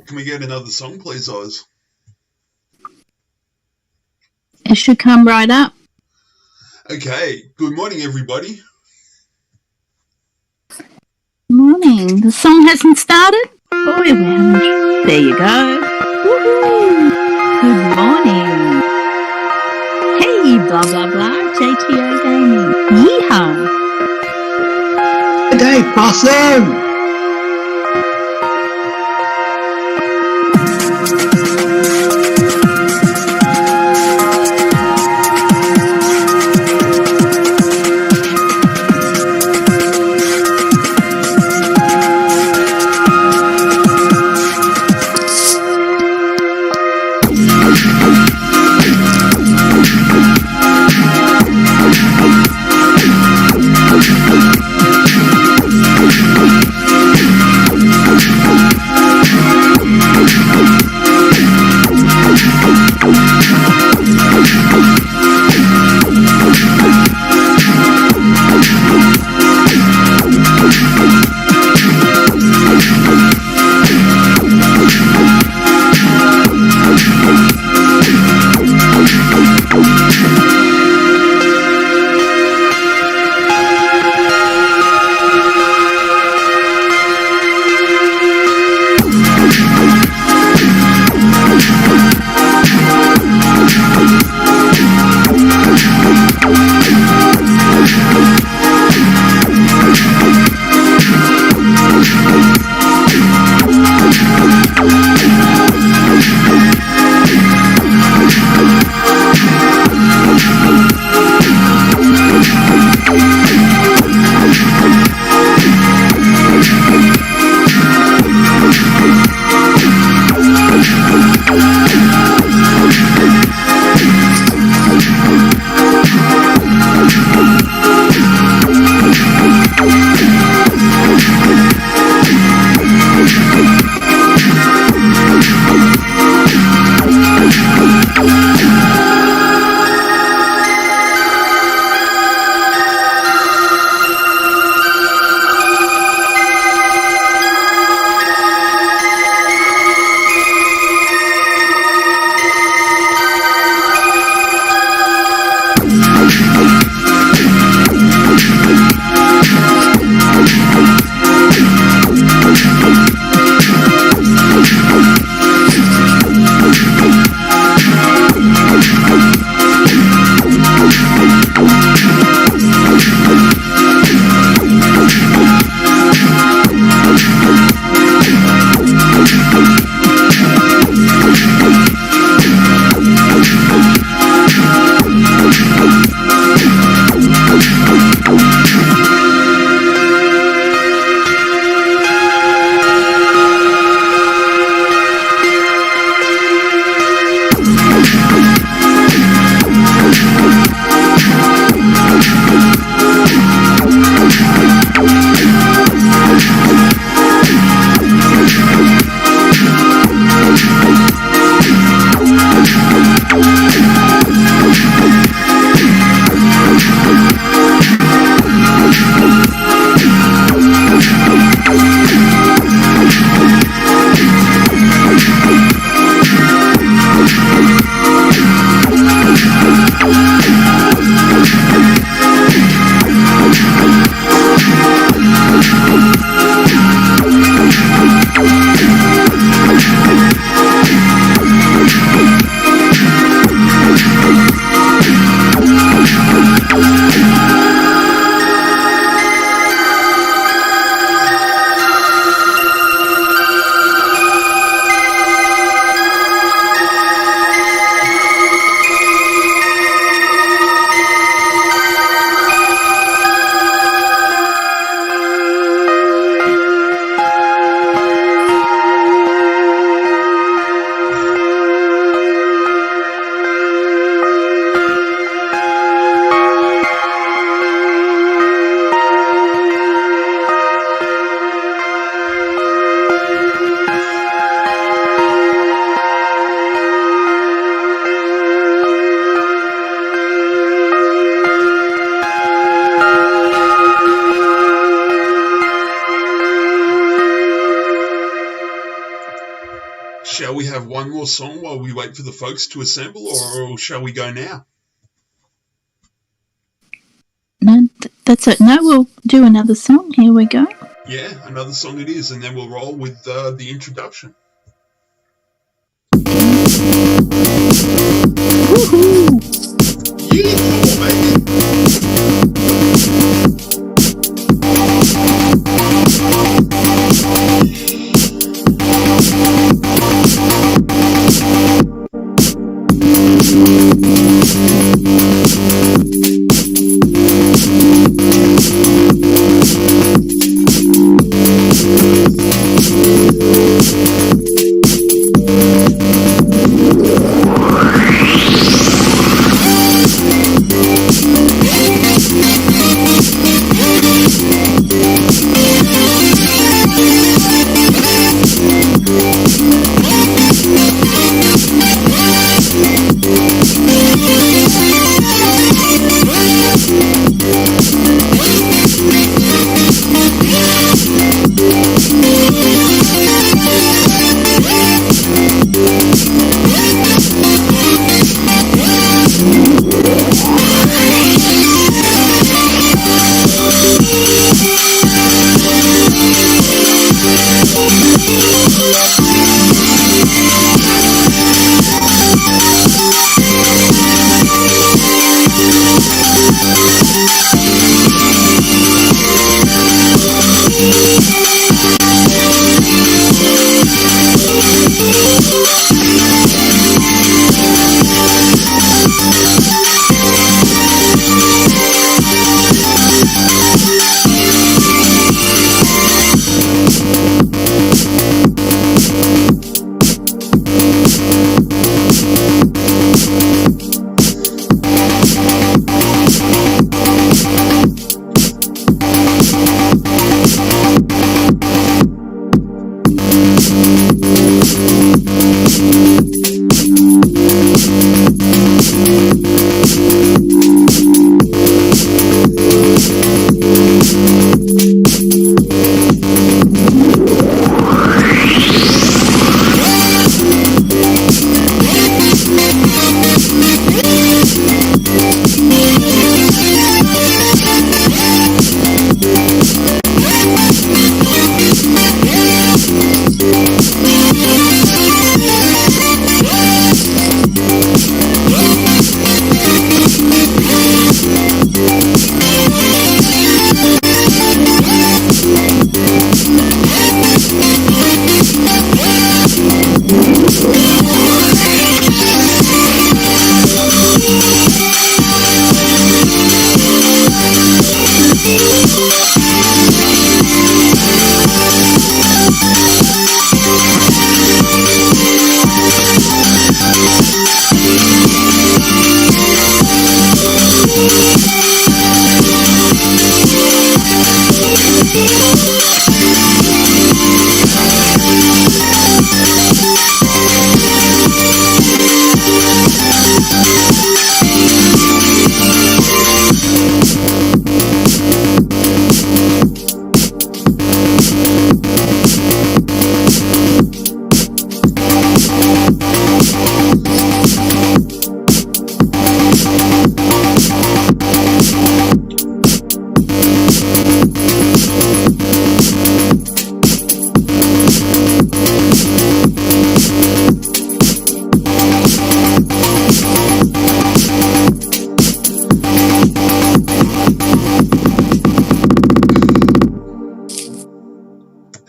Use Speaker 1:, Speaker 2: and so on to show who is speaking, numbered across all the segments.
Speaker 1: Can we get another song, please, Oz?
Speaker 2: It should come right up.
Speaker 1: Okay. Good morning, everybody.
Speaker 2: Morning. The song hasn't started? Boy, we haven't. There you go. Woohoo! Good morning. Hey, blah, blah, blah. JTO Gaming. Yeehaw.
Speaker 3: Good day, possum.
Speaker 1: have one more song while we wait for the folks to assemble, or shall we go now?
Speaker 2: No, that's it. No, we'll do another song. Here we go.
Speaker 1: Yeah, another song it is, and then we'll roll with the introduction.
Speaker 2: Woohoo!
Speaker 1: Yeehaw, baby!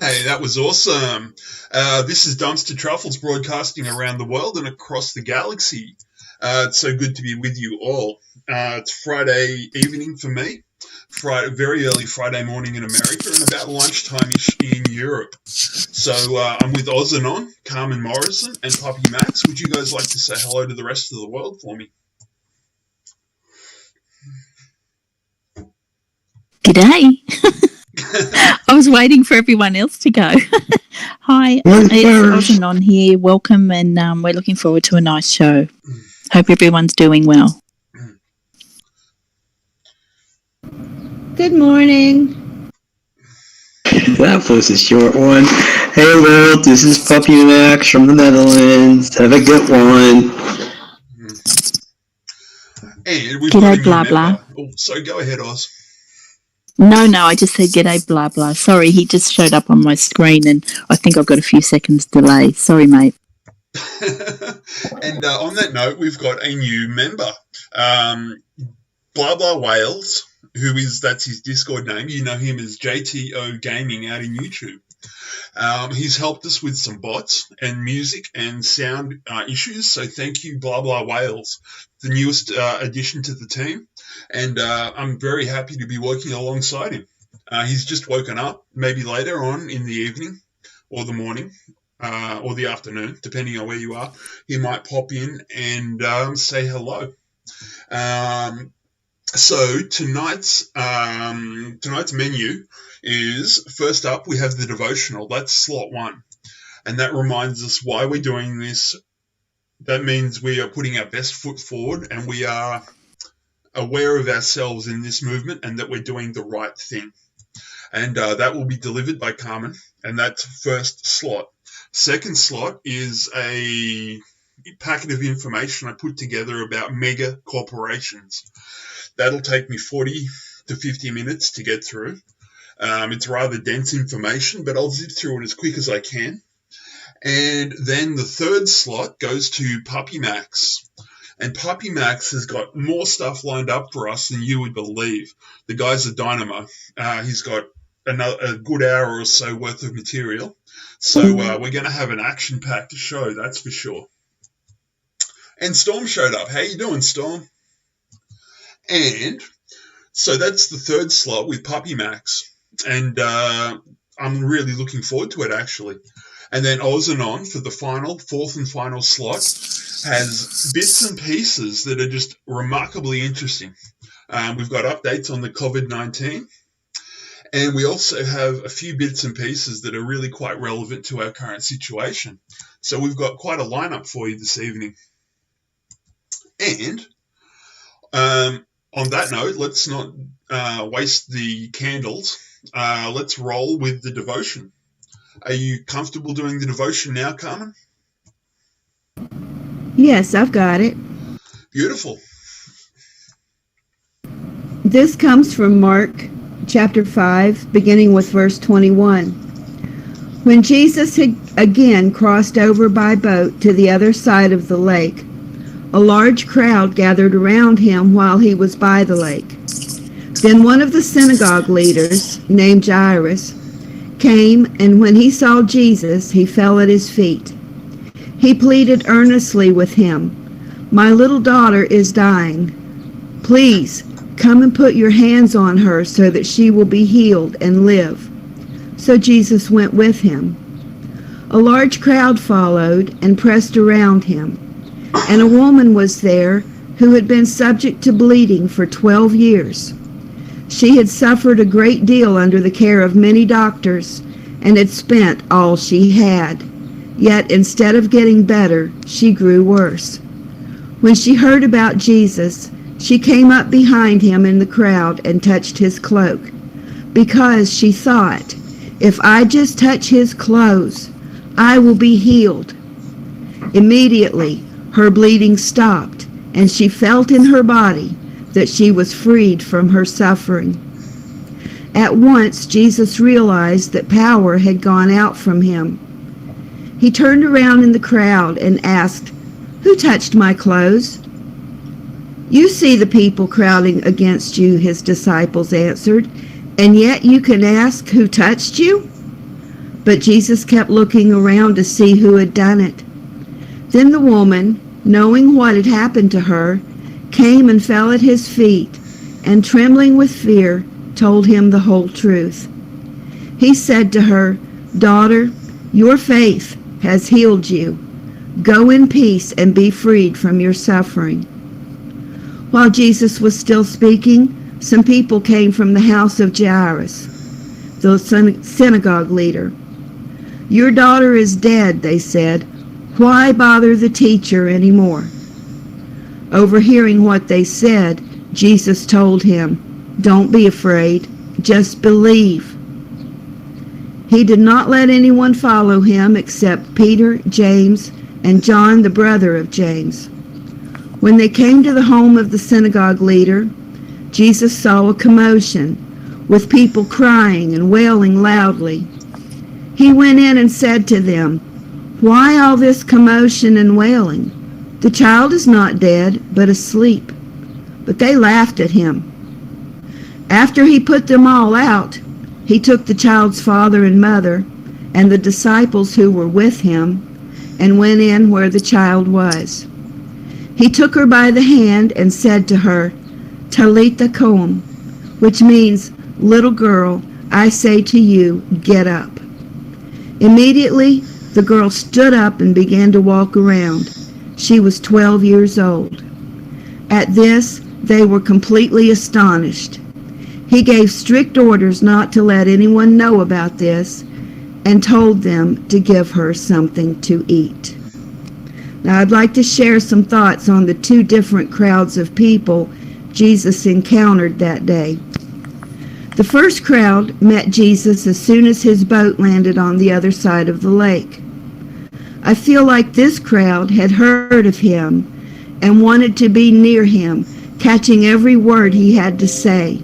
Speaker 1: Hey, that was awesome. This is Dumpster Truffles broadcasting around the world and across the galaxy. It's so good to be with you all. It's Friday evening for me, very early Friday morning in America, and about lunchtime-ish in Europe. So I'm with Ozanon, Carmen Morrison, and Puppy Max. Would you guys like to say hello to the rest of the world for me?
Speaker 2: G'day. I was waiting for everyone else to go. Hi, it's Ozanon here. Welcome, and we're looking forward to a nice show. Hope everyone's doing well.
Speaker 4: Good morning.
Speaker 3: That was a short one. Hey, Will, this is Puppy Max from the Netherlands. Have a good one.
Speaker 1: And we've
Speaker 2: G'day,
Speaker 1: got a new
Speaker 2: blah,
Speaker 1: member.
Speaker 2: blah.
Speaker 1: Oh, so go ahead, Oz.
Speaker 2: No, I just said g'day, blah, blah. Sorry, he just showed up on my screen and I think I've got a few seconds delay. Sorry, mate.
Speaker 1: And on that note, we've got a new member. Blah Blah Wales, that's his Discord name. You know him as JTO Gaming out in YouTube. He's helped us with some bots and music and sound issues, so thank you, Blah Blah Wales, the newest addition to the team, and I'm very happy to be working alongside him. He's just woken up, maybe later on in the evening or the morning or the afternoon, depending on where you are. He might pop in and say hello. So tonight's menu is, first up, we have the devotional. That's slot 1. And that reminds us why we're doing this. That means we are putting our best foot forward and we are aware of ourselves in this movement and that we're doing the right thing. And that will be delivered by Carmen. And that's first slot. Second slot is a packet of information I put together about Megacorporations. That'll take me 40 to 50 minutes to get through. It's rather dense information, but I'll zip through it as quick as I can. And then the third slot goes to Puppy Max. And Puppy Max has got more stuff lined up for us than you would believe. The guy's a dynamo. He's got a good hour or so worth of material. So we're going to have an action-packed show, that's for sure. And Storm showed up. How you doing, Storm? And so that's the third slot with Puppy Max. And I'm really looking forward to it, actually. And then Oz and On for the fourth and final slot has bits and pieces that are just remarkably interesting. We've got updates on the COVID-19. And we also have a few bits and pieces that are really quite relevant to our current situation. So we've got quite a lineup for you this evening. And on that note, let's not waste the candles. Let's roll with the devotion. Are you comfortable doing the devotion now, Carmen?
Speaker 4: Yes, I've got it.
Speaker 1: Beautiful.
Speaker 4: This comes from Mark chapter 5, beginning with verse 21. When Jesus had again crossed over by boat to the other side of the lake, a large crowd gathered around him while he was by the lake. Then one of the synagogue leaders, named Jairus, came, and when he saw Jesus, he fell at his feet. He pleaded earnestly with him, "My little daughter is dying. Please, come and put your hands on her so that she will be healed and live." So Jesus went with him. A large crowd followed and pressed around him. And a woman was there who had been subject to bleeding for 12 years. She had suffered a great deal under the care of many doctors and had spent all she had. Yet instead of getting better, she grew worse. When she heard about Jesus, she came up behind him in the crowd and touched his cloak, because she thought, "If I just touch his clothes, I will be healed." Immediately, her bleeding stopped, and she felt in her body that she was freed from her suffering. At once, Jesus realized that power had gone out from him. He turned around in the crowd and asked, "Who touched my clothes?" "You see the people crowding against you," his disciples answered, "and yet you can ask, 'Who touched you?'" But Jesus kept looking around to see who had done it. Then the woman, knowing what had happened to her, came and fell at his feet, and trembling with fear, told him the whole truth. He said to her, "Daughter, your faith has healed you. Go in peace and be freed from your suffering." While Jesus was still speaking, some people came from the house of Jairus, the synagogue leader. "Your daughter is dead," they said. "Why bother the teacher anymore?" Overhearing what they said, Jesus told him, "Don't be afraid, just believe." He did not let anyone follow him except Peter, James, and John, the brother of James. When they came to the home of the synagogue leader, Jesus saw a commotion, with people crying and wailing loudly. He went in and said to them, "Why all this commotion and wailing? The child is not dead, but asleep." But they laughed at him. After he put them all out, he took the child's father and mother and the disciples who were with him and went in where the child was. He took her by the hand and said to her, "Talitha koum," which means, "Little girl, I say to you, get up." Immediately, the girl stood up and began to walk around. She was 12 years old. At this, they were completely astonished. He gave strict orders not to let anyone know about this and told them to give her something to eat. Now, I'd like to share some thoughts on the two different crowds of people Jesus encountered that day. The first crowd met Jesus as soon as his boat landed on the other side of the lake. I feel like this crowd had heard of him and wanted to be near him, catching every word he had to say.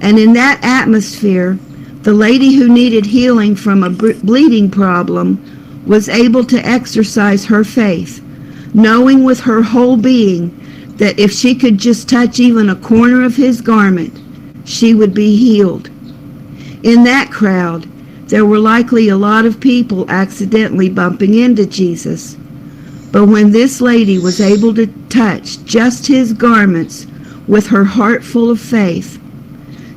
Speaker 4: And in that atmosphere, the lady who needed healing from a bleeding problem was able to exercise her faith, knowing with her whole being that if she could just touch even a corner of his garment, she would be healed. In that crowd, there were likely a lot of people accidentally bumping into Jesus. But when this lady was able to touch just his garments with her heart full of faith,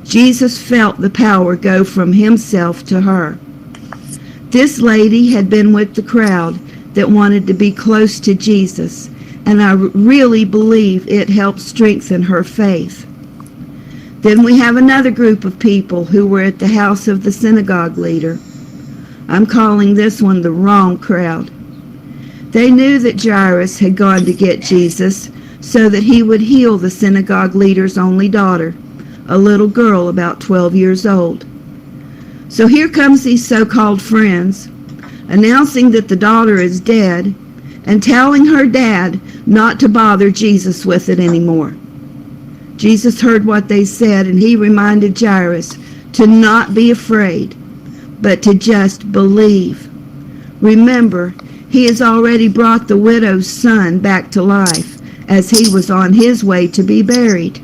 Speaker 4: Jesus felt the power go from himself to her. This lady had been with the crowd that wanted to be close to Jesus, and I really believe it helped strengthen her faith. Then we have another group of people who were at the house of the synagogue leader. I'm calling this one the wrong crowd. They knew that Jairus had gone to get Jesus so that he would heal the synagogue leader's only daughter, a little girl about 12 years old. So here comes these so-called friends, announcing that the daughter is dead and telling her dad not to bother Jesus with it anymore. Jesus heard what they said, and he reminded Jairus to not be afraid, but to just believe. Remember, he has already brought the widow's son back to life as he was on his way to be buried.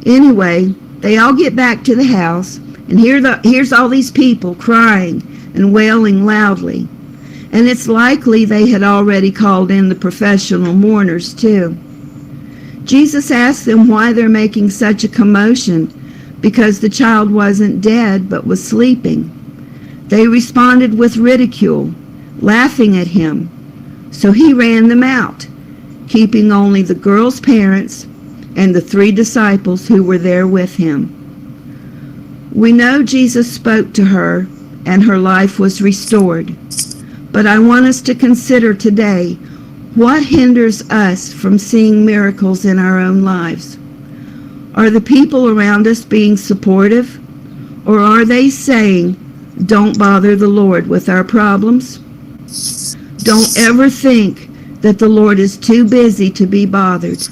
Speaker 4: Anyway, they all get back to the house, and here's all these people crying and wailing loudly. And it's likely they had already called in the professional mourners too. Jesus asked them why they're making such a commotion, because the child wasn't dead but was sleeping. They responded with ridicule, laughing at him. So he ran them out, keeping only the girl's parents and the 3 disciples who were there with him. We know Jesus spoke to her and her life was restored. But I want us to consider today, what hinders us from seeing miracles in our own lives? Are the people around us being supportive? Or are they saying, "Don't bother the Lord with our problems"? Don't ever think that the Lord is too busy to be bothered.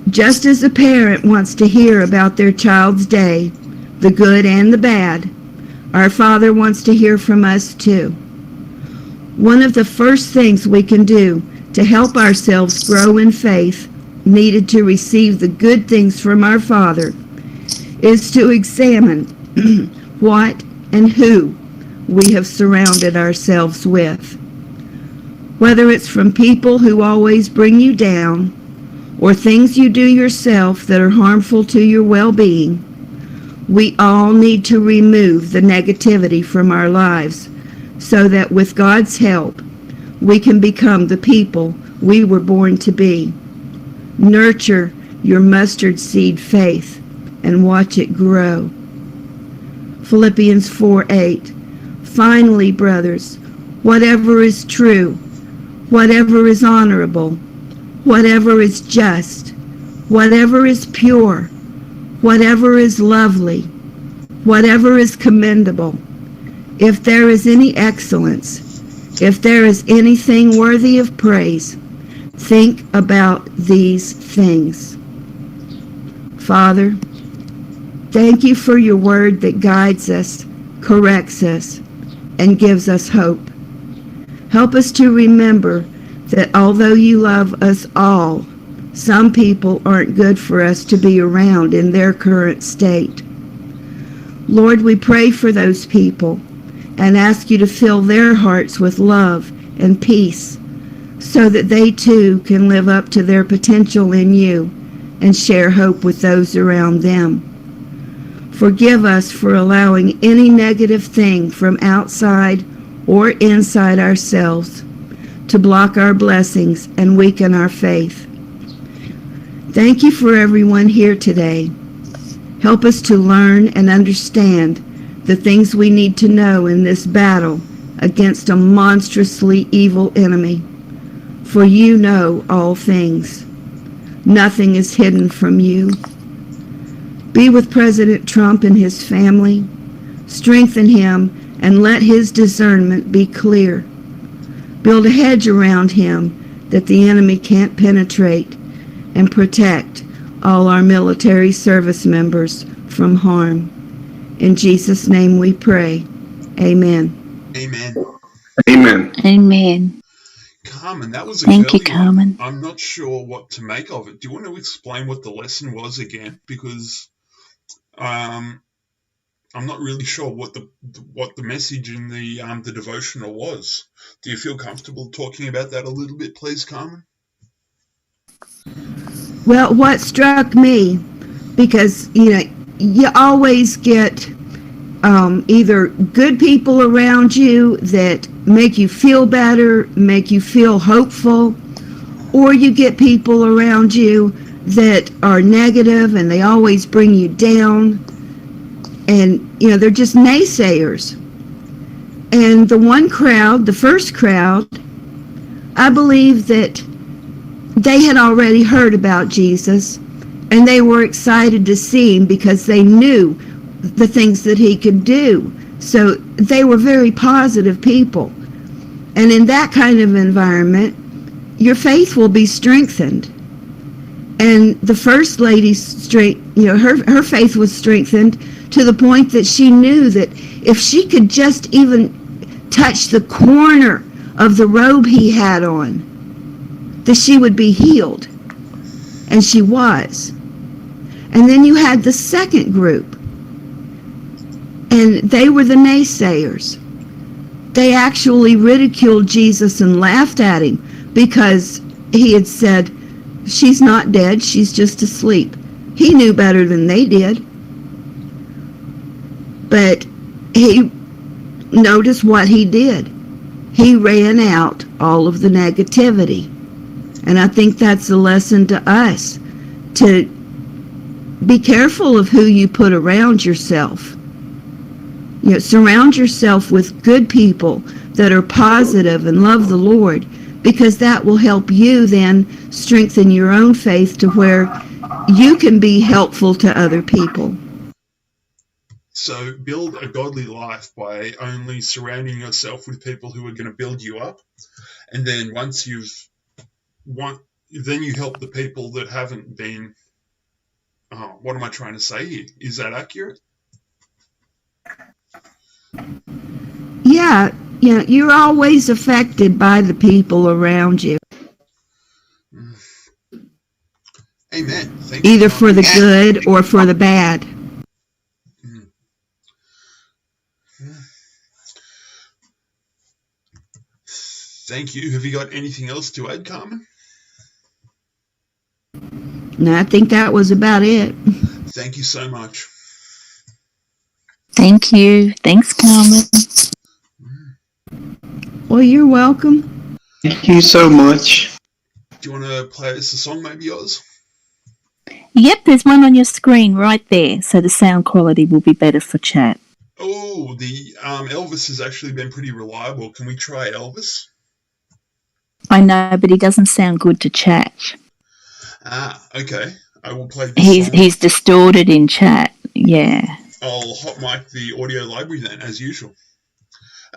Speaker 4: Just as a parent wants to hear about their child's day, the good and the bad, our Father wants to hear from us too. One of the first things we can do to help ourselves grow in faith, needed to receive the good things from our Father, is to examine what and who we have surrounded ourselves with. Whether it's from people who always bring you down, or things you do yourself that are harmful to your well-being, we all need to remove the negativity from our lives so that with God's help, we can become the people we were born to be. Nurture your mustard seed faith and watch it grow. Philippians 4:8. Finally, brothers, whatever is true, whatever is honorable, whatever is just, whatever is pure, whatever is lovely, whatever is commendable, If there is any excellence, if there is anything worthy of praise, think about these things. Father, thank you for your word that guides us, corrects us, and gives us hope. Help us to remember that although you love us all, some people aren't good for us to be around in their current state. Lord, we pray for those people and ask you to fill their hearts with love and peace so that they too can live up to their potential in you and share hope with those around them. Forgive us for allowing any negative thing from outside or inside ourselves to block our blessings and weaken our faith. Thank you for everyone here today. Help us to learn and understand the things we need to know in this battle against a monstrously evil enemy. For you know all things. Nothing is hidden from you. Be with President Trump and his family. Strengthen him and let his discernment be clear. Build a hedge around him that the enemy can't penetrate, and protect all our military service members from harm. In Jesus' name we pray. Amen.
Speaker 1: Amen.
Speaker 3: Amen.
Speaker 2: Amen.
Speaker 1: Carmen, that was a
Speaker 2: Thank you,
Speaker 1: curly
Speaker 2: Carmen.
Speaker 1: one. I'm not sure what to make of it. Do you want to explain what the lesson was again? Because I'm not really sure what the message in the devotional was. Do you feel comfortable talking about that a little bit, please, Carmen?
Speaker 4: Well, what struck me, because, you always get either good people around you that make you feel better, make you feel hopeful, or you get people around you that are negative and they always bring you down, and they're just naysayers. And the one crowd, the first crowd, I believe that they had already heard about Jesus and they were excited to see him because they knew the things that he could do. So they were very positive people. And in that kind of environment, your faith will be strengthened. And the first lady's her faith was strengthened to the point that she knew that if she could just even touch the corner of the robe he had on, that she would be healed. And she was. And then you had the second group. And they were the naysayers. They actually ridiculed Jesus and laughed at him because he had said, she's not dead, she's just asleep. He knew better than they did. But he noticed what he did. He ran out all of the negativity. And I think that's a lesson to us, to be careful of who you put around yourself. Surround yourself with good people that are positive and love the Lord, because that will help you then strengthen your own faith to where you can be helpful to other people.
Speaker 1: So build a godly life by only surrounding yourself with people who are going to build you up. And then once you help the people that haven't been, what am I trying to say here? Is that accurate?
Speaker 4: Yeah, you're always affected by the people around you.
Speaker 1: Amen. Thank
Speaker 4: Either
Speaker 1: you,
Speaker 4: for the good or for the bad.
Speaker 1: Thank you. Have you got anything else to add, Carmen?
Speaker 4: No, I think that was about it.
Speaker 1: Thank you so much.
Speaker 2: Thank you. Thanks, Carmen.
Speaker 4: Well, you're welcome.
Speaker 3: Thank you so much.
Speaker 1: Do you want to play us a song, maybe, Oz?
Speaker 2: Yep, there's one on your screen right there, so the sound quality will be better for chat.
Speaker 1: Oh, the Elvis has actually been pretty reliable. Can we try Elvis?
Speaker 2: I know, but he doesn't sound good to chat.
Speaker 1: Okay. I will play this song.
Speaker 2: He's distorted in chat, yeah.
Speaker 1: I'll hot mic the audio library then, as usual.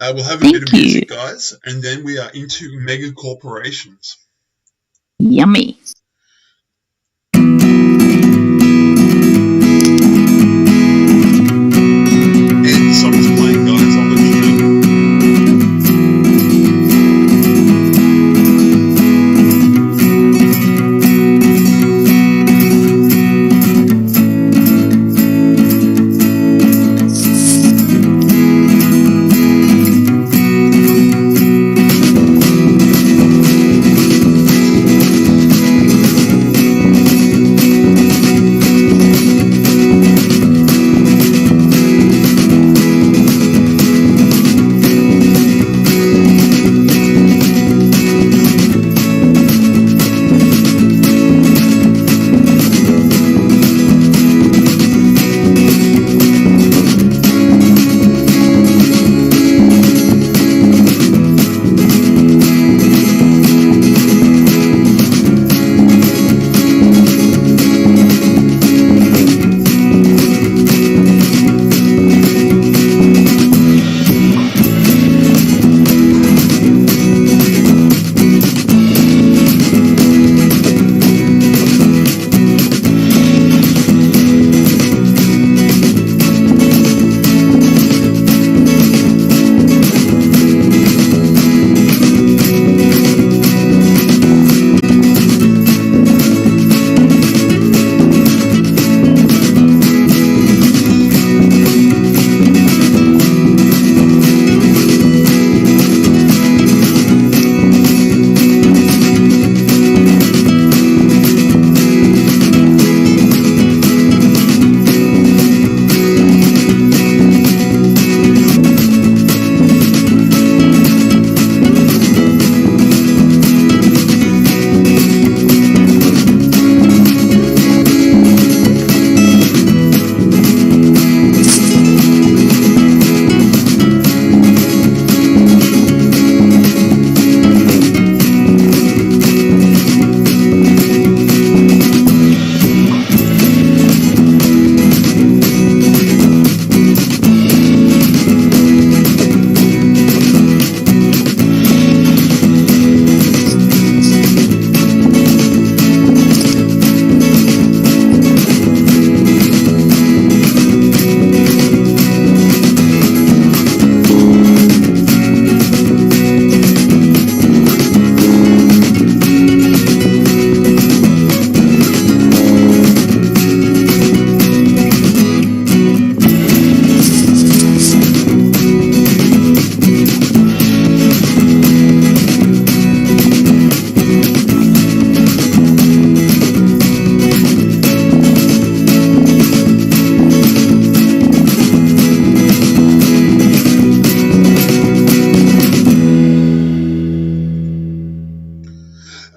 Speaker 1: We'll have a
Speaker 2: Thank
Speaker 1: bit of
Speaker 2: you.
Speaker 1: music, guys, and then we are into Megacorporations.
Speaker 2: Yummy.
Speaker 1: And the song's playing, guys, I'll let you know.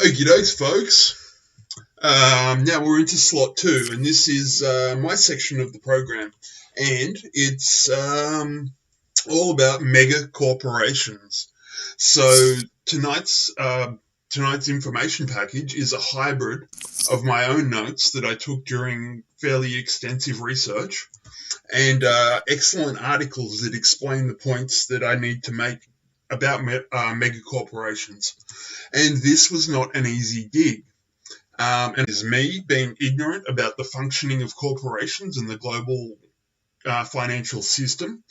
Speaker 1: Okie dokes, folks. Now we're into slot 2, and this is my section of the program, and it's all about mega corporations. So tonight's information package is a hybrid of my own notes that I took during fairly extensive research, and excellent articles that explain the points that I need to make about mega corporations. And this was not an easy gig. And it is me being ignorant about the functioning of corporations and the global financial system,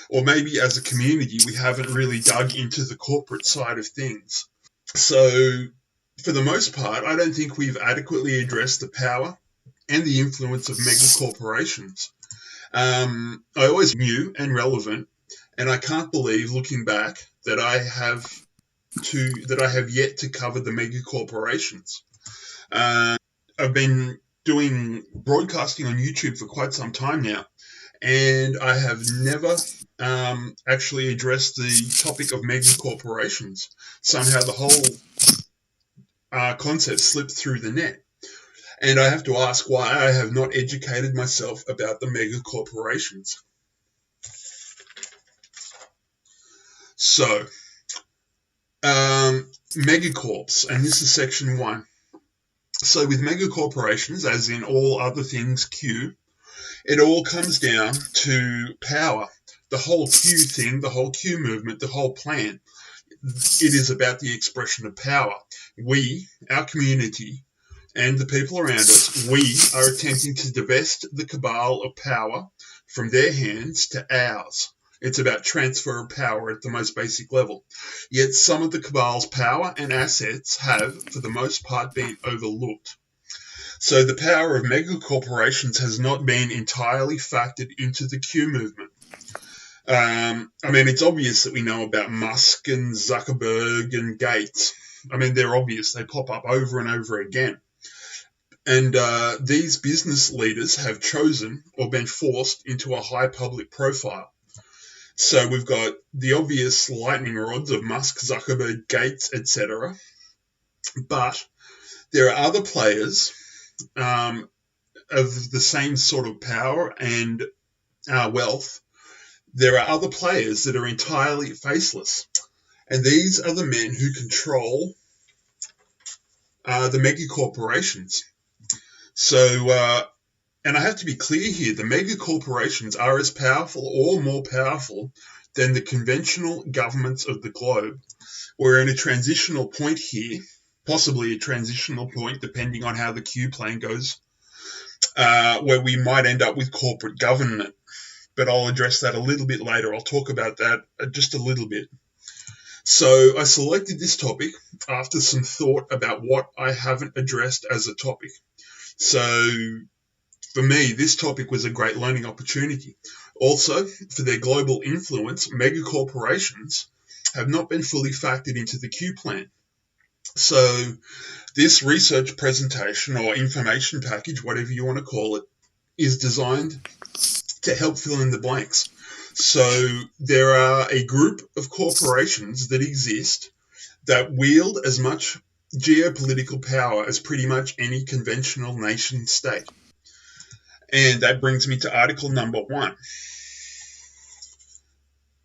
Speaker 1: or maybe as a community we haven't really dug into the corporate side of things. So for the most part, I don't think we've adequately addressed the power and the influence of mega corporations. I always knew and relevant, and I can't believe, looking back, that I have yet to cover the mega corporations. I've been doing broadcasting on YouTube for quite some time now, and I have never actually addressed the topic of mega corporations. Somehow the whole concept slipped through the net. And I have to ask why I have not educated myself about the mega corporations. So, megacorps, and this is section 1. So with megacorporations, as in all other things Q, it all comes down to power, the whole Q thing, the whole Q movement, the whole plan, it is about the expression of power. We, our community, and the people around us, we are attempting to divest the cabal of power from their hands to ours. It's about transfer of power at the most basic level. Yet some of the cabal's power and assets have, for the most part, been overlooked. So the power of megacorporations has not been entirely factored into the Q movement. It's obvious that we know about Musk and Zuckerberg and Gates. They're obvious. They pop up over and over again. And these business leaders have chosen or been forced into a high public profile. So we've got the obvious lightning rods of Musk, Zuckerberg, Gates, etc. But there are other players of the same sort of power and wealth. There are other players that are entirely faceless. And these are the men who control the megacorporations. So, and I have to be clear here, the megacorporations are as powerful or more powerful than the conventional governments of the globe. We're in a transitional point here, possibly a transitional point depending on how the Q plan goes, where we might end up with corporate government. But I'll address that a little bit later. I'll talk about that just a little bit. So I selected this topic after some thought about what I haven't addressed as a topic. So for me, this topic was a great learning opportunity. Also, for their global influence, megacorporations have not been fully factored into the Q plan. So this research presentation or information package, whatever you want to call it, is designed to help fill in the blanks. So there are a group of corporations that exist that wield as much geopolitical power as pretty much any conventional nation state. And that brings me to article number 1.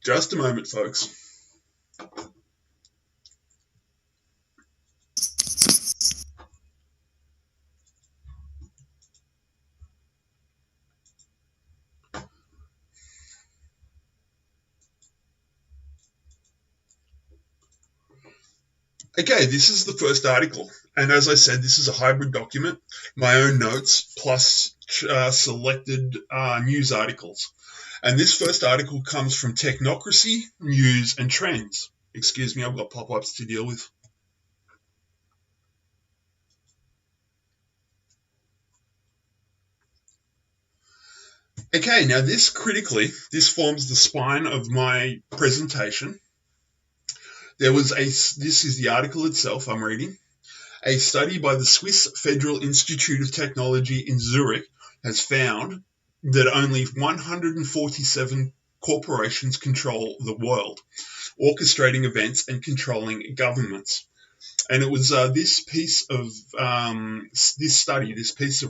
Speaker 1: Just a moment, folks. Okay, this is the first article, and as I said, this is a hybrid document, my own notes, plus selected news articles. And this first article comes from Technocracy, News and Trends. Excuse me, I've got pop-ups to deal with. Okay, now this forms the spine of my presentation. This is the article itself I'm reading. A study by the Swiss Federal Institute of Technology in Zurich has found that only 147 corporations control the world, orchestrating events and controlling governments. And it was this piece of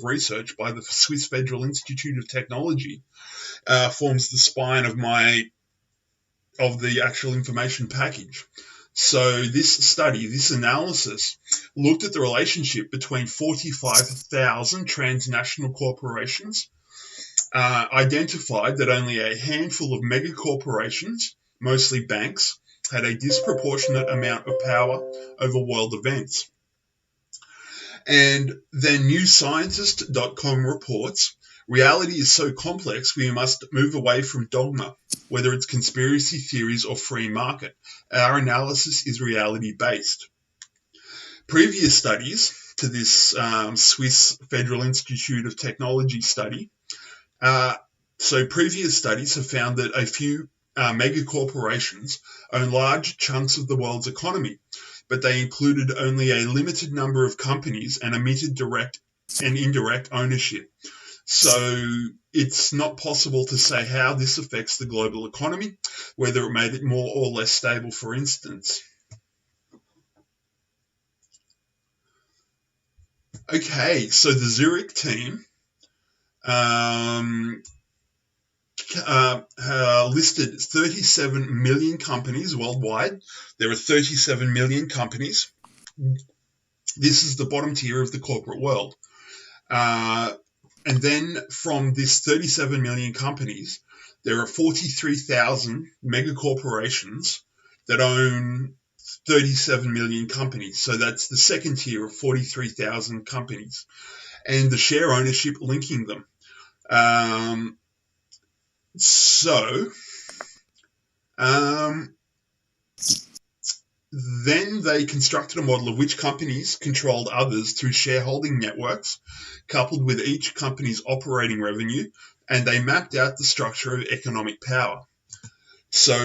Speaker 1: research by the Swiss Federal Institute of Technology forms the spine of the actual information package. So this analysis, looked at the relationship between 45,000 transnational corporations, identified that only a handful of megacorporations, mostly banks, had a disproportionate amount of power over world events. And then NewScientist.com reports, reality is so complex we must move away from dogma, whether it's conspiracy theories or free market. Our analysis is reality-based. Previous studies to this Swiss Federal Institute of Technology study, previous studies have found that a few megacorporations own large chunks of the world's economy, but they included only a limited number of companies and omitted direct and indirect ownership. So it's not possible to say how this affects the global economy, whether it made it more or less stable, for instance. Okay, so the Zurich team listed 37 million companies worldwide. There are 37 million companies. This is the bottom tier of the corporate world. And then from this 37 million companies, there are 43,000 megacorporations that own 37 million companies. So that's the second tier of 43,000 companies, and the share ownership linking them. Then they constructed a model of which companies controlled others through shareholding networks, coupled with each company's operating revenue, and they mapped out the structure of economic power. So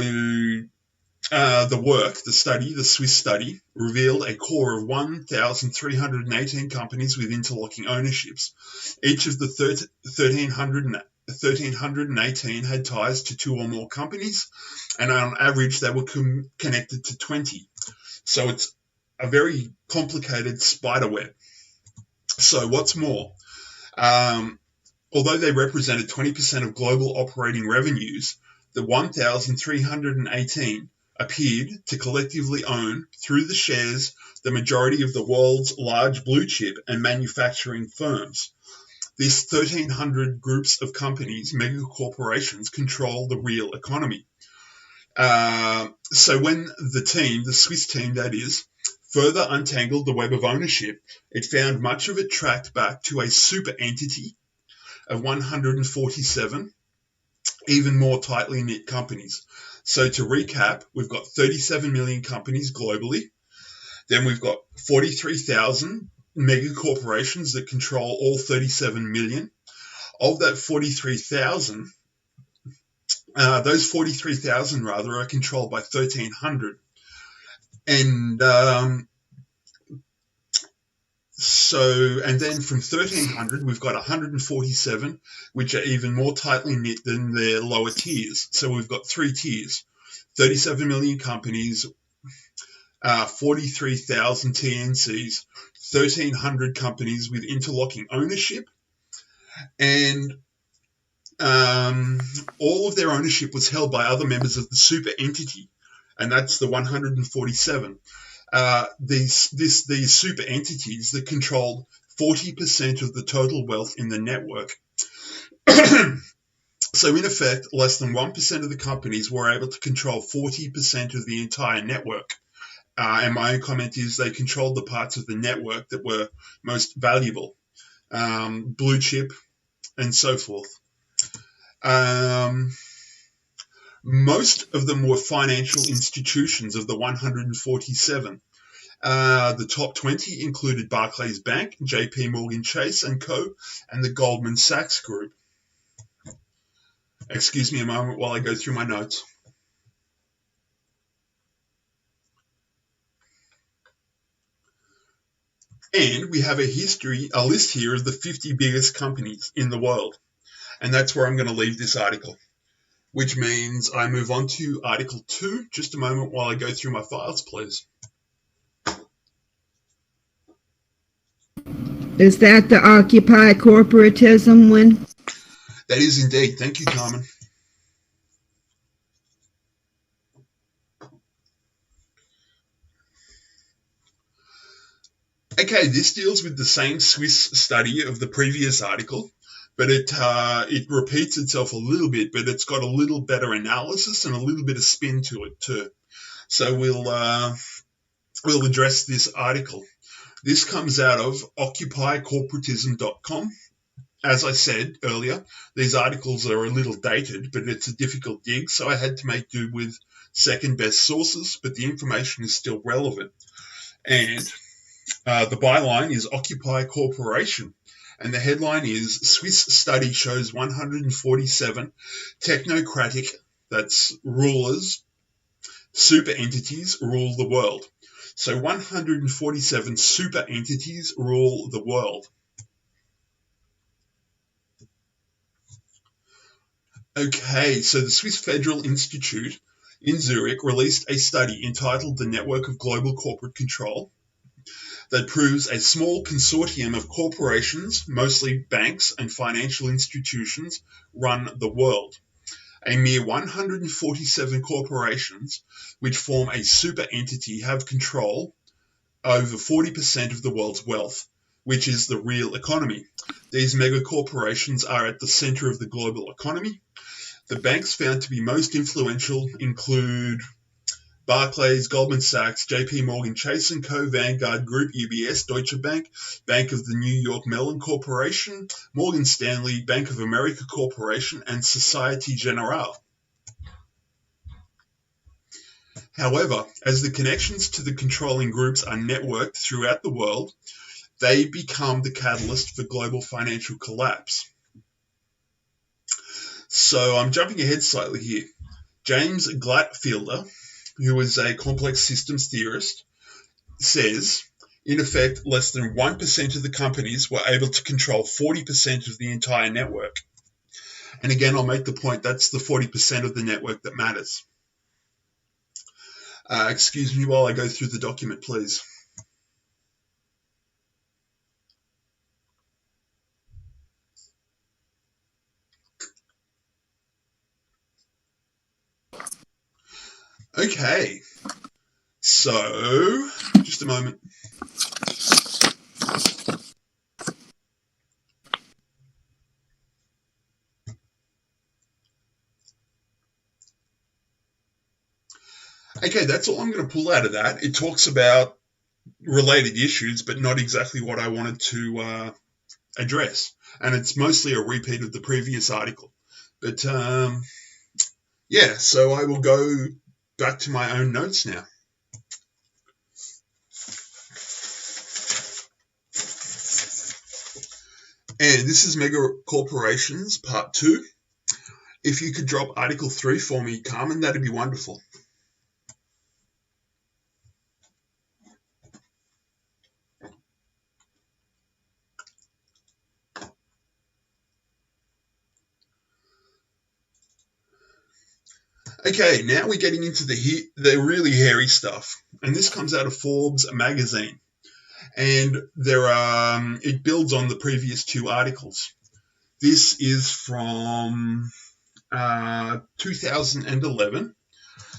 Speaker 1: the Swiss study, revealed a core of 1,318 companies with interlocking ownerships. Each of the 1,318 had ties to 2 or more companies, and on average they were connected to 20. So it's a very complicated spider web. So what's more, although they represented 20% of global operating revenues, the 1,318 appeared to collectively own, through the shares, the majority of the world's large blue chip and manufacturing firms. These 1,300 groups of companies, megacorporations, control the real economy. So when the Swiss team that is, further untangled the web of ownership, it found much of it tracked back to a super entity of 147 even more tightly knit companies. So to recap, we've got 37 million companies globally. Then we've got 43,000 megacorporations that control all 37 million. Of that 43,000, those 43,000 are controlled by 1,300. And then from 1,300, we've got 147, which are even more tightly knit than their lower tiers. So we've got 3 tiers, 37 million companies, 43,000 TNCs, 1,300 companies with interlocking ownership, and all of their ownership was held by other members of the super entity, and that's the 147. These super entities that controlled 40% of the total wealth in the network. So in effect, less than 1% of the companies were able to control 40% of the entire network. And my own comment is they controlled the parts of the network that were most valuable, blue chip and so forth. Most of them were financial institutions of the 147. The top 20 included Barclays Bank, JP Morgan Chase & Co., and the Goldman Sachs Group. Excuse me a moment while I go through my notes. And we have a list here of the 50 biggest companies in the world. And that's where I'm going to leave this article, which means I move on to Article 2. Just a moment while I go through my files, please.
Speaker 4: Is that the Occupy corporatism one?
Speaker 1: That is indeed. Thank you, Carmen. Okay, this deals with the same Swiss study of the previous article, but it repeats itself a little bit, but it's got a little better analysis and a little bit of spin to it too. So we'll address this article. This comes out of occupycorporatism.com. As I said earlier, these articles are a little dated, but it's a difficult dig, so I had to make do with second best sources, but the information is still relevant. And the byline is Occupy Corporation, and the headline is Swiss study shows 147 technocratic, that's rulers, super entities rule the world. So 147 super entities rule the world. Okay, so the Swiss Federal Institute in Zurich released a study entitled The Network of Global Corporate Control that proves a small consortium of corporations, mostly banks and financial institutions, run the world. A mere 147 corporations, which form a super entity, have control over 40% of the world's wealth, which is the real economy. These megacorporations are at the center of the global economy. The banks found to be most influential include Barclays, Goldman Sachs, JP Morgan Chase & Co., Vanguard Group, UBS, Deutsche Bank, Bank of the New York Mellon Corporation, Morgan Stanley, Bank of America Corporation, and Societe Generale. However, as the connections to the controlling groups are networked throughout the world, they become the catalyst for global financial collapse. So I'm jumping ahead slightly here. James Glatfelter, who is a complex systems theorist, says, in effect, less than 1% of the companies were able to control 40% of the entire network. And again, I'll make the point that's the 40% of the network that matters. Excuse me while I go through the document, please. Okay, so just a moment. Okay, that's all I'm going to pull out of that. It talks about related issues, but not exactly what I wanted to address. And it's mostly a repeat of the previous article. But yeah, so I will go back to my own notes now. And this is Megacorporations, Part 2. If you could drop Article 3 for me, Carmen, that'd be wonderful. Okay, now we're getting into the really hairy stuff. And this comes out of Forbes magazine. And it builds on the previous two articles. This is from 2011.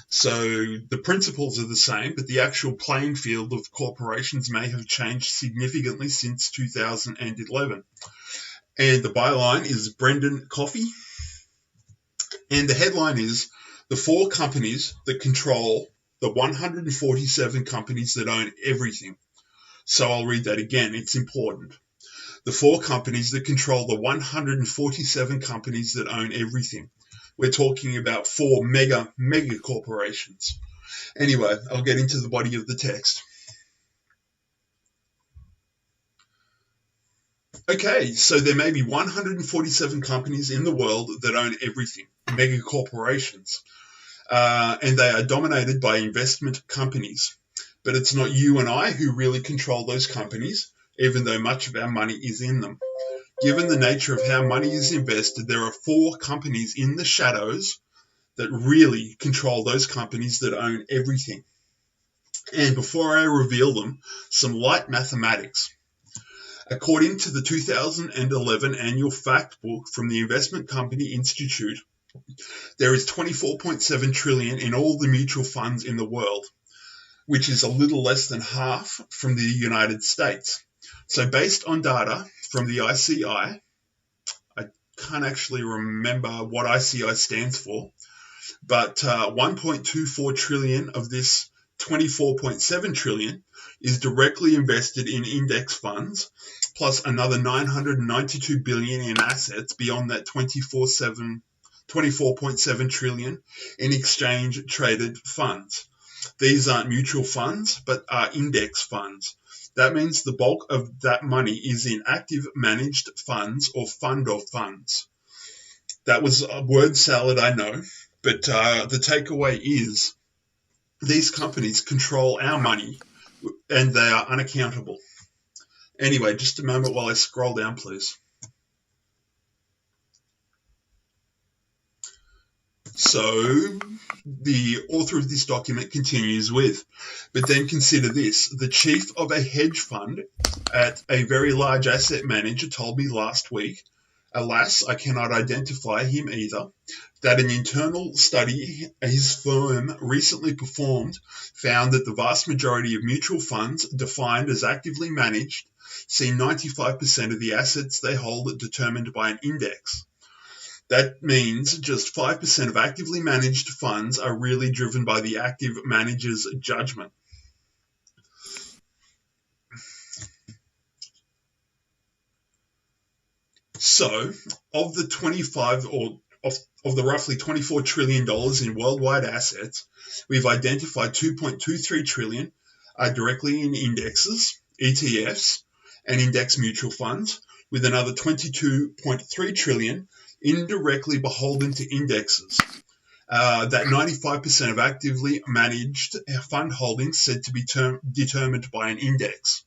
Speaker 1: So the principles are the same, but the actual playing field of corporations may have changed significantly since 2011. And the byline is Brendan Coffey. And the headline is, the 4 companies that control the 147 companies that own everything. So I'll read that again. It's important. The 4 companies that control the 147 companies that own everything. We're talking about 4 mega corporations. Anyway, I'll get into the body of the text. Okay, so there may be 147 companies in the world that own everything, mega corporations. And they are dominated by investment companies. But it's not you and I who really control those companies, even though much of our money is in them. Given the nature of how money is invested, there are 4 companies in the shadows that really control those companies that own everything. And before I reveal them, some light mathematics. According to the 2011 annual fact book from the Investment Company Institute, there is 24.7 trillion in all the mutual funds in the world, which is a little less than half from the United States. So based on data from the ICI, I can't actually remember what ICI stands for, but 1.24 trillion of this 24.7 trillion is directly invested in index funds, plus another 992 billion in assets beyond that 24.7 trillion in exchange traded funds. These aren't mutual funds, but are index funds. That means the bulk of that money is in active managed funds or fund of funds. That was a word salad, I know, but the takeaway is these companies control our money and they are unaccountable. Anyway, just a moment while I scroll down, please. So the author of this document continues with, but then consider this. The chief of a hedge fund at a very large asset manager told me last week, alas, I cannot identify him either, that an internal study his firm recently performed found that the vast majority of mutual funds defined as actively managed see 95% of the assets they hold determined by an index. That means just 5% of actively managed funds are really driven by the active manager's judgment. So, of the roughly $24 trillion in worldwide assets, we've identified $2.23 trillion directly in indexes, ETFs, and index mutual funds, with another $22.3 trillion indirectly beholden to indexes. That 95% of actively managed fund holdings said to be determined by an index.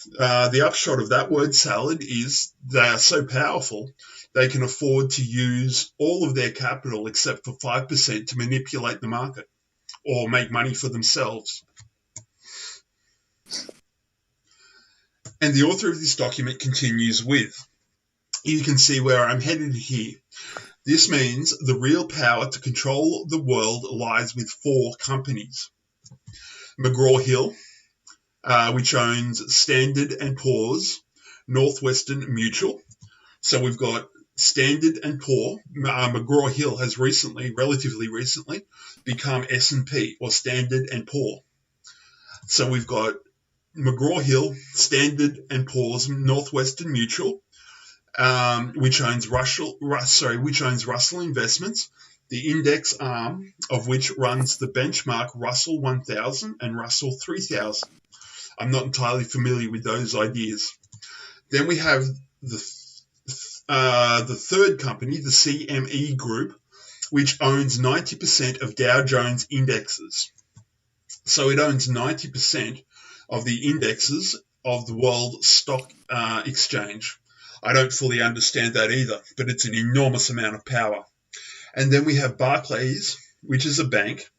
Speaker 1: The upshot of that word salad is they are so powerful they can afford to use all of their capital except for 5% to manipulate the market or make money for themselves. And the author of this document continues with, you can see where I'm headed here. This means the real power to control the world lies with 4 companies. McGraw-Hill, which owns Standard & Poor's, Northwestern Mutual. So we've got Standard & Poor. McGraw-Hill has relatively recently, become S&P, or Standard & Poor. So we've got McGraw-Hill, Standard & Poor's, Northwestern Mutual, which owns Russell Investments, the index arm of which runs the benchmark Russell 1000 and Russell 3000. I'm not entirely familiar with those ideas. Then we have the third company, the CME Group, which owns 90% of Dow Jones indexes. So it owns 90% of the indexes of the World Stock Exchange. I don't fully understand that either, but it's an enormous amount of power. And then we have Barclays, which is a bank.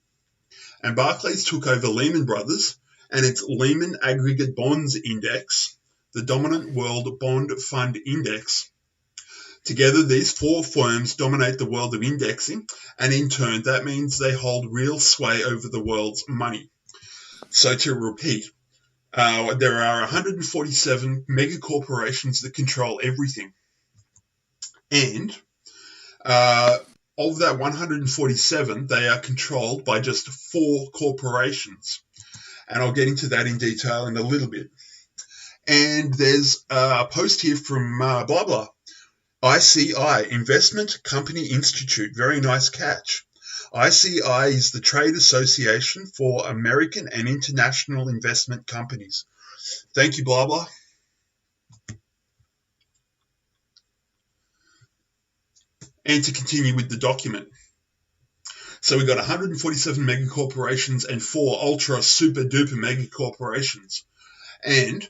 Speaker 1: And Barclays took over Lehman Brothers and its Lehman Aggregate Bonds Index, the dominant world bond fund index. Together, these 4 firms dominate the world of indexing, and in turn, that means they hold real sway over the world's money. So to repeat, there are 147 megacorporations that control everything. And of that 147, they are controlled by just 4 corporations. And I'll get into that in detail in a little bit. And there's a post here from blah, blah. ICI, Investment Company Institute. Very nice catch. ICI is the trade association for American and international investment companies. Thank you, blah, blah. And to continue with the document. So we've got 147 megacorporations and 4 ultra super duper megacorporations. And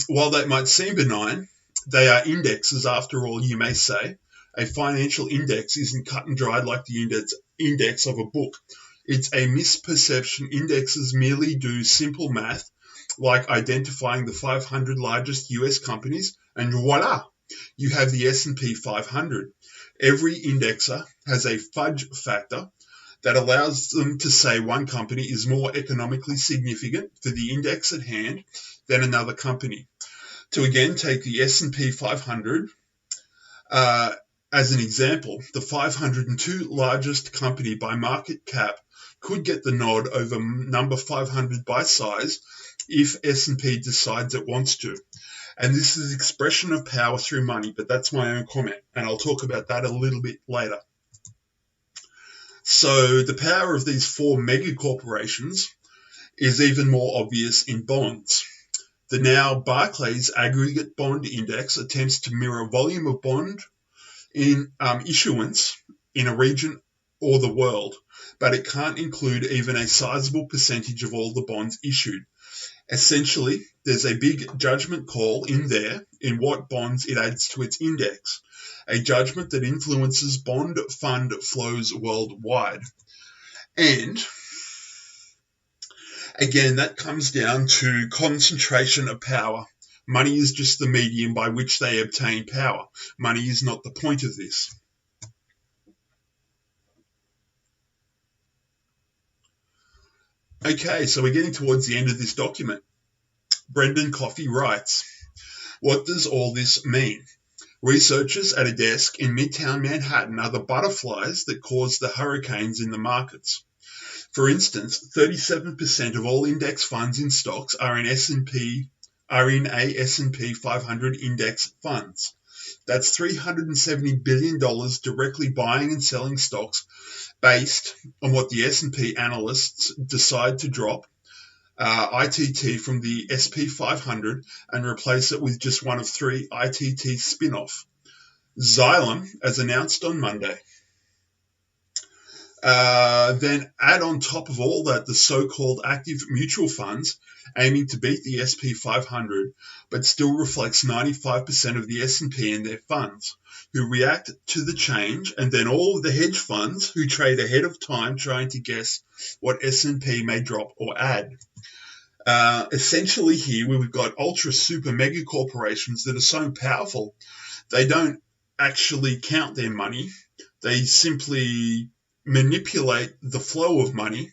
Speaker 1: while that might seem benign, they are indexes after all, you may say. A financial index isn't cut and dried like the index of a book. It's a misperception. Indexes merely do simple math, like identifying the 500 largest US companies, and voila, you have the S&P 500. Every indexer has a fudge factor that allows them to say one company is more economically significant for the index at hand than another company. To again take the S&P 500 as an example, the 502 largest company by market cap could get the nod over number 500 by size if S&P decides it wants to. And this is expression of power through money, but that's my own comment, and I'll talk about that a little bit later. So the power of these 4 megacorporations is even more obvious in bonds. The now Barclays Aggregate Bond Index attempts to mirror volume of bond in issuance in a region or the world, but it can't include even a sizable percentage of all the bonds issued. Essentially, there's a big judgment call in there in what bonds it adds to its index, a judgment that influences bond fund flows worldwide. And again, that comes down to concentration of power. Money is just the medium by which they obtain power. Money is not the point of this. Okay, so we're getting towards the end of this document. Brendan Coffey writes, what does all this mean? Researchers at a desk in Midtown Manhattan are the butterflies that cause the hurricanes in the markets. For instance, 37% of all index funds in stocks are in a S&P 500 index funds. That's $370 billion directly buying and selling stocks based on what the S&P analysts decide to drop ITT from the SP 500 and replace it with just one of three ITT spin-off, Xylem, as announced on Monday. Then add on top of all that the so-called active mutual funds aiming to beat the SP 500, but still reflects 95% of the S&P in their funds, who react to the change, and then all of the hedge funds who trade ahead of time trying to guess what S&P may drop or add. Essentially here we've got ultra super mega corporations that are so powerful they don't actually count their money. They simply manipulate the flow of money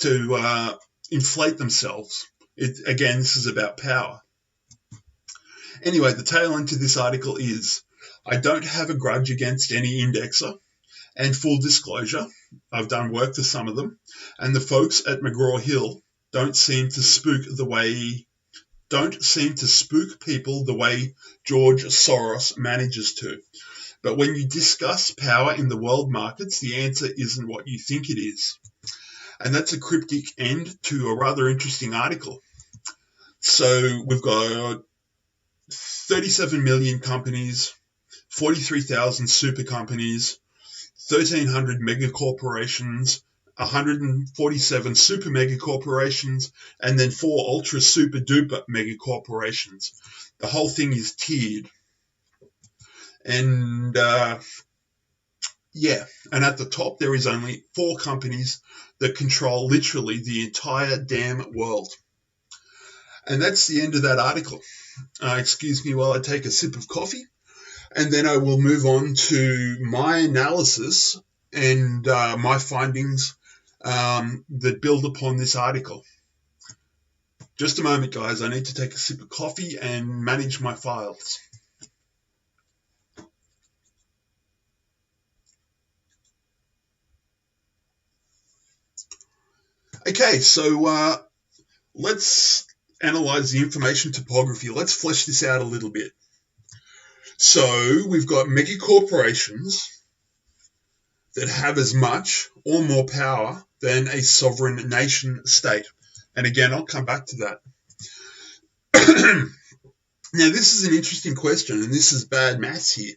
Speaker 1: to inflate themselves. Again, this is about power. Anyway, the tail end to this article is, I don't have a grudge against any indexer, and full disclosure, I've done work for some of them, and the folks at McGraw-Hill don't seem to spook people the way George Soros manages to. But when you discuss power in the world markets, the answer isn't what you think it is. And that's a cryptic end to a rather interesting article. So we've got 37 million companies, 43,000 super companies, 1,300 megacorporations, 147 super megacorporations, and then 4 ultra super duper megacorporations. The whole thing is tiered. And and at the top there is only 4 companies that control literally the entire damn world. And that's the end of that article. Excuse me while I take a sip of coffee, and then I will move on to my analysis and my findings that build upon this article. Just a moment, guys. I need to take a sip of coffee and manage my files. Okay, so let's analyze the information topography. Let's flesh this out a little bit. So we've got megacorporations that have as much or more power than a sovereign nation state. And again, I'll come back to that. Now, this is an interesting question, and this is bad maths here.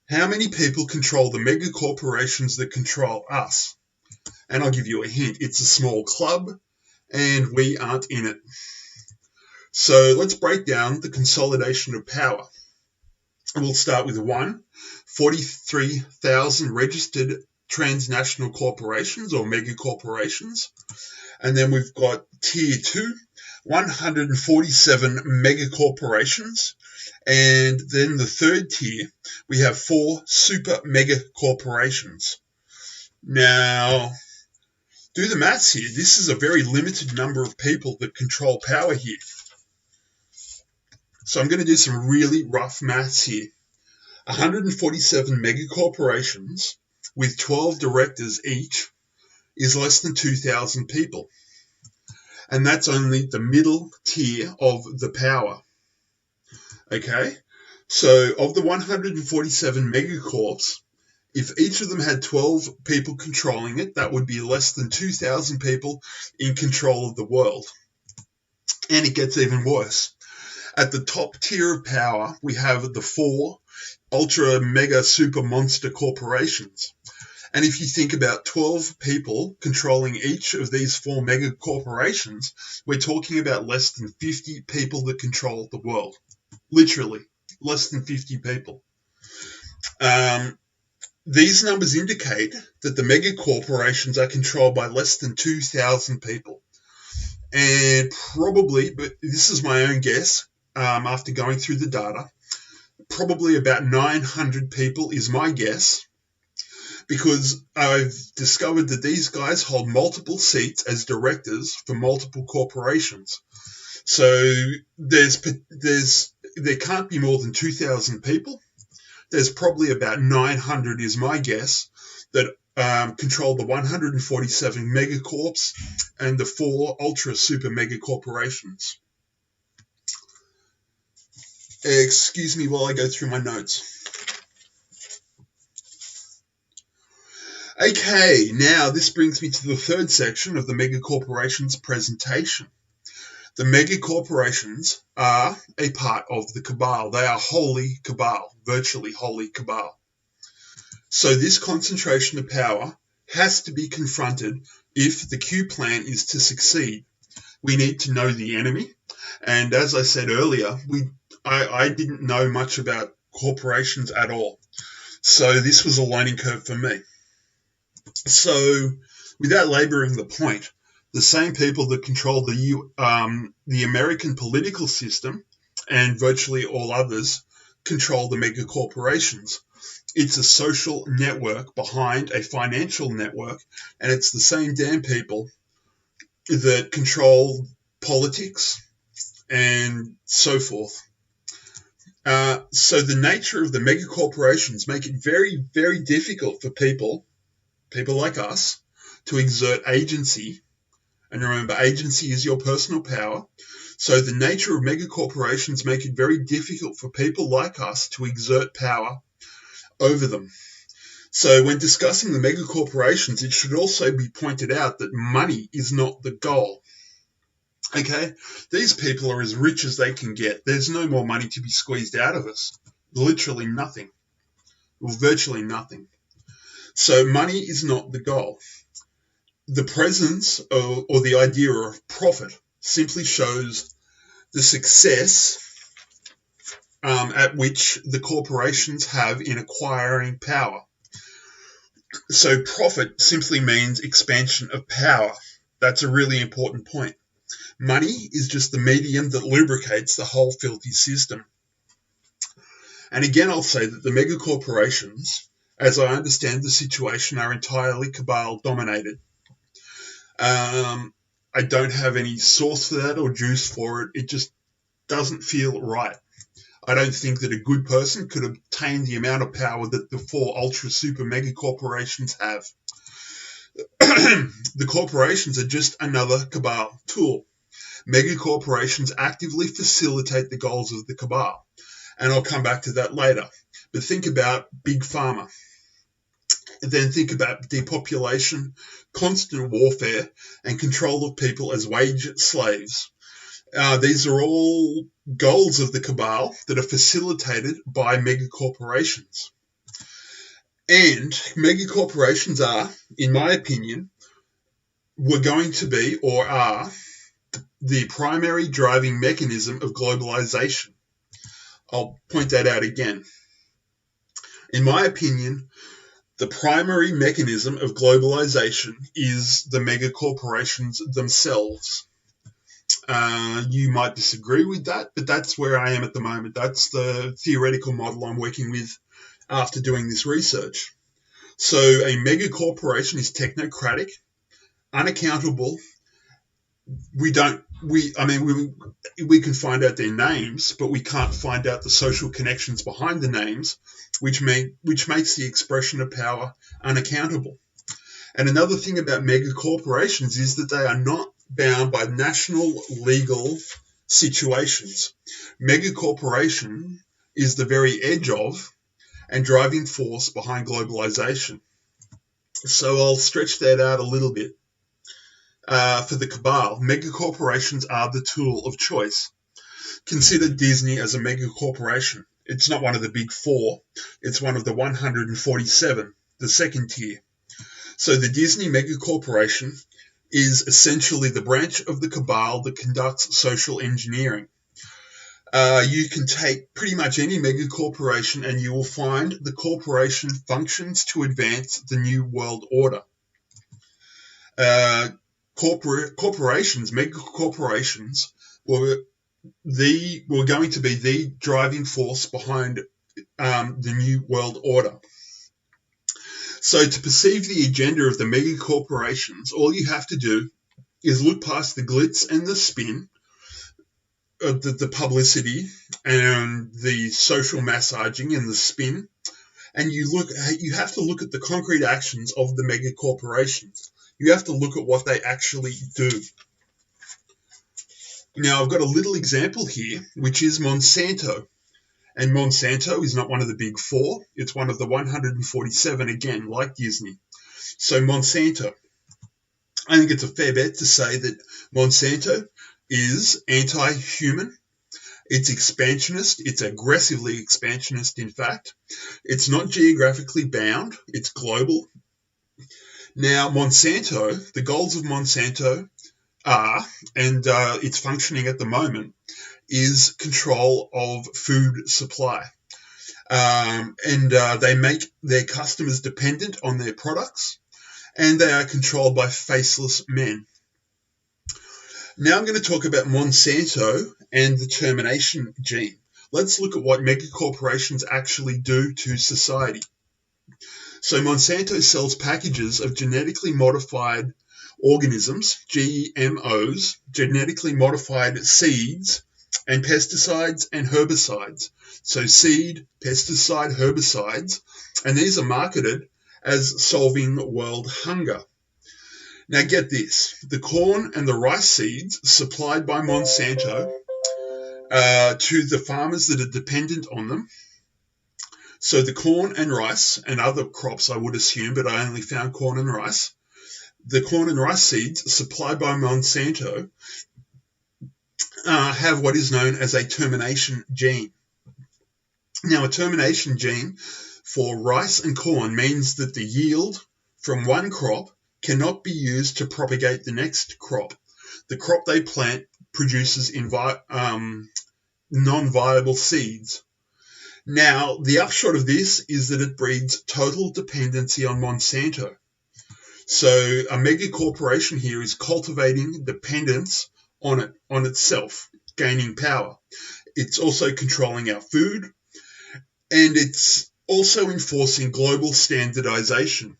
Speaker 1: How many people control the megacorporations that control us? And I'll give you a hint. It's a small club, and we aren't in it. So let's break down the consolidation of power. We'll start with 1, 43,000 registered transnational corporations or megacorporations. And then we've got tier 2, 147 megacorporations. And then the third tier, we have 4 super megacorporations. Now, do the maths here. This is a very limited number of people that control power here. So I'm going to do some really rough maths here. 147 megacorporations with 12 directors each is less than 2,000 people. And that's only the middle tier of the power. Okay? So of the 147 megacorps, if each of them had 12 people controlling it, that would be less than 2,000 people in control of the world. And it gets even worse. At the top tier of power, we have the 4 ultra mega super monster corporations. And if you think about 12 people controlling each of these 4 mega corporations, we're talking about less than 50 people that control the world. Literally, less than 50 people. These numbers indicate that the mega corporations are controlled by less than 2,000 people. And probably, but this is my own guess, after going through the data, probably about 900 people is my guess, because I've discovered that these guys hold multiple seats as directors for multiple corporations. So there's there can't be more than 2,000 people. There's probably about 900, is my guess, that control the 147 megacorps and the 4 ultra super megacorporations. Excuse me while I go through my notes. Okay, now this brings me to the third section of the megacorporations presentation. The megacorporations are a part of the cabal. They are wholly cabal, virtually wholly cabal. So this concentration of power has to be confronted if the Q plan is to succeed. We need to know the enemy. And as I said earlier, I didn't know much about corporations at all. So this was a learning curve for me. So without laboring the point, the same people that control the American political system and virtually all others control the megacorporations. It's a social network behind a financial network, and it's the same damn people that control politics and so forth. So the nature of the megacorporations make it very, very difficult for people like us, to exert agency. And remember, agency is your personal power. So the nature of megacorporations make it very difficult for people like us to exert power over them. So when discussing the megacorporations, it should also be pointed out that money is not the goal. Okay? These people are as rich as they can get. There's no more money to be squeezed out of us. Literally nothing. Well, virtually nothing. So money is not the goal. The presence or the idea of profit simply shows the success at which the corporations have in acquiring power. So profit simply means expansion of power. That's a really important point. Money is just the medium that lubricates the whole filthy system. And again, I'll say that the megacorporations, as I understand the situation, are entirely cabal dominated. I don't have any source for that or juice for it. It just doesn't feel right. I don't think that a good person could obtain the amount of power that the 4 ultra super mega corporations have. The corporations are just another cabal tool. Mega corporations actively facilitate the goals of the cabal. And I'll come back to that later. But think about big pharma. Then think about depopulation, constant warfare, and control of people as wage slaves. These are all goals of the cabal that are facilitated by megacorporations. And megacorporations are, in my opinion, were going to be or are the primary driving mechanism of globalization. I'll point that out again. In my opinion, the primary mechanism of globalization is the megacorporations themselves. You might disagree with that, but that's where I am at the moment. That's the theoretical model I'm working with after doing this research. So a megacorporation is technocratic, unaccountable. We can find out their names, but we can't find out the social connections behind the names, which makes the expression of power unaccountable. And another thing about megacorporations is that they are not bound by national legal situations. Megacorporation is the very edge of and driving force behind globalization. So I'll stretch that out a little bit. For the cabal, megacorporations are the tool of choice. Consider Disney as a megacorporation. It's not one of the big 4. It's one of the 147, the second tier. So the Disney megacorporation is essentially the branch of the cabal that conducts social engineering. You can take pretty much any megacorporation and you will find the corporation functions to advance the New World Order. Megacorporations were going to be the driving force behind the New World Order. So to perceive the agenda of the megacorporations, all you have to do is look past the glitz and the spin the publicity and the social massaging and the spin, and you have to look at the concrete actions of the mega corporations. You have to look at what they actually do. Now, I've got a little example here, which is Monsanto. And Monsanto is not one of the big four. It's one of the 147, again, like Disney. So Monsanto. I think it's a fair bet to say that Monsanto is anti-human. It's expansionist. It's aggressively expansionist, in fact. It's not geographically bound. It's global. Now, Monsanto, the goals of Monsanto are, and it's functioning at the moment, is control of food supply. They make their customers dependent on their products, and they are controlled by faceless men. Now I'm going to talk about Monsanto and the termination gene. Let's look at what megacorporations actually do to society. So Monsanto sells packages of genetically modified organisms, GMOs, genetically modified seeds, and pesticides and herbicides. So seed, pesticide, herbicides, and these are marketed as solving world hunger. Now get this, the corn and the rice seeds supplied by Monsanto to the farmers that are dependent on them. So the corn and rice and other crops I would assume, but I only found corn and rice. The corn and rice seeds supplied by Monsanto have what is known as a termination gene. Now, a termination gene for rice and corn means that the yield from one crop cannot be used to propagate the next crop. The crop they plant produces non-viable seeds. Now, the upshot of this is that it breeds total dependency on Monsanto. So a mega corporation here is cultivating dependence on itself, gaining power. It's also controlling our food, and it's also enforcing global standardization.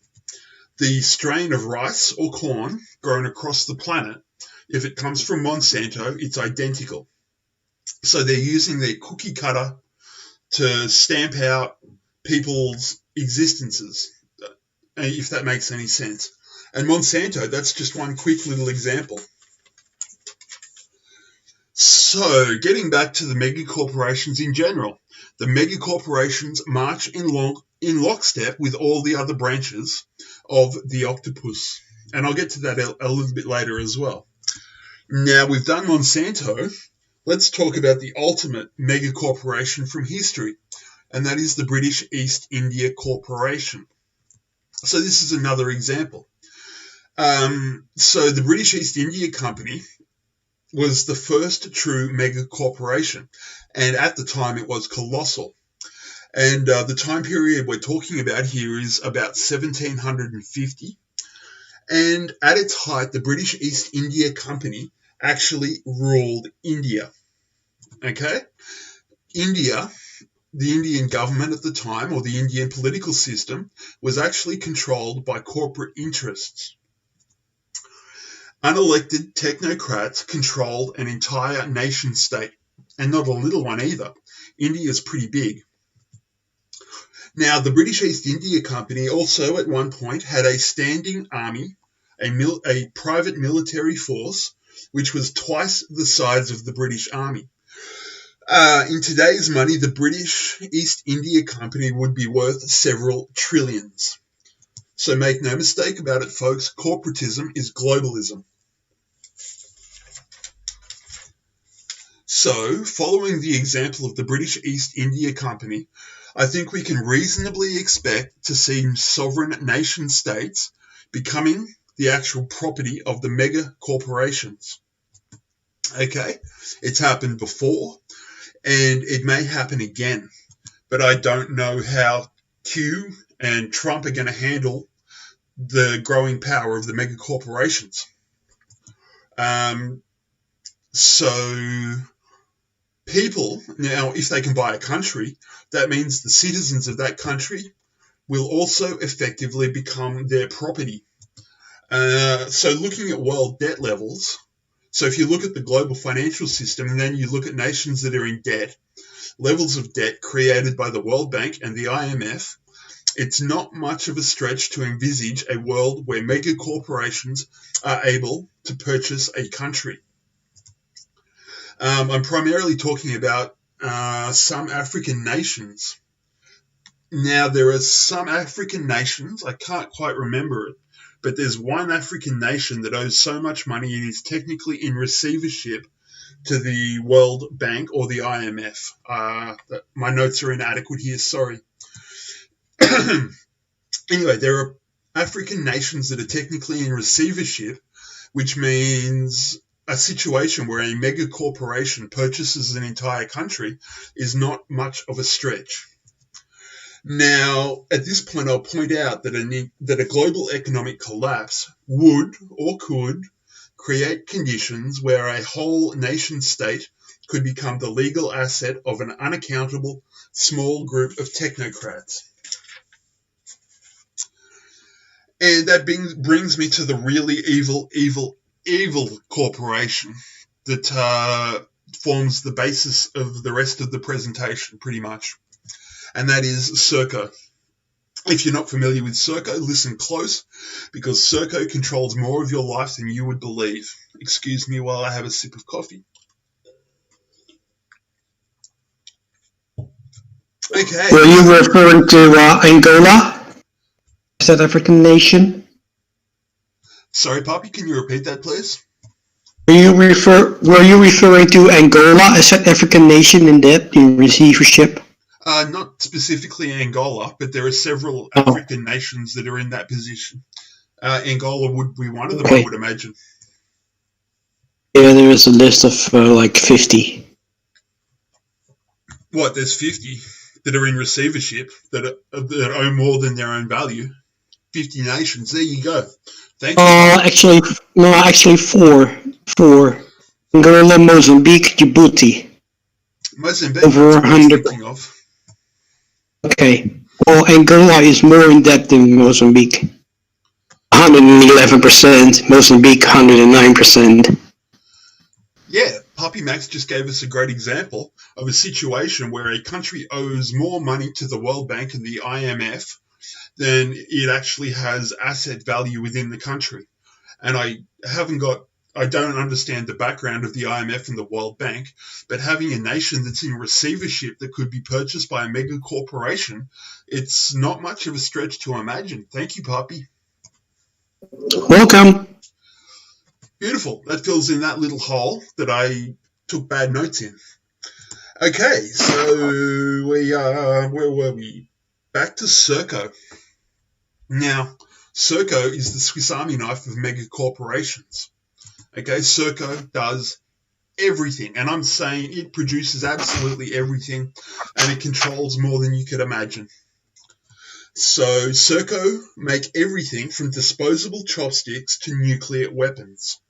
Speaker 1: The strain of rice or corn grown across the planet, if it comes from Monsanto, it's identical. So they're using their cookie cutter to stamp out people's existences, if that makes any sense. And Monsanto, that's just one quick little example. So, getting back to the megacorporations in general, the megacorporations march in lockstep with all the other branches of the octopus. And I'll get to that a little bit later as well. Now, we've done Monsanto. Let's talk about the ultimate megacorporation from history, and that is the British East India Corporation. So this is another example. So the British East India Company was the first true mega corporation, and at the time it was colossal. And the time period we're talking about here is about 1750. And at its height, the British East India Company actually ruled India. Okay? India, the Indian government at the time, or the Indian political system, was actually controlled by corporate interests. Unelected technocrats controlled an entire nation state, and not a little one either. India is pretty big. Now, the British East India Company also at one point had a standing army, a private military force, which was twice the size of the British Army. In today's money, the British East India Company would be worth several trillions. So make no mistake about it, folks, corporatism is globalism. So, following the example of the British East India Company, I think we can reasonably expect to see sovereign nation states becoming the actual property of the mega corporations. Okay, it's happened before, and it may happen again, but I don't know how Q and Trump are going to handle the growing power of the mega corporations. So people, now if they can buy a country, that means the citizens of that country will also effectively become their property. So looking at world debt levels, So if you look at the global financial system and then you look at nations that are in debt, levels of debt created by the World Bank and the IMF, it's not much of a stretch to envisage a world where megacorporations are able to purchase a country. I'm primarily talking about some African nations. Now, there are some African nations, I can't quite remember it, but there's one African nation that owes so much money and is technically in receivership to the World Bank or the IMF. My notes are inadequate here, sorry. Anyway, there are African nations that are technically in receivership, which means a situation where a mega corporation purchases an entire country is not much of a stretch. Now, at this point, I'll point out that a global economic collapse would or could create conditions where a whole nation state could become the legal asset of an unaccountable small group of technocrats. And that brings me to the really evil corporation that forms the basis of the rest of the presentation, pretty much. And that is Serco. If you're not familiar with Serco, listen close, because Serco controls more of your life than you would believe. Excuse me while I have a sip of coffee. Okay.
Speaker 3: Were you referring to Angola? South African nation?
Speaker 1: Sorry, Poppy, can you repeat that, please?
Speaker 3: Were you referring to Angola, a South African nation in debt in receivership?
Speaker 1: Not specifically Angola, but there are several African nations that are in that position. Angola would be one of them, I would imagine.
Speaker 3: Yeah, there is a list of like 50.
Speaker 1: What, there's 50 that are in receivership that owe more than their own value? 50 nations, there you go. Thank you.
Speaker 3: Actually four. Angola, Mozambique, Djibouti.
Speaker 1: Mozambique,
Speaker 3: over
Speaker 1: that's what I was thinking of.
Speaker 3: Okay. Well, Angola is more in debt than Mozambique. 111%, Mozambique 109%.
Speaker 1: Yeah, Poppy Max just gave us a great example of a situation where a country owes more money to the World Bank and the IMF than it actually has asset value within the country. And I don't understand the background of the IMF and the World Bank, but having a nation that's in receivership that could be purchased by a mega corporation, it's not much of a stretch to imagine. Thank you, Poppy.
Speaker 3: Welcome.
Speaker 1: Beautiful. That fills in that little hole that I took bad notes in. Okay, so where were we? Back to Serco. Now, Serco is the Swiss Army knife of mega corporations. Okay, Serco does everything, and I'm saying it produces absolutely everything, and it controls more than you could imagine. So Serco make everything from disposable chopsticks to nuclear weapons.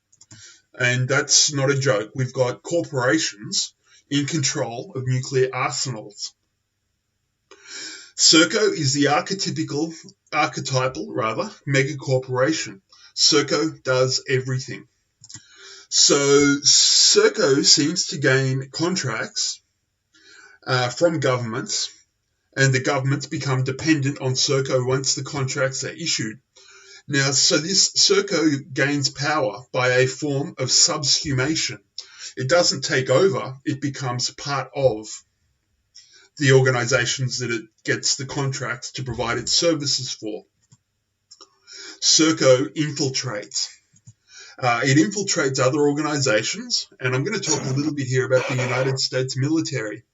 Speaker 1: And that's not a joke. We've got corporations in control of nuclear arsenals. Serco is the archetypal mega corporation. Serco does everything. So Serco seems to gain contracts from governments, and the governments become dependent on Serco once the contracts are issued. Now, so this Serco gains power by a form of subsumation. It doesn't take over, it becomes part of the organizations that it gets the contracts to provide its services for. Serco infiltrates. It infiltrates other organizations, and I'm going to talk a little bit here about the United States military.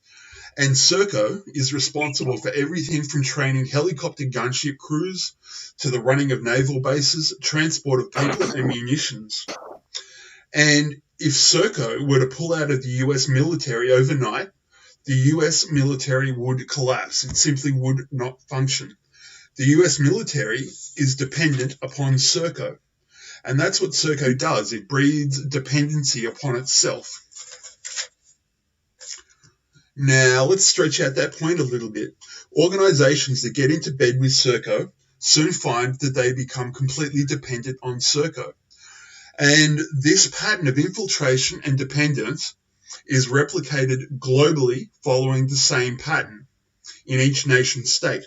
Speaker 1: And Serco is responsible for everything from training helicopter gunship crews to the running of naval bases, transport of people and munitions. And if Serco were to pull out of the US military overnight, the US military would collapse. It simply would not function. The US military is dependent upon Serco. And that's what Serco does. It breeds dependency upon itself. Now, let's stretch out that point a little bit. Organizations that get into bed with Serco soon find that they become completely dependent on Serco. And this pattern of infiltration and dependence is replicated globally following the same pattern in each nation state.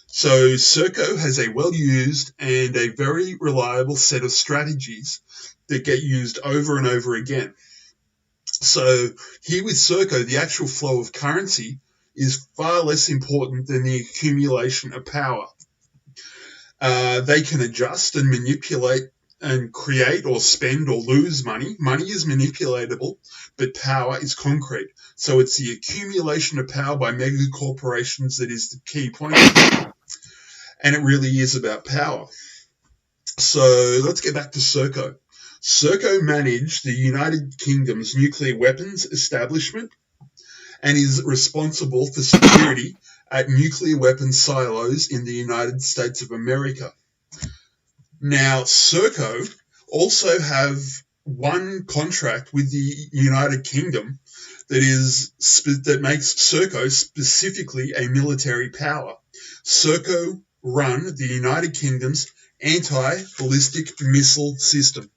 Speaker 1: So Serco has a well-used and a very reliable set of strategies that get used over and over again. So here with Serco, the actual flow of currency is far less important than the accumulation of power. They can adjust and manipulate and create or spend or lose money. Money is manipulatable, but power is concrete. So it's the accumulation of power by megacorporations that is the key point. And it really is about power. So let's get back to Serco. Serco managed the United Kingdom's nuclear weapons establishment and is responsible for security at nuclear weapons silos in the United States of America. Now, Serco also have one contract with the United Kingdom that makes Serco specifically a military power. Serco run the United Kingdom's anti-ballistic missile system.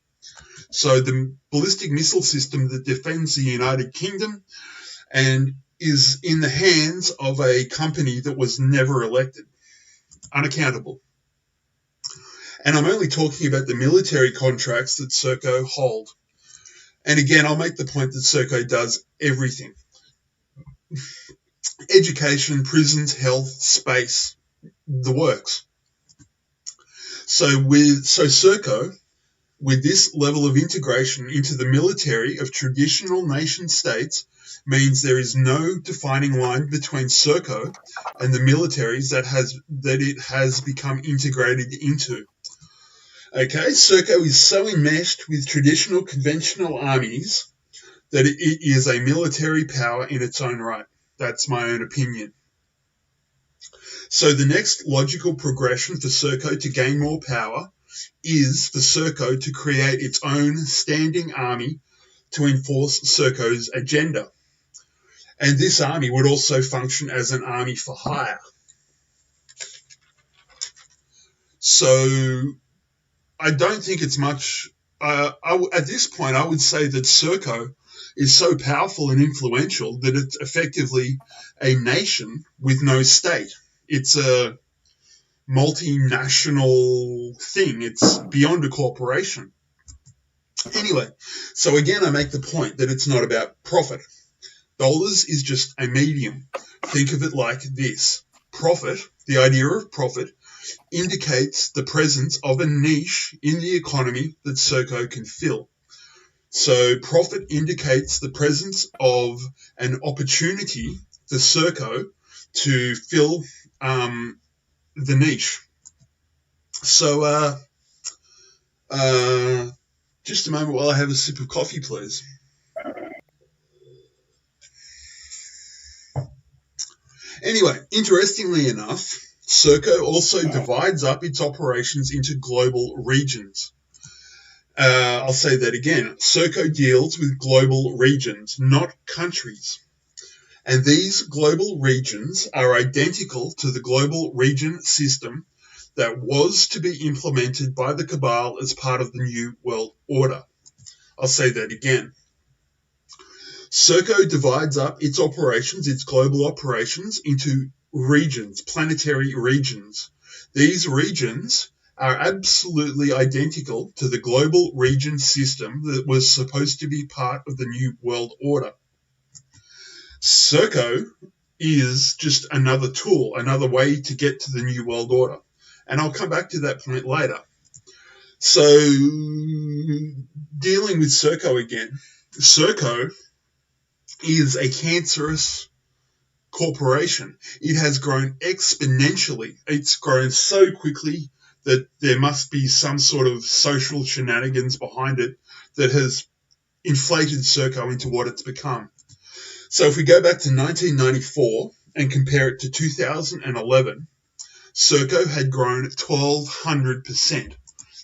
Speaker 1: So the ballistic missile system that defends the United Kingdom and is in the hands of a company that was never elected, unaccountable. And I'm only talking about the military contracts that Serco hold. And again, I'll make the point that Serco does everything. Education, prisons, health, space, the works. So Serco, with this level of integration into the military of traditional nation states, means there is no defining line between Serco and the militaries that it has become integrated into. Okay, Serco is so enmeshed with traditional conventional armies that it is a military power in its own right. That's my own opinion. So the next logical progression for Serco to gain more power is for Serco to create its own standing army to enforce Serco's agenda. And this army would also function as an army for hire. So I don't think it's much. At this point, I would say that Serco is so powerful and influential that it's effectively a nation with no state. It's a multinational thing. It's beyond a corporation. Anyway, so again, I make the point that it's not about profit. Dollars is just a medium. Think of it like this. Profit, the idea of profit, indicates the presence of a niche in the economy that Serco can fill. So profit indicates the presence of an opportunity for Serco to fill the niche. So just a moment while I have a sip of coffee, please. Anyway, interestingly enough, Serco also divides up its operations into global regions. I'll say that again. Serco deals with global regions, not countries. And these global regions are identical to the global region system that was to be implemented by the Cabal as part of the New World Order. I'll say that again. Serco divides up its operations, its global operations, into regions, planetary regions. These regions are absolutely identical to the global region system that was supposed to be part of the New World Order. Serco is just another tool, another way to get to the New World Order. And I'll come back to that point later. So, dealing with Serco again, Serco is a cancerous corporation. It has grown exponentially. It's grown so quickly that there must be some sort of social shenanigans behind it that has inflated Serco into what it's become. So if we go back to 1994 and compare it to 2011, Serco had grown 1,200%.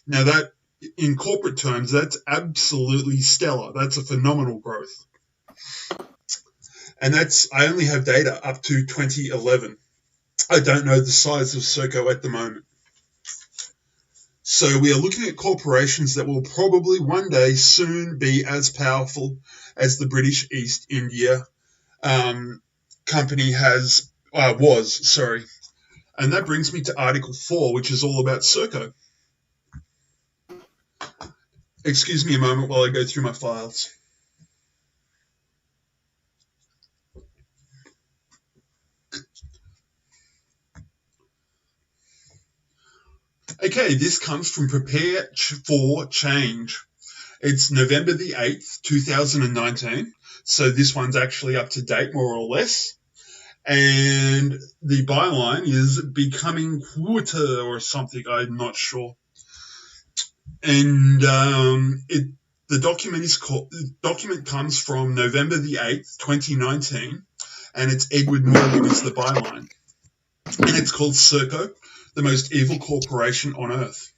Speaker 1: Now that, in corporate terms, that's absolutely stellar. That's a phenomenal growth. And I only have data up to 2011. I don't know the size of Serco at the moment. So we are looking at corporations that will probably one day soon be as powerful as the British East India Company was. Sorry. And that brings me to Article 4, which is all about Serco. Excuse me a moment while I go through my files. Okay, this comes from Prepare for Change. It's November the 8th, 2019. So this one's actually up to date, more or less. And the byline is becoming quarter or something, I'm not sure. And the document comes from November the 8th, 2019, and it's Edward Morgan is the byline. And it's called Serco, the most evil corporation on earth.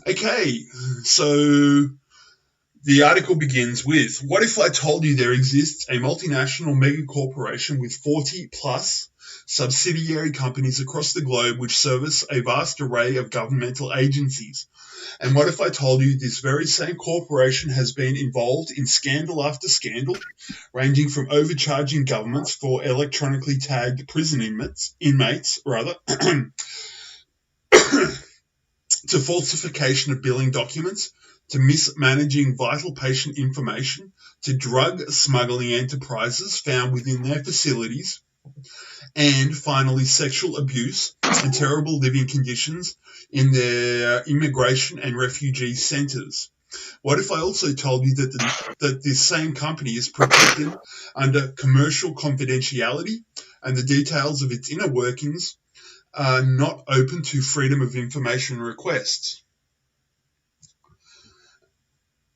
Speaker 1: Okay, so the article begins with, what if I told you there exists a multinational megacorporation with 40 plus subsidiary companies across the globe which service a vast array of governmental agencies? And what if I told you this very same corporation has been involved in scandal after scandal, ranging from overcharging governments for electronically tagged prison inmates, to falsification of billing documents, to mismanaging vital patient information, to drug smuggling enterprises found within their facilities, and finally sexual abuse and terrible living conditions in their immigration and refugee centres? What if I also told you that this same company is protected under commercial confidentiality and the details of its inner workings are not open to freedom of information requests?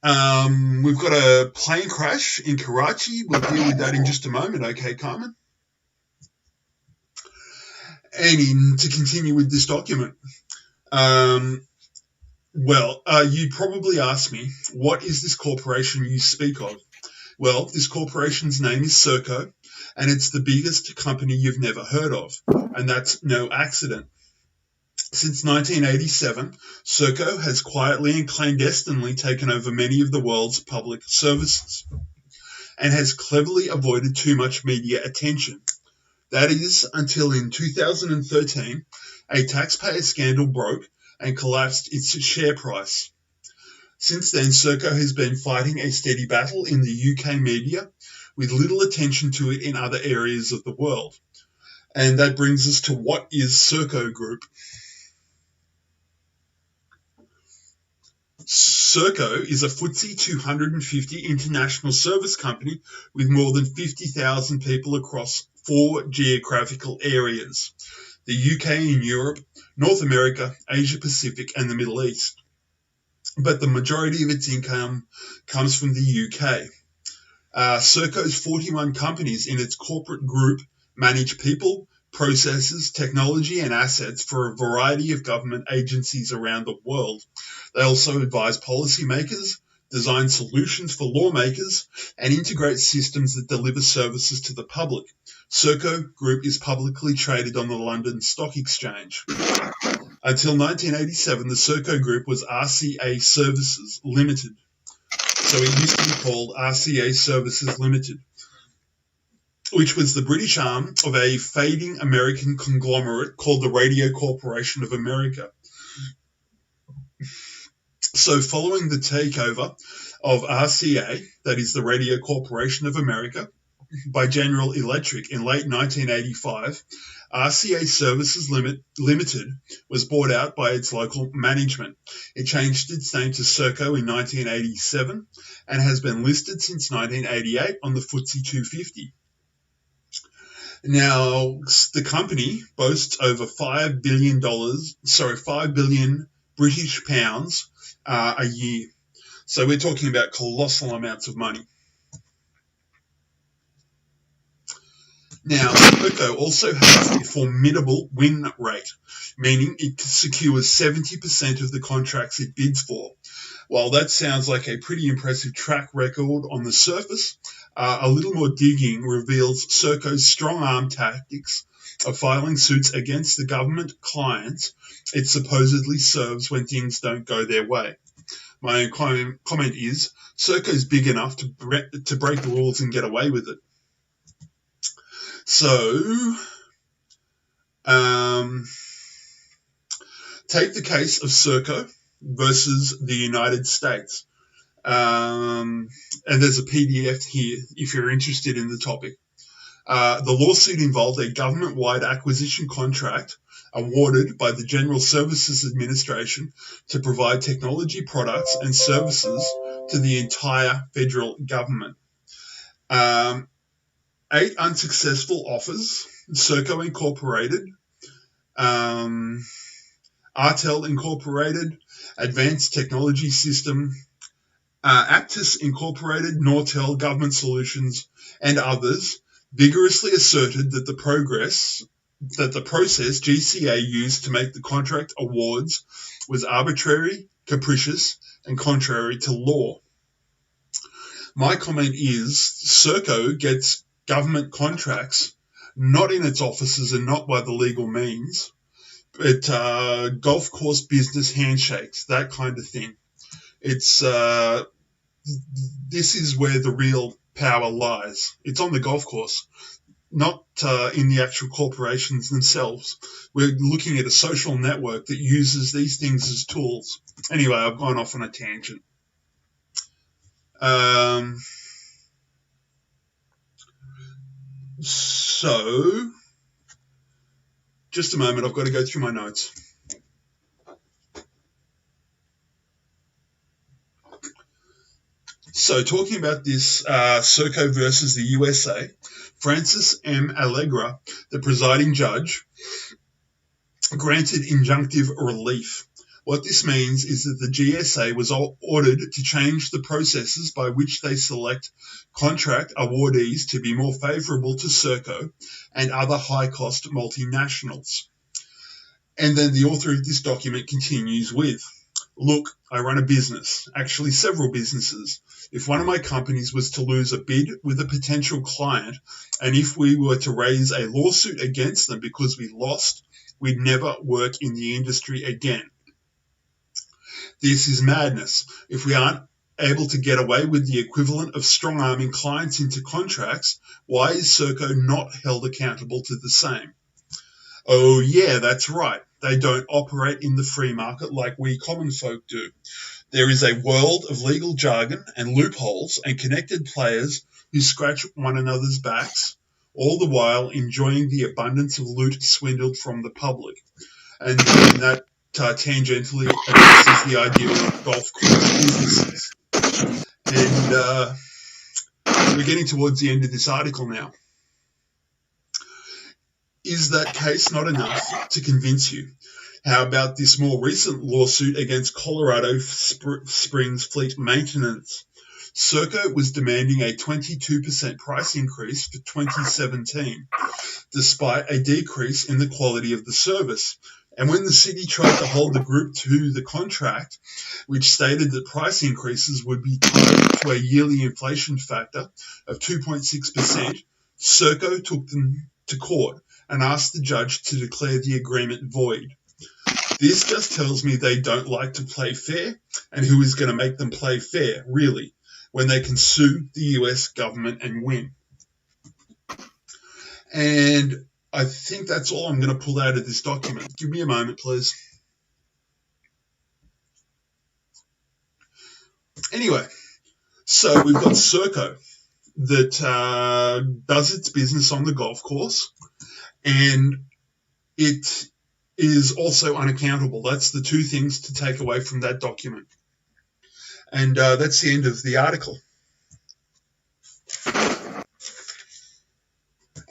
Speaker 1: We've got a plane crash in Karachi. We'll deal with that in just a moment. Okay, Carmen? And to continue with this document, you probably ask me, what is this corporation you speak of? Well, this corporation's name is Serco, and it's the biggest company you've never heard of, and that's no accident. Since 1987, Serco has quietly and clandestinely taken over many of the world's public services and has cleverly avoided too much media attention. That is, until in 2013, a taxpayer scandal broke and collapsed its share price. Since then, Serco has been fighting a steady battle in the UK media with little attention to it in other areas of the world. And that brings us to what is Serco Group. Serco is a FTSE 250 international service company with more than 50,000 people across 4 geographical areas: the UK and Europe, North America, Asia Pacific, and the Middle East. But the majority of its income comes from the UK. Serco's 41 companies in its corporate group manage people, processes, technology, and assets for a variety of government agencies around the world. They also advise policymakers, design solutions for lawmakers, and integrate systems that deliver services to the public. Serco Group is publicly traded on the London Stock Exchange. Until 1987, the Serco Group was RCA Services Limited. So it used to be called RCA Services Limited, which was the British arm of a fading American conglomerate called the Radio Corporation of America. So following the takeover of RCA, that is the Radio Corporation of America, by General Electric in late 1985, RCA Services Limited was bought out by its local management. It changed its name to Serco in 1987 and has been listed since 1988 on the FTSE 250. Now, the company boasts over $5 billion British pounds a year. So we're talking about colossal amounts of money. Now, Serco also has a formidable win rate, meaning it secures 70% of the contracts it bids for. While that sounds like a pretty impressive track record on the surface, a little more digging reveals Serco's strong arm tactics of filing suits against the government clients it supposedly serves when things don't go their way. My comment is, Serco's big enough to break the rules and get away with it. So, take the case of Serco versus the United States. And there's a PDF here if you're interested in the topic. The lawsuit involved a government-wide acquisition contract awarded by the General Services Administration to provide technology products and services to the entire federal government. 8 unsuccessful offers, Serco Incorporated, Artel Incorporated, Advanced Technology System, Aptus Incorporated, Nortel Government Solutions, and others vigorously asserted that the process GCA used to make the contract awards was arbitrary, capricious, and contrary to law. My comment is, Serco gets government contracts not in its offices and not by the legal means, but golf course business handshakes, that kind of thing. It's this is where the real power lies. It's on the golf course, not in the actual corporations themselves. We're looking at a social network that uses these things as tools. Anyway, I've gone off on a tangent. So, just a moment, I've got to go through my notes. So, talking about this Serco versus the USA, Francis M. Allegra, the presiding judge, granted injunctive relief. What this means is that the GSA was ordered to change the processes by which they select contract awardees to be more favourable to Serco and other high-cost multinationals. And then the author of this document continues with, look, I run a business, actually several businesses. If one of my companies was to lose a bid with a potential client, and if we were to raise a lawsuit against them because we lost, we'd never work in the industry again. This is madness. If we aren't able to get away with the equivalent of strong-arming clients into contracts, why is Serco not held accountable to the same? Oh yeah, that's right. They don't operate in the free market like we common folk do. There is a world of legal jargon and loopholes and connected players who scratch one another's backs, all the while enjoying the abundance of loot swindled from the public. And that tangentially addresses the idea of golf course businesses. And we're getting towards the end of this article now. Is that case not enough to convince you? How about this more recent lawsuit against Colorado Springs Fleet Maintenance? Serco was demanding a 22% price increase for 2017, despite a decrease in the quality of the service. And when the city tried to hold the group to the contract, which stated that price increases would be tied to a yearly inflation factor of 2.6%, Serco took them to court and asked the judge to declare the agreement void. This just tells me they don't like to play fair, and who is going to make them play fair, really, when they can sue the US government and win. And I think that's all I'm going to pull out of this document. Give me a moment, please. Anyway, so we've got Serco that does its business on the golf course, and it is also unaccountable. That's the two things to take away from that document. And that's the end of the article.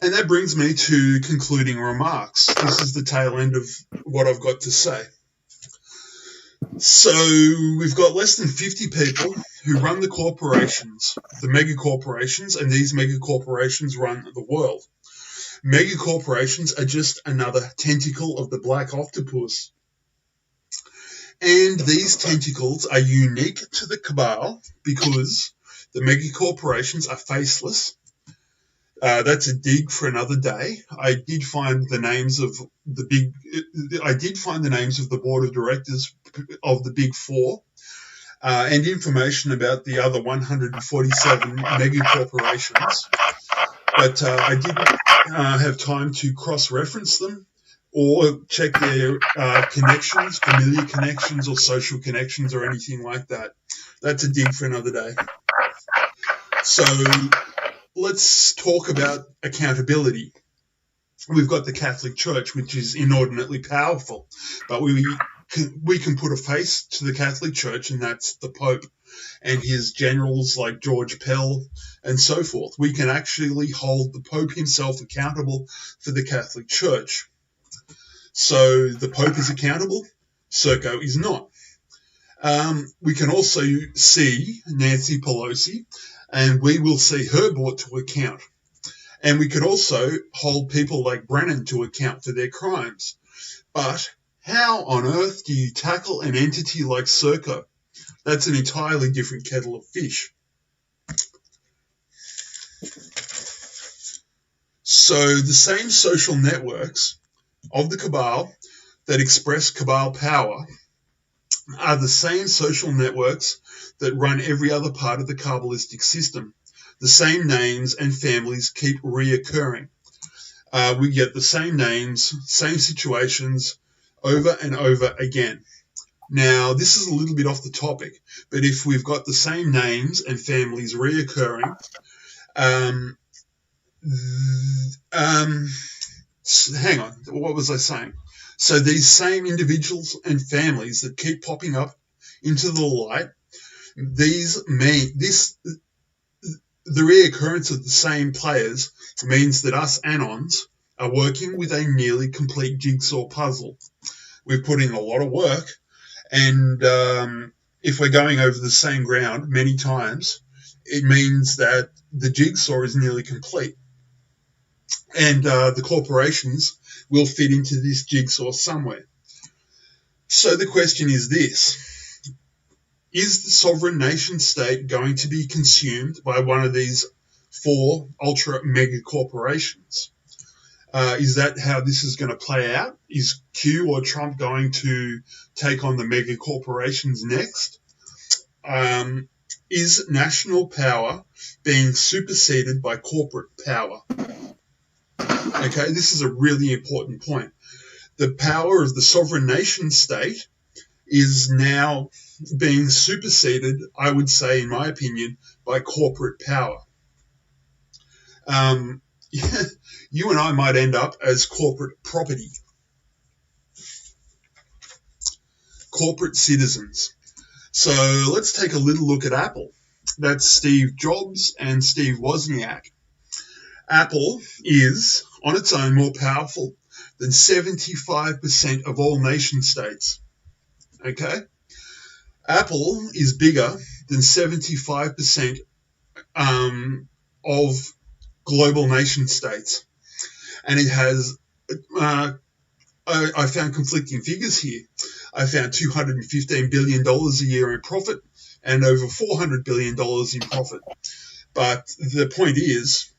Speaker 1: And that brings me to concluding remarks. This is the tail end of what I've got to say. So we've got less than 50 people who run the corporations, the megacorporations, and these megacorporations run the world. Megacorporations are just another tentacle of the black octopus. And these tentacles are unique to the cabal because the megacorporations are faceless. That's a dig for another day. I did find the names of the board of directors of the big four, and information about the other 147 megacorporations, but I didn't have time to cross-reference them or check their connections, familiar connections or social connections or anything like that. That's a dig for another day. So let's talk about accountability. We've got the Catholic Church, which is inordinately powerful, but we can put a face to the Catholic Church, and that's the Pope and his generals like George Pell and so forth. We can actually hold the Pope himself accountable for the Catholic Church. So the Pope is accountable, Serco is not. We can also see Nancy Pelosi, and we will see her brought to account. And we could also hold people like Brennan to account for their crimes. But how on earth do you tackle an entity like Serco? That's an entirely different kettle of fish. So the same social networks of the cabal that express cabal power are the same social networks that run every other part of the Kabbalistic system. The same names and families keep reoccurring. We get the same names, same situations over and over again. Now, this is a little bit off the topic, but if we've got the same names and families reoccurring, hang on, what was I saying? So these same individuals and families that keep popping up into the light, the reoccurrence of the same players means that us Anons are working with a nearly complete jigsaw puzzle. We've put in a lot of work, and if we're going over the same ground many times, it means that the jigsaw is nearly complete. And the corporations will fit into this jigsaw somewhere. So the question is this: is the sovereign nation state going to be consumed by one of these four ultra mega corporations? Is that how this is going to play out? Is Q or Trump going to take on the mega corporations next? Is national power being superseded by corporate power? Okay, this is a really important point. The power of the sovereign nation state is now being superseded, I would say, in my opinion, by corporate power. You and I might end up as corporate property, corporate citizens. So let's take a little look at Apple. That's Steve Jobs and Steve Wozniak. Apple is, on its own, more powerful than 75% of all nation states. Okay? Apple is bigger than 75% of global nation states. And it has, I found conflicting figures here. I found $215 billion a year in profit and over $400 billion in profit. But the point is,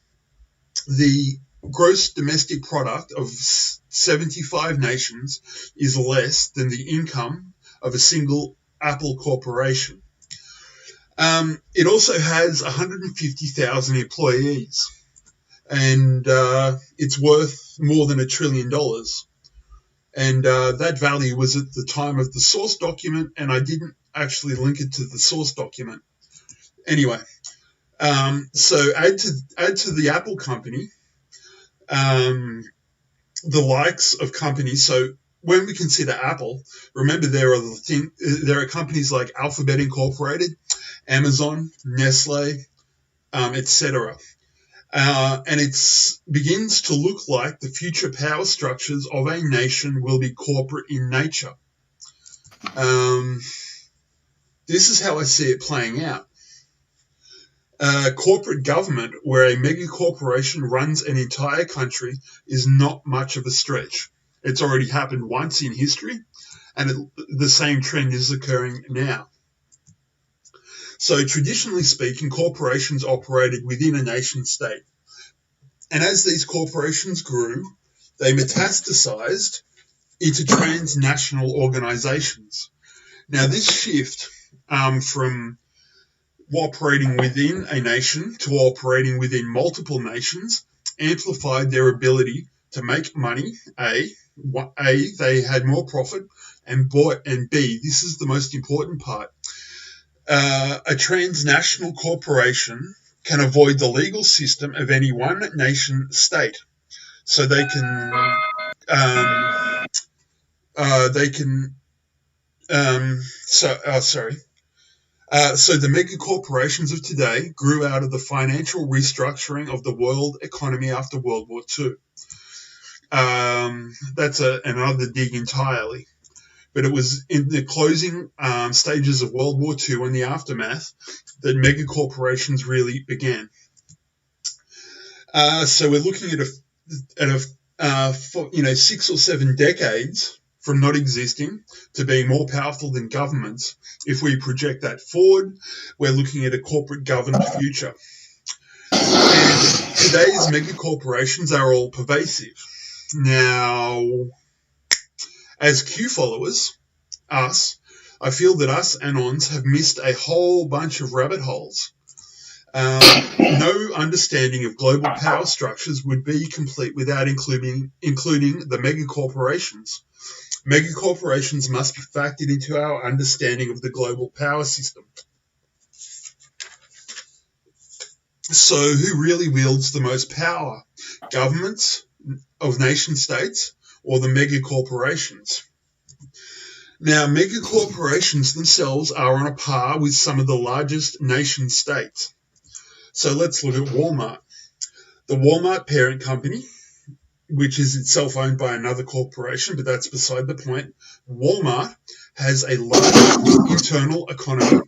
Speaker 1: the gross domestic product of 75 nations is less than the income of a single Apple corporation. It also has 150,000 employees, and it's worth more than $1 trillion. And that value was at the time of the source document, and I didn't actually link it to the source document. Anyway, so add to the Apple company the likes of companies. So when we consider Apple, remember there are companies like Alphabet Incorporated, Amazon, Nestle, etc. And it begins to look like the future power structures of a nation will be corporate in nature. This is how I see it playing out. Corporate government, where a mega corporation runs an entire country, is not much of a stretch. It's already happened once in history, and the same trend is occurring now. So traditionally speaking, corporations operated within a nation state. And as these corporations grew, they metastasized into transnational organizations. Now, this shift from operating within a nation to operating within multiple nations amplified their ability to make money. A, they had more profit, and B, this is the most important part, a transnational corporation can avoid the legal system of any one nation state. So they can So the mega corporations of today grew out of the financial restructuring of the world economy after World War II. That's another dig entirely. But it was in the closing stages of World War II and the aftermath that mega corporations really began. So we're looking at 6 or 7 decades from not existing to being more powerful than governments. If we project that forward, we're looking at a corporate governed future. And today's mega corporations are all pervasive. Now, as Q followers, us, I feel that us Anons have missed a whole bunch of rabbit holes. No understanding of global power structures would be complete without including the mega corporations. Mega corporations must be factored into our understanding of the global power system. So who really wields the most power? Governments of nation states or the mega corporations? Now, mega corporations themselves are on a par with some of the largest nation states. So let's look at Walmart. The Walmart parent company, which is itself owned by another corporation, but that's beside the point. Walmart has a larger internal economy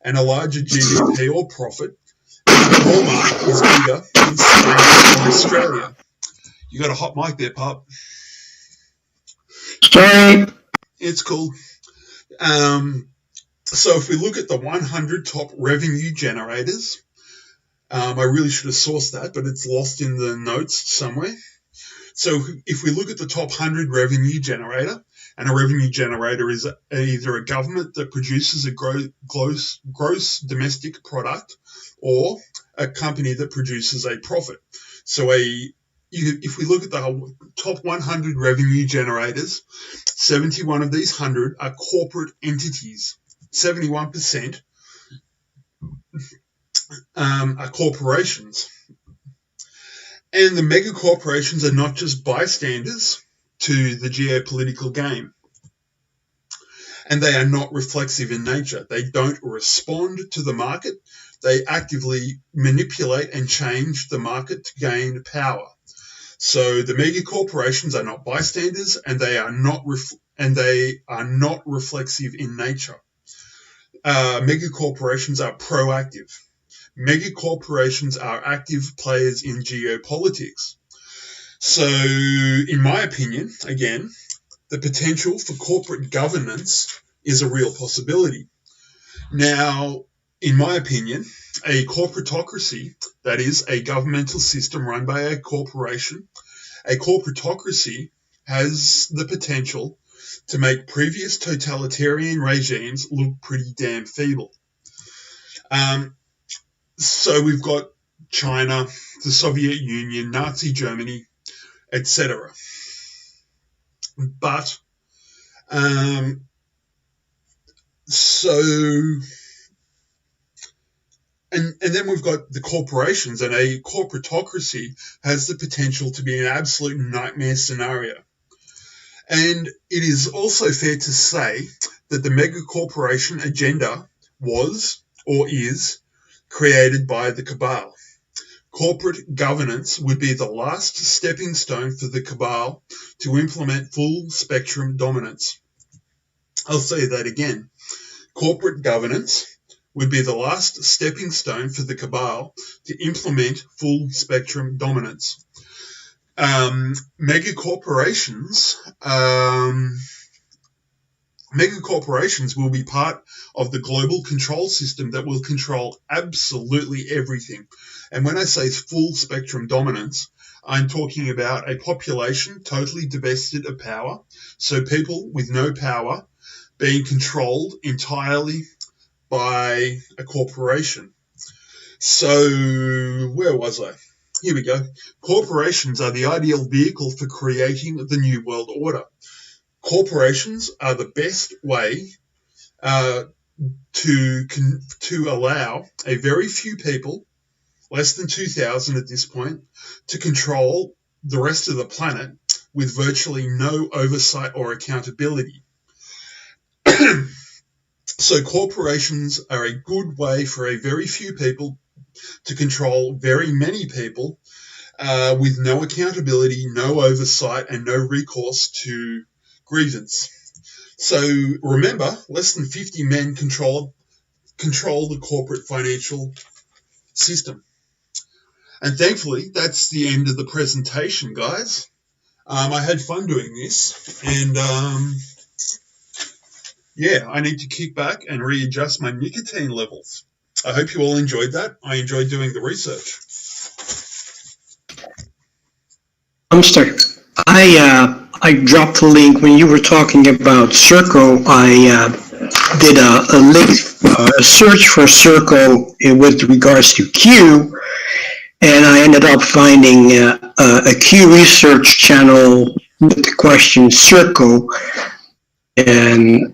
Speaker 1: and a larger GDP or profit. Walmart is bigger than Spain or Australia. You got a hot mic there, pup.
Speaker 3: Sorry.
Speaker 1: It's cool. So if we look at the 100 top revenue generators, I really should have sourced that, but it's lost in the notes somewhere. So if we look at the top 100 revenue generator, and a revenue generator is either a government that produces a gross domestic product or a company that produces a profit. So if we look at the top 100 revenue generators, 71 of these 100 are corporate entities. 71% are corporations. And the mega corporations are not just bystanders to the geopolitical game. And they are not reflexive in nature. They don't respond to the market. They actively manipulate and change the market to gain power. So the mega corporations are not bystanders, and they are not reflexive in nature. Mega corporations are proactive. Mega corporations are active players in geopolitics. So, in my opinion, again, the potential for corporate governance is a real possibility. Now, in my opinion, a corporatocracy, that is, a governmental system run by a corporation, a corporatocracy has the potential to make previous totalitarian regimes look pretty damn feeble. So we've got China, the Soviet Union, Nazi Germany, etc. But and then we've got the corporations, and a corporatocracy has the potential to be an absolute nightmare scenario. And it is also fair to say that the mega corporation agenda was or is created by the cabal. Corporate governance would be the last stepping stone for the cabal to implement full spectrum dominance. I'll say that again. Corporate governance would be the last stepping stone for the cabal to implement full spectrum dominance. Mega corporations will be part of the global control system that will control absolutely everything. And when I say full spectrum dominance, I'm talking about a population totally divested of power. So people with no power being controlled entirely by a corporation. So where was I? Here we go. Corporations are the ideal vehicle for creating the New World Order. Corporations are the best way to allow a very few people, less than 2,000 at this point, to control the rest of the planet with virtually no oversight or accountability. So corporations are a good way for a very few people to control very many people with no accountability, no oversight, and no recourse to grievance. So remember, less than 50 men control the corporate financial system. And thankfully, that's the end of the presentation, guys. I had fun doing this, and I need to kick back and readjust my nicotine levels. I hope you all enjoyed that. I enjoyed doing the research.
Speaker 3: I dropped a link when you were talking about Circle. I did a search for Circle with regards to Q, and I ended up finding a Q research channel with the question Circle, and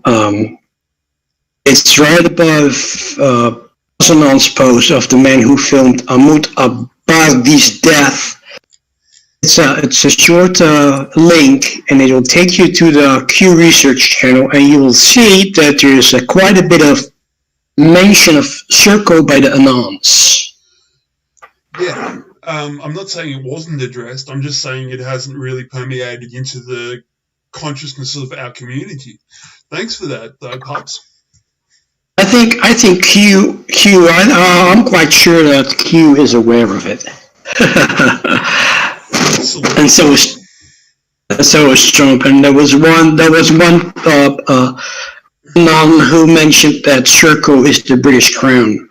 Speaker 3: it's right above Azanon's post of the man who filmed Ahmad Abadi's death. It's a short link, and it will take you to the Q Research channel, and you will see that there's quite a bit of mention of Circle by the Anons.
Speaker 1: Yeah, I'm not saying it wasn't addressed. I'm just saying it hasn't really permeated into the consciousness of our community. Thanks for that, Pops.
Speaker 3: I think Q. I'm quite sure that Q is aware of it. And so was Trump, and there was one non who mentioned that Circle is the British Crown.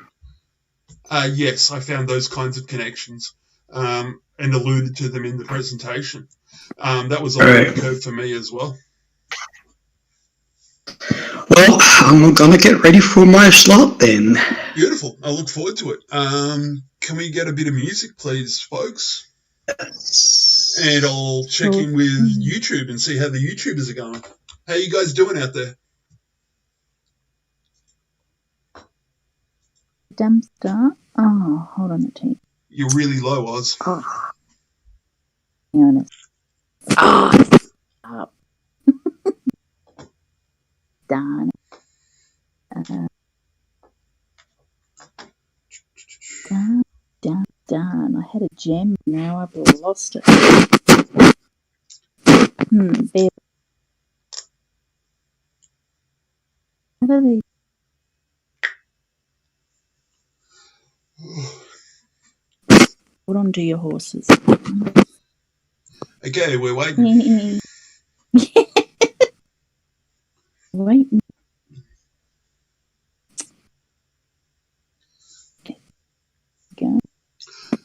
Speaker 1: Yes, I found those kinds of connections and alluded to them in the presentation. That was a learning curve for me as well.
Speaker 3: Well, I'm gonna get ready for my slot then.
Speaker 1: Beautiful. I look forward to it. Can we get a bit of music, please, folks? Yes. And I'll check in with YouTube and see how the YouTubers are going. How you guys doing out there?
Speaker 2: Dumpster. Oh, hold on a minute.
Speaker 1: You're really low, Oz.
Speaker 2: Oh. Oh, stop. Darn it. Darn. I had a gem, now I've lost it. There. How do they... Hold on to your horses.
Speaker 1: Okay, we're waiting.
Speaker 2: Wait. Go.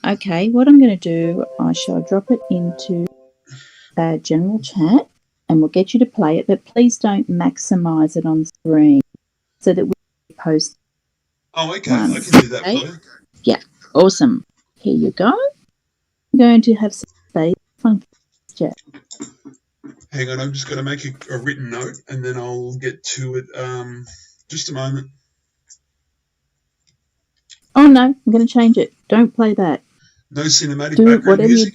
Speaker 2: Okay, what I'm going to do, I shall drop it into general chat, and we'll get you to play it, but please don't maximize it on the screen so that we post.
Speaker 1: Oh, okay, I can do that for you.
Speaker 2: Yeah, awesome. Here you go. I'm going to have some space. Funky chat.
Speaker 1: Hang on, I'm just going to make a written note, and then I'll get to it. Just a moment.
Speaker 2: Oh, no, I'm going to change it. Don't play that.
Speaker 1: No cinematic background music?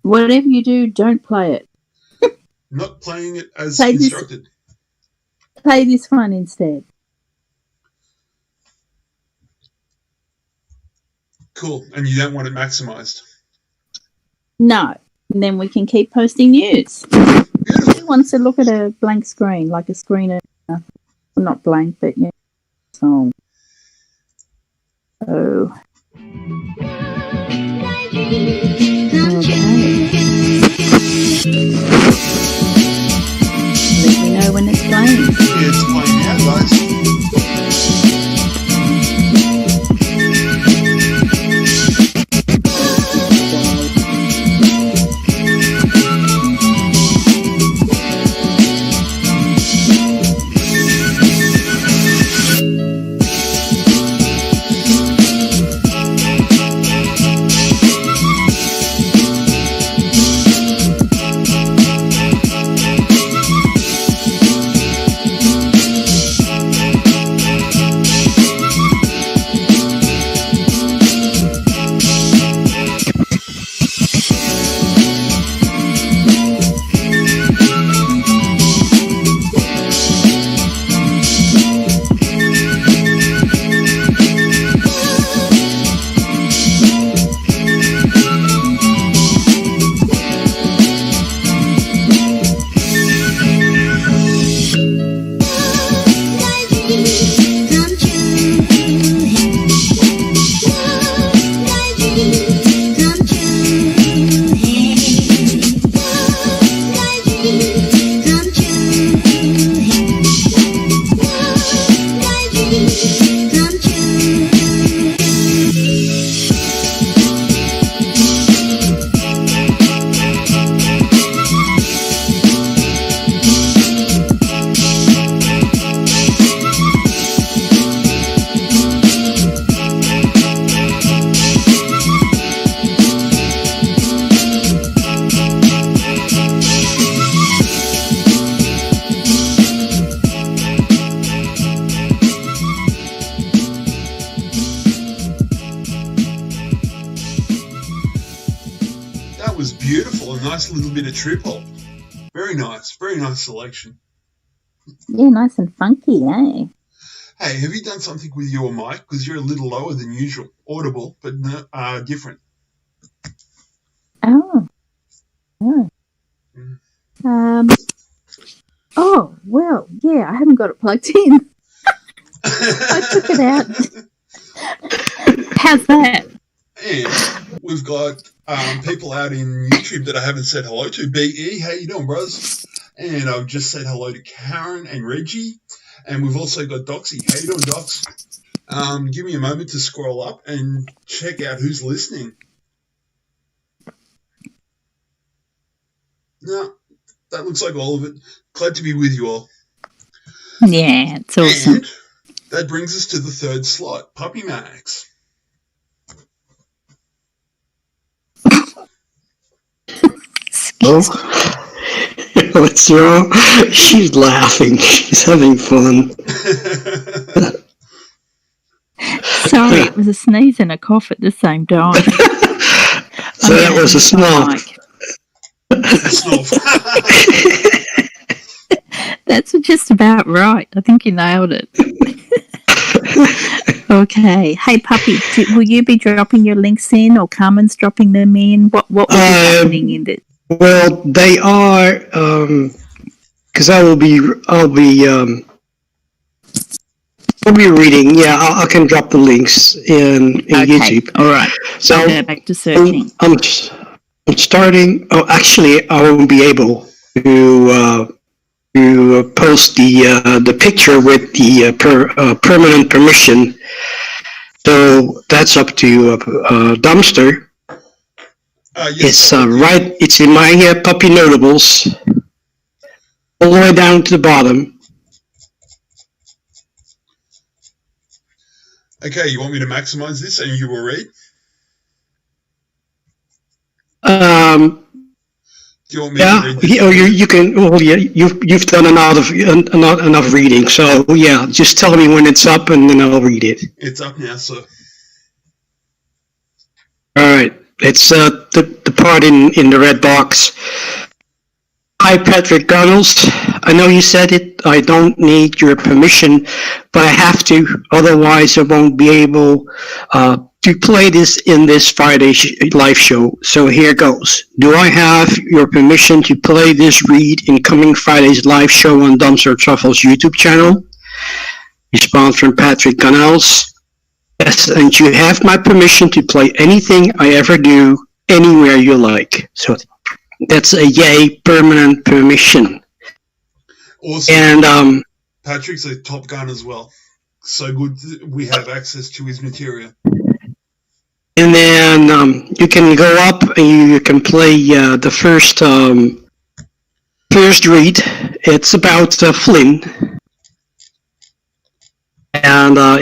Speaker 2: Whatever you do, don't play it.
Speaker 1: Not playing it as instructed.
Speaker 2: Play this one instead.
Speaker 1: Cool. And you don't want it maximized?
Speaker 2: No. And then we can keep posting news.
Speaker 1: Beautiful.
Speaker 2: Who wants to look at a blank screen, like a screen of nothing? Well, not blank, but yeah, song. Oh. Let me know when it's playing.
Speaker 1: Yeah, it's playing now, guys. little bit of trip hop. Very nice selection.
Speaker 2: Yeah, nice and funky, eh?
Speaker 1: Hey, have you done something with your mic? Because you're a little lower than usual. Audible, but different.
Speaker 2: Oh. Oh, well, yeah, I haven't got it plugged in. I took it out. How's that?
Speaker 1: And we've got people out in YouTube that I haven't said hello to. BE, how you doing, bros? And I've just said hello to Karen and Reggie. And we've also got Doxy. How you doing, Dox? Give me a moment to scroll up and check out who's listening. No, that looks like all of it. Glad to be with you all.
Speaker 2: Yeah, it's awesome.
Speaker 1: And that brings us to the third slot, Puppy Max.
Speaker 3: Oh, what's wrong? She's laughing. She's having fun.
Speaker 2: Sorry, it was a sneeze and a cough at the same time.
Speaker 3: So that was a snort.
Speaker 2: That's just about right. I think you nailed it. Okay. Hey, Puppy, will you be dropping your links in, or Carmen's dropping them in? What will be happening in it?
Speaker 3: Well, they are, because I'll be reading. Yeah, I can drop the links in YouTube.
Speaker 2: All right.
Speaker 3: So
Speaker 2: I'll go back to searching.
Speaker 3: I'm starting. Oh, actually, I won't be able to post the picture with the permanent permission. So that's up to Dumpster.
Speaker 1: Yes,
Speaker 3: It's in my Puppy Notables, all the way down to the bottom.
Speaker 1: Okay, you want me to maximize this and you will read? Do you want me to read this?
Speaker 3: You can. Well, yeah, you've done enough reading. So yeah, just tell me when it's up, and then I'll read it.
Speaker 1: It's up now, sir.
Speaker 3: All right. It's the part in the red box. Hi, Patrick Gunnels. I know you said it. I don't need your permission, but I have to. Otherwise, I won't be able to play this in this Friday live show. So here goes. Do I have your permission to play this read in coming Friday's live show on Dumpster Truffle's YouTube channel? Response from Patrick Gunnels. Yes, and you have my permission to play anything I ever do, anywhere you like. So that's a yay, permanent permission.
Speaker 1: Awesome.
Speaker 3: And
Speaker 1: Patrick's a Top Gun as well. So good we have access to his material.
Speaker 3: And then you can go up and you can play the first read. It's about Flynn. And I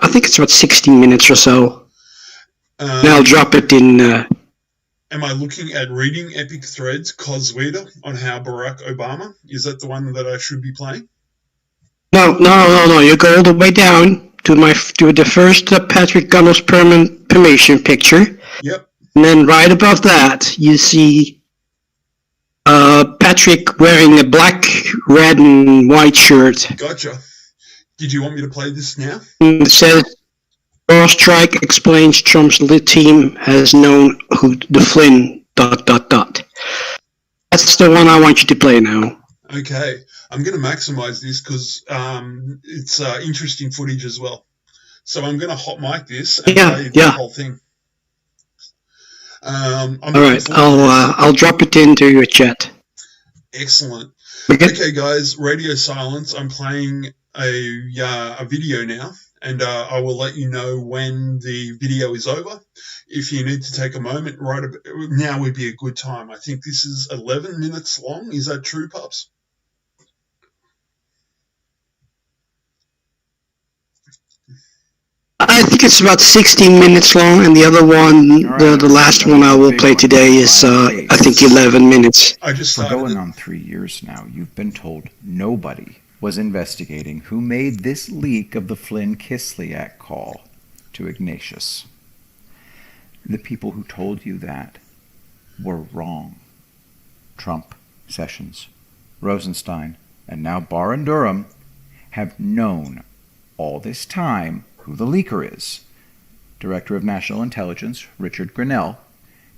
Speaker 3: think it's about 16 minutes or so. And I'll drop it in.
Speaker 1: Am I looking at Reading Epic Threads, Cosweda, on how Barack Obama? Is that the one that I should be playing?
Speaker 3: No. You go all the way down to the first Patrick Gunnels permission picture.
Speaker 1: Yep.
Speaker 3: And then right above that, you see Patrick wearing a black, red, and white shirt.
Speaker 1: Gotcha. Did you want me to play this now?
Speaker 3: And it says, Raw Strike explains Trump's team has known who the Flynn ... That's the one I want you to play now.
Speaker 1: Okay. I'm going to maximize this because it's interesting footage as well. So I'm going to hot mic this and play the whole thing. All
Speaker 3: right. I'll drop it into your chat.
Speaker 1: Excellent. Okay, guys. Radio silence. I'm playing a video now, and I will let you know when the video is over. If you need to take a moment, now would be a good time. I think this is 11 minutes long. Is that true, Pups?
Speaker 3: I think it's about 16 minutes long, and the other one, right, the last one I will play today is, I think, 11 minutes.
Speaker 5: For going on 3 years now, you've been told nobody was investigating who made this leak of the Flynn Kislyak call to Ignatius. The people who told you that were wrong. Trump, Sessions, Rosenstein, and now Barr and Durham have known all this time who the leaker is. Director of National Intelligence, Richard Grenell,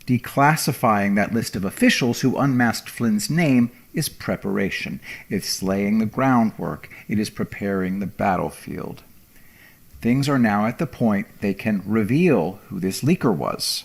Speaker 5: declassifying that list of officials who unmasked Flynn's name is preparation. It's laying the groundwork. It is preparing the battlefield. Things are now at the point they can reveal who this leaker was.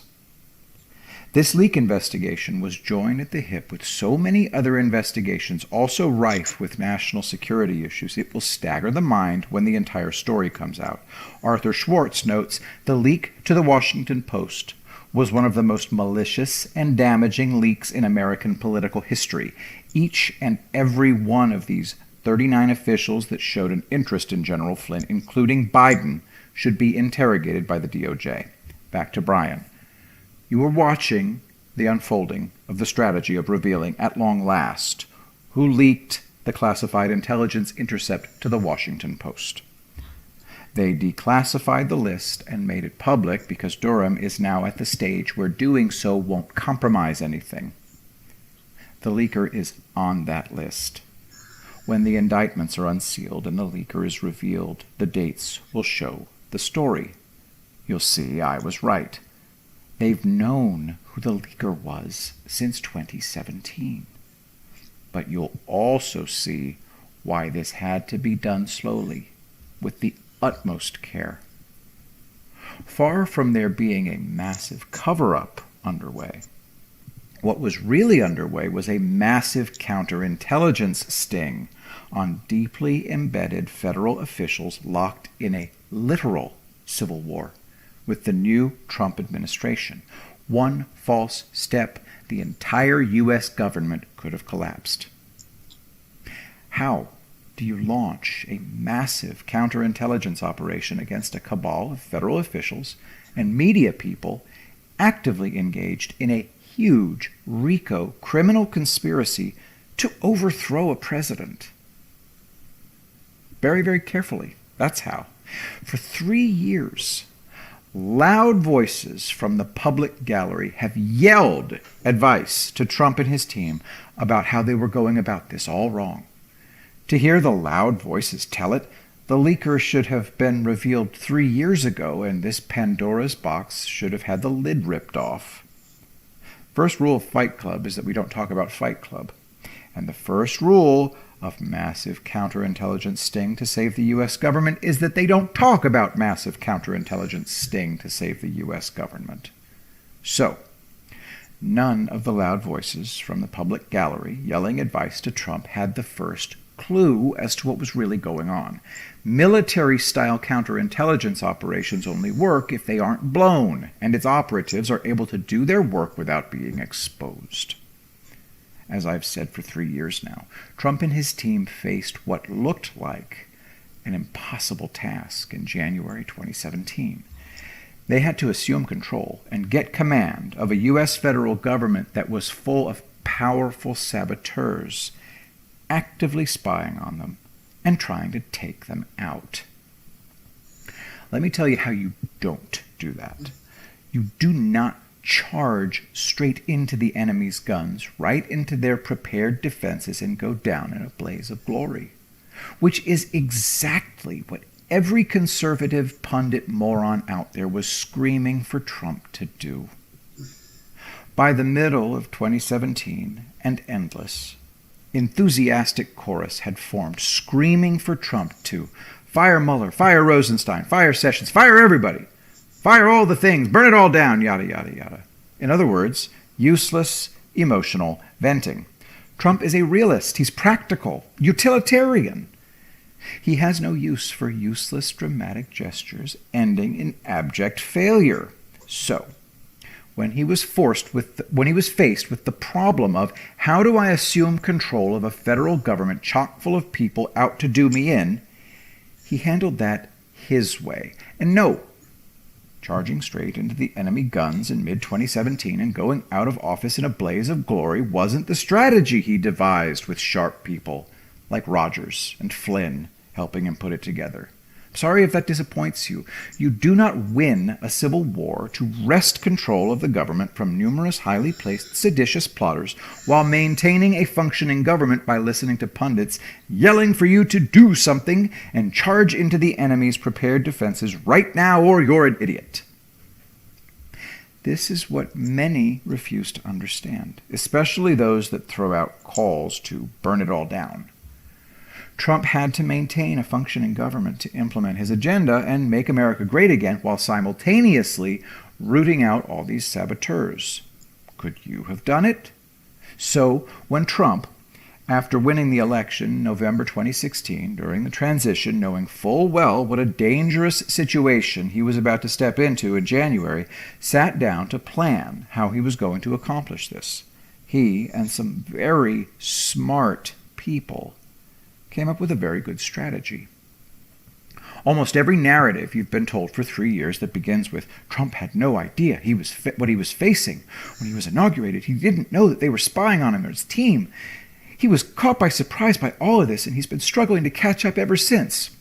Speaker 5: This leak investigation was joined at the hip with so many other investigations also rife with national security issues, it will stagger the mind when the entire story comes out. Arthur Schwartz notes, the leak to the Washington Post was one of the most malicious and damaging leaks in American political history. Each and every one of these 39 officials that showed an interest in General Flynn, including Biden, should be interrogated by the DOJ. Back to Brian. You are watching the unfolding of the strategy of revealing, at long last, who leaked the classified intelligence intercept to the Washington Post. They declassified the list and made it public because Durham is now at the stage where doing so won't compromise anything. The leaker is on that list. When the indictments are unsealed and the leaker is revealed, the dates will show the story. You'll see I was right. They've known who the leaker was since 2017. But you'll also see why this had to be done slowly, with the utmost care. Far from there being a massive cover-up underway, what was really underway was a massive counterintelligence sting on deeply embedded federal officials locked in a literal civil war with the new Trump administration. One false step, the entire U.S. government could have collapsed. How do you launch a massive counterintelligence operation against a cabal of federal officials and media people actively engaged in a huge RICO criminal conspiracy to overthrow a president? Very, very carefully. That's how. For 3 years, loud voices from the public gallery have yelled advice to Trump and his team about how they were going about this all wrong. To hear the loud voices tell it, the leaker should have been revealed 3 years ago, and this Pandora's box should have had the lid ripped off. First rule of Fight Club is that we don't talk about Fight Club. And the first rule of massive counterintelligence sting to save the U.S. government is that they don't talk about massive counterintelligence sting to save the U.S. government. So, none of the loud voices from the public gallery yelling advice to Trump had the first clue as to what was really going on. Military-style counterintelligence operations only work if they aren't blown, and its operatives are able to do their work without being exposed. As I've said for 3 years now, Trump and his team faced what looked like an impossible task in January 2017. They had to assume control and get command of a U.S. federal government that was full of powerful saboteurs, actively spying on them and trying to take them out. Let me tell you how you don't do that. You do not charge straight into the enemy's guns, right into their prepared defenses, and go down in a blaze of glory, which is exactly what every conservative pundit moron out there was screaming for Trump to do. By the middle of 2017 and endless, enthusiastic chorus had formed, screaming for Trump to fire Mueller, fire Rosenstein, fire Sessions, fire everybody, fire all the things, burn it all down, yada, yada, yada. In other words, useless, emotional venting. Trump is a realist. He's practical, utilitarian. He has no use for useless, dramatic gestures ending in abject failure. So, when he was faced with the problem of how do I assume control of a federal government chock full of people out to do me in, he handled that his way. And no, charging straight into the enemy guns in mid-2017 and going out of office in a blaze of glory wasn't the strategy he devised with sharp people like Rogers and Flynn helping him put it together. Sorry if that disappoints you. You do not win a civil war to wrest control of the government from numerous highly placed seditious plotters while maintaining a functioning government by listening to pundits yelling for you to do something and charge into the enemy's prepared defenses right now or you're an idiot. This is what many refuse to understand, especially those that throw out calls to burn it all down. Trump had to maintain a functioning government to implement his agenda and make America great again while simultaneously rooting out all these saboteurs. Could you have done it? So when Trump, after winning the election in November 2016, during the transition, knowing full well what a dangerous situation he was about to step into in January, sat down to plan how he was going to accomplish this, he and some very smart people came up with a very good strategy. Almost every narrative you've been told for 3 years that begins with Trump had no idea what he was facing when he was inaugurated. He didn't know that they were spying on him or his team. He was caught by surprise by all of this, and he's been struggling to catch up ever since.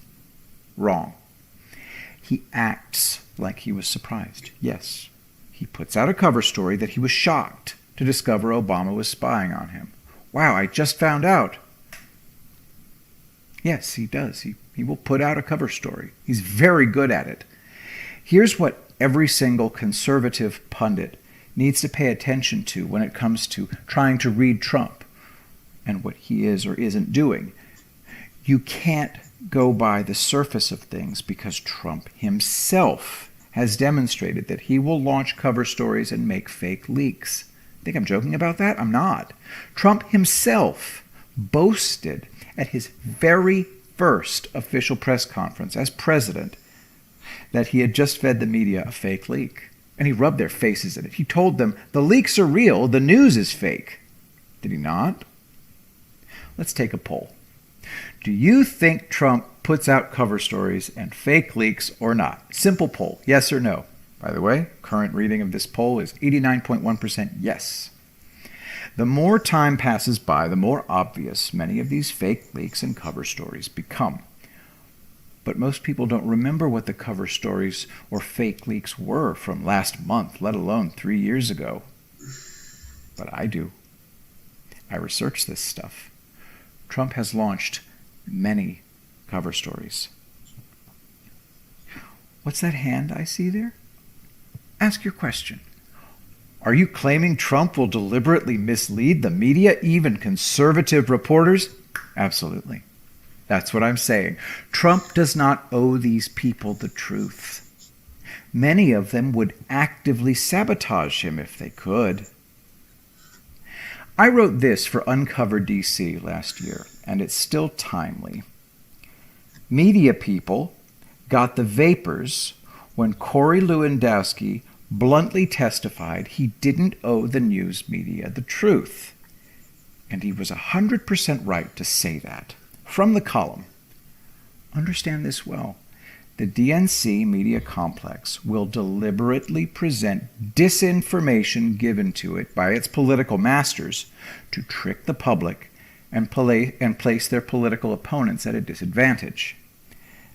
Speaker 5: Wrong. He acts like he was surprised. Yes, he puts out a cover story that he was shocked to discover Obama was spying on him. Wow, I just found out. Yes, he does. He will put out a cover story. He's very good at it. Here's what every single conservative pundit needs to pay attention to when it comes to trying to read Trump and what he is or isn't doing. You can't go by the surface of things because Trump himself has demonstrated that he will launch cover stories and make fake leaks. Think I'm joking about that? I'm not. Trump himself boasted at his very first official press conference as president that he had just fed the media a fake leak. And he rubbed their faces in it. He told them, the leaks are real, the news is fake. Did he not? Let's take a poll. Do you think Trump puts out cover stories and fake leaks or not? Simple poll, yes or no. By the way, current reading of this poll is 89.1% yes. The more time passes by, the more obvious many of these fake leaks and cover stories become. But most people don't remember what the cover stories or fake leaks were from last month, let alone 3 years ago. But I do. I researched this stuff. Trump has launched many cover stories. What's that hand I see there? Ask your question. Are you claiming Trump will deliberately mislead the media, even conservative reporters? Absolutely. That's what I'm saying. Trump does not owe these people the truth. Many of them would actively sabotage him if they could. I wrote this for Uncover DC last year, and it's still timely. Media people got the vapors when Corey Lewandowski bluntly testified he didn't owe the news media the truth. And he was 100% right to say that. From the column. Understand this well. The DNC media complex will deliberately present disinformation given to it by its political masters to trick the public and place their political opponents at a disadvantage.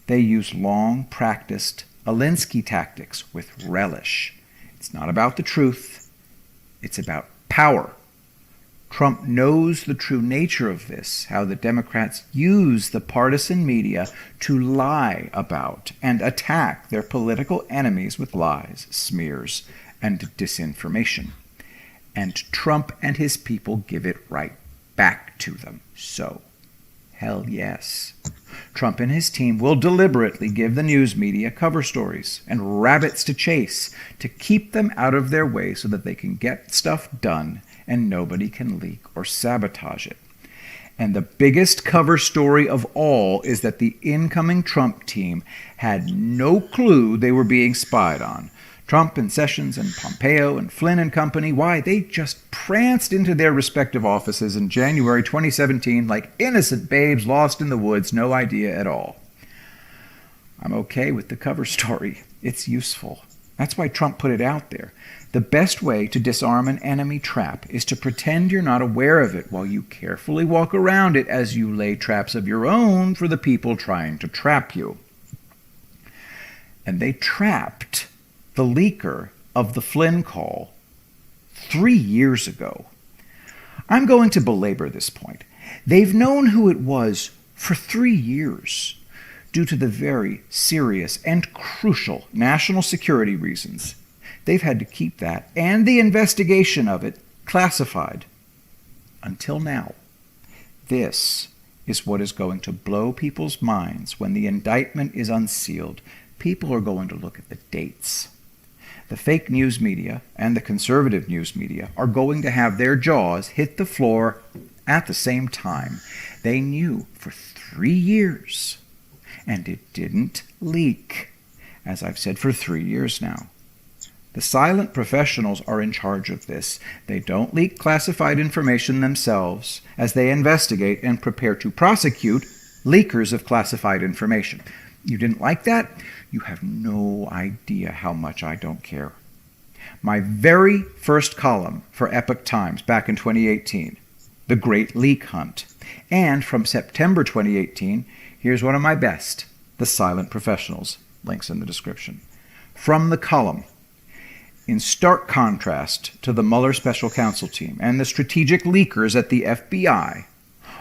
Speaker 5: They use long-practiced Alinsky tactics with relish. It's not about the truth. It's about power. Trump knows the true nature of this, how the Democrats use the partisan media to lie about and attack their political enemies with lies, smears, and disinformation. And Trump and his people give it right back to them. So, hell yes. Trump and his team will deliberately give the news media cover stories and rabbits to chase to keep them out of their way so that they can get stuff done and nobody can leak or sabotage it. And the biggest cover story of all is that the incoming Trump team had no clue they were being spied on. Trump and Sessions and Pompeo and Flynn and company, why, they just pranced into their respective offices in January 2017 like innocent babes lost in the woods, no idea at all. I'm okay with the cover story. It's useful. That's why Trump put it out there. The best way to disarm an enemy trap is to pretend you're not aware of it while you carefully walk around it as you lay traps of your own for the people trying to trap you. and they trapped the leaker of the Flynn call 3 years ago. I'm going to belabor this point. They've known who it was for 3 years due to the very serious and crucial national security reasons. They've had to keep that and the investigation of it classified until now. This is what is going to blow people's minds when the indictment is unsealed. People are going to look at the dates. The fake news media and the conservative news media are going to have their jaws hit the floor at the same time. They knew for 3 years, and it didn't leak, as I've said for 3 years now. The silent professionals are in charge of this. They don't leak classified information themselves as they investigate and prepare to prosecute leakers of classified information. You didn't like that? You have no idea how much I don't care. My very first column for Epoch Times back in 2018, The Great Leak Hunt. And from September 2018, here's one of my best, The Silent Professionals. Links in the description. From the column, in stark contrast to the Mueller Special Counsel team and the strategic leakers at the FBI,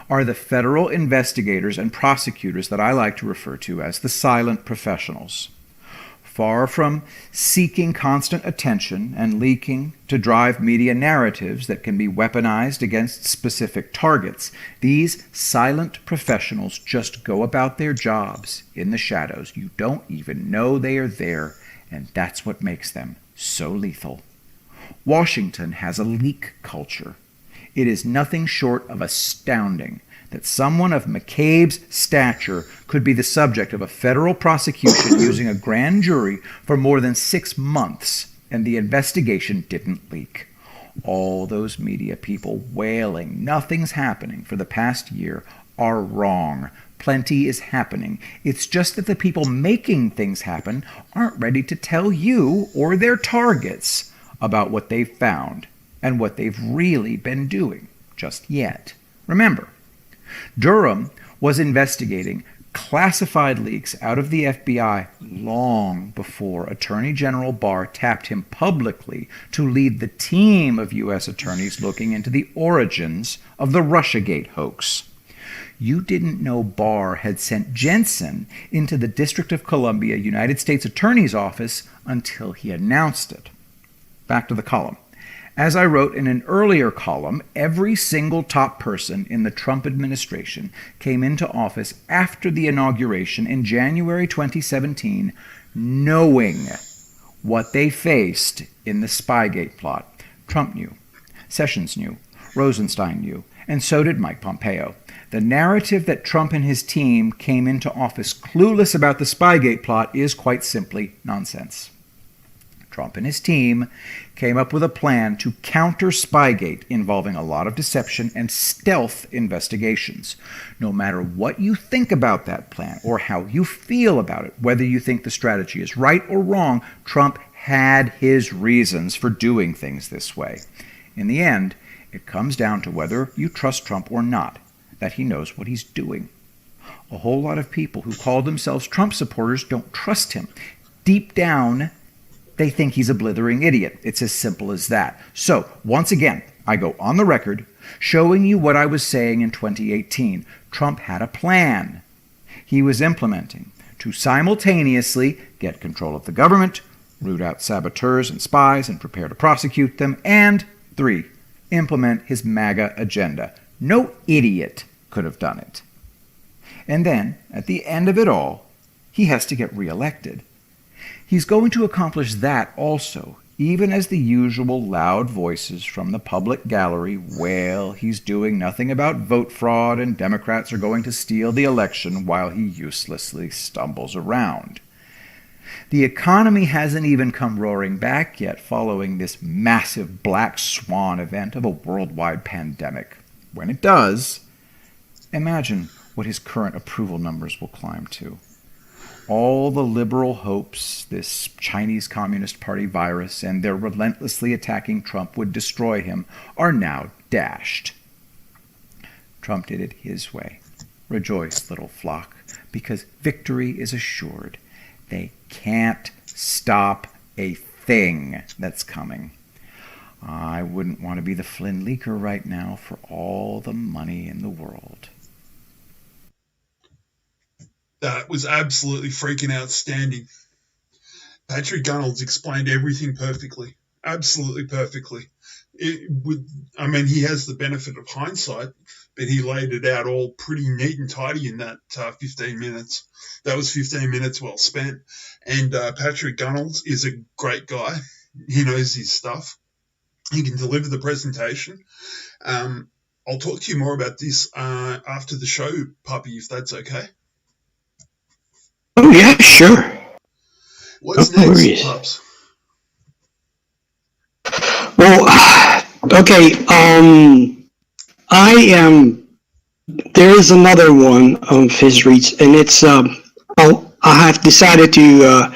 Speaker 5: are the federal investigators and prosecutors that I like to refer to as the silent professionals. Far from seeking constant attention and leaking to drive media narratives that can be weaponized against specific targets, these silent professionals just go about their jobs in the shadows. You don't even know they are there, and that's what makes them so lethal. Washington has a leak culture. It is nothing short of astounding that someone of McCabe's stature could be the subject of a federal prosecution using a grand jury for more than 6 months, and the investigation didn't leak. All those media people wailing nothing's happening for the past year are wrong. Plenty is happening. It's just that the people making things happen aren't ready to tell you or their targets about what they've found and what they've really been doing just yet. Remember, Durham was investigating classified leaks out of the FBI long before Attorney General Barr tapped him publicly to lead the team of U.S. attorneys looking into the origins of the Russiagate hoax. You didn't know Barr had sent Jensen into the District of Columbia United States Attorney's Office until he announced it. Back to the column. As I wrote in an earlier column, every single top person in the Trump administration came into office after the inauguration in January 2017, knowing what they faced in the Spygate plot. Trump knew, Sessions knew, Rosenstein knew, and so did Mike Pompeo. The narrative that Trump and his team came into office clueless about the Spygate plot is quite simply nonsense. Trump and his team came up with a plan to counter Spygate involving a lot of deception and stealth investigations. No matter what you think about that plan or how you feel about it, whether you think the strategy is right or wrong, Trump had his reasons for doing things this way. In the end, it comes down to whether you trust Trump or not, that he knows what he's doing. A whole lot of people who call themselves Trump supporters don't trust him. Deep down, they think he's a blithering idiot. It's as simple as that. So, once again, I go on the record showing you what I was saying in 2018. Trump had a plan he was implementing to simultaneously get control of the government, root out saboteurs and spies and prepare to prosecute them, and 3, implement his MAGA agenda. No idiot could have done it. And then, at the end of it all, he has to get reelected. He's going to accomplish that also, even as the usual loud voices from the public gallery wail he's doing nothing about vote fraud and Democrats are going to steal the election while he uselessly stumbles around. The economy hasn't even come roaring back yet following this massive black swan event of a worldwide pandemic. When it does, imagine what his current approval numbers will climb to. All the liberal hopes this Chinese Communist Party virus and their relentlessly attacking Trump would destroy him are now dashed. Trump did it his way. Rejoice, little flock, because victory is assured. They can't stop a thing that's coming. I wouldn't want to be the Flynn leaker right now for all the money in the world.
Speaker 1: That was absolutely freaking outstanding. Patrick Gunnels explained everything perfectly. Absolutely perfectly. He has the benefit of hindsight, but he laid it out all pretty neat and tidy in that 15 minutes. That was 15 minutes well spent. And Patrick Gunnels is a great guy. He knows his stuff. He can deliver the presentation. I'll talk to you more about this after the show, Puppy, if that's okay.
Speaker 3: Oh, yeah, sure.
Speaker 1: What's next, Pups?
Speaker 3: Well, okay, there is another one of his reads, and it's, I have decided to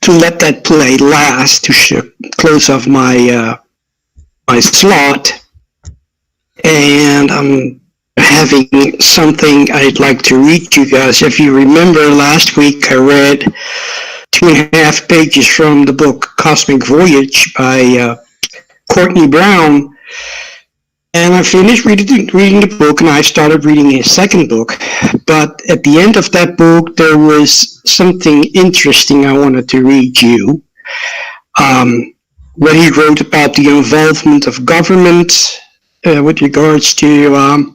Speaker 3: let that play last to close off my slot, and I'm having something I'd like to read you guys. If you remember last week, I read 2.5 pages from the book Cosmic Voyage by Courtney Brown, and I finished reading the book, and I started reading his second book. But at the end of that book, there was something interesting I wanted to read you. Where he wrote about the involvement of government with regards to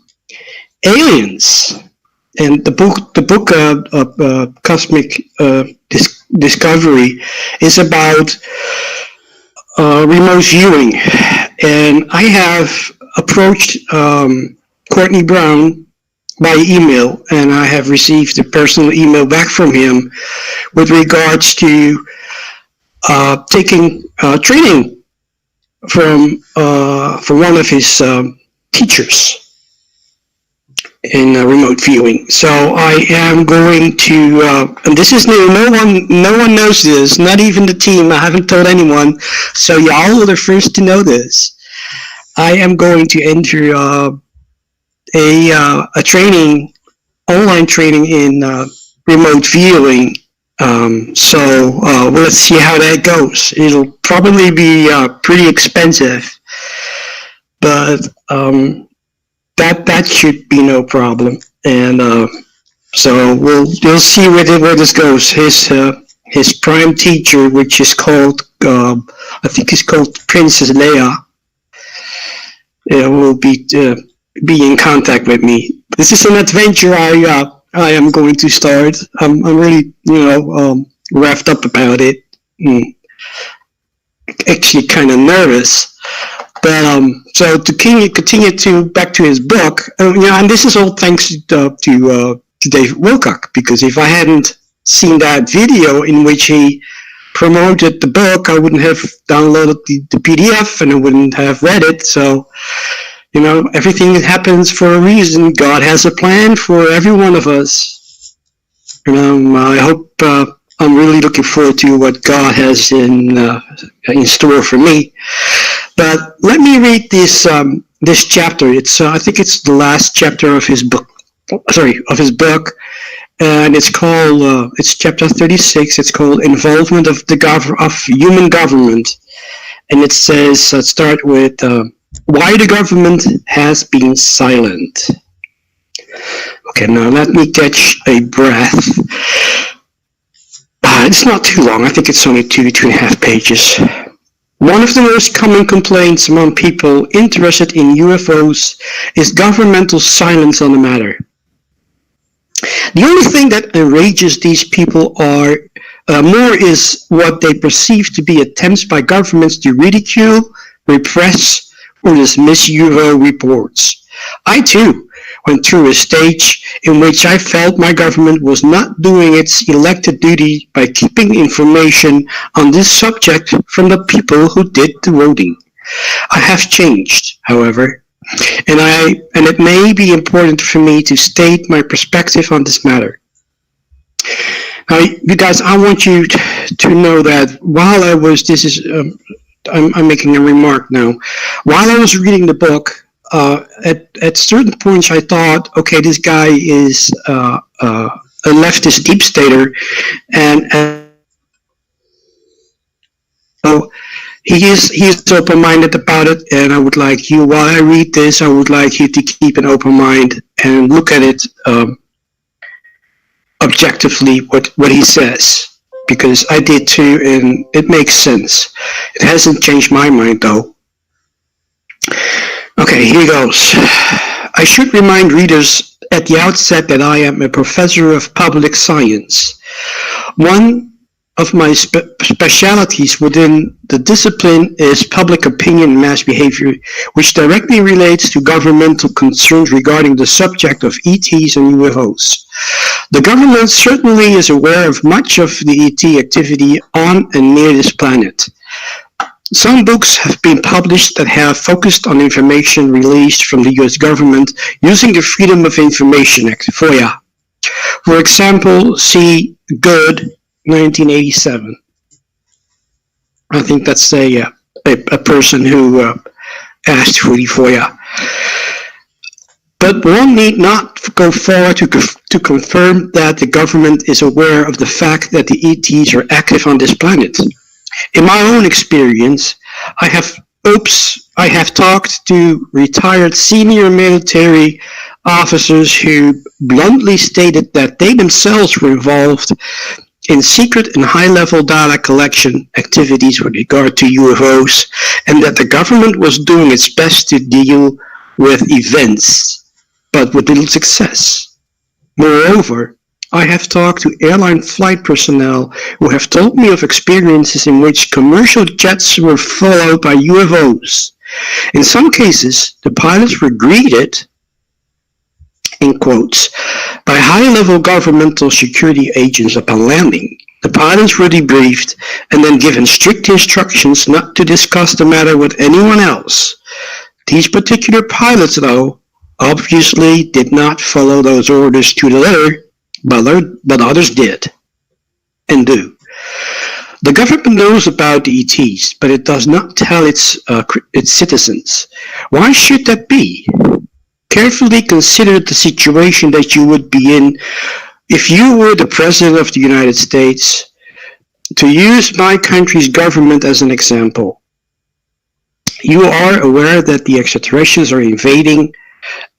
Speaker 3: aliens, and the book Cosmic Discovery is about remote viewing, and I have approached Courtney Brown by email, and I have received a personal email back from him with regards to taking training from one of his teachers in remote viewing. So I am going to, and this is new. No one knows this, not even the team. I haven't told anyone. So y'all are the first to know this. I am going to enter a training, online training in remote viewing. So let's see how that goes. It'll probably be pretty expensive, but that should be no problem. And so we'll see where this goes. His prime teacher, which is called I think it's called Princess Leia, will be in contact with me. This is an adventure I am going to start. I'm really wrapped up about it. Actually, kind of nervous. But so to continue to back to his book, and this is all thanks to Dave Wilcock, because if I hadn't seen that video in which he promoted the book, I wouldn't have downloaded the PDF and I wouldn't have read it. So, everything happens for a reason. God has a plan for every one of us. I hope I'm really looking forward to what God has in store for me. But let me read this chapter. It's I think it's the last chapter of his book. And it's called it's chapter 36. It's called Involvement of Human Government, and it says start with why the government has been silent. Okay, now let me catch a breath. It's not too long. I think it's only 2.5 pages. One of the most common complaints among people interested in UFOs is governmental silence on the matter. The only thing that enrages these people more is what they perceive to be attempts by governments to ridicule, repress, or dismiss UFO reports. I too went through a stage in which I felt my government was not doing its elected duty by keeping information on this subject from the people who did the voting. I have changed, however, and it may be important for me to state my perspective on this matter. Now, you guys, I want you to know that while I was, I'm making a remark now. While I was reading the book, at certain points I thought, okay, this guy is a a leftist deep stater, and so he is open-minded about it. And I would like you, while I read this, I would like you to keep an open mind and look at it objectively, what he says, because I did too, and it makes sense. It hasn't changed my mind though. Okay, here goes. I should remind readers at the outset that I am a professor of public science. One of my specialities within the discipline is public opinion and mass behavior, which directly relates to governmental concerns regarding the subject of ETs and UFOs. The government certainly is aware of much of the ET activity on and near this planet. Some books have been published that have focused on information released from the US government using the Freedom of Information Act, FOIA. For example, see Good, 1987. I think that's a person who asked for the FOIA. But one need not go far to confirm that the government is aware of the fact that the ETs are active on this planet. In my own experience, I have talked to retired senior military officers who bluntly stated that they themselves were involved in secret and high-level data collection activities with regard to UFOs, and that the government was doing its best to deal with events, but with little success. Moreover, I have talked to airline flight personnel who have told me of experiences in which commercial jets were followed by UFOs. In some cases, the pilots were greeted, in quotes, by high-level governmental security agents upon landing. The pilots were debriefed and then given strict instructions not to discuss the matter with anyone else. These particular pilots, though, obviously did not follow those orders to the letter, but others did and do. The government knows about the ETs, but it does not tell its citizens. Why should that be? Carefully consider the situation that you would be in if you were the President of the United States. To use my country's government as an example, you are aware that the extraterrestrials are invading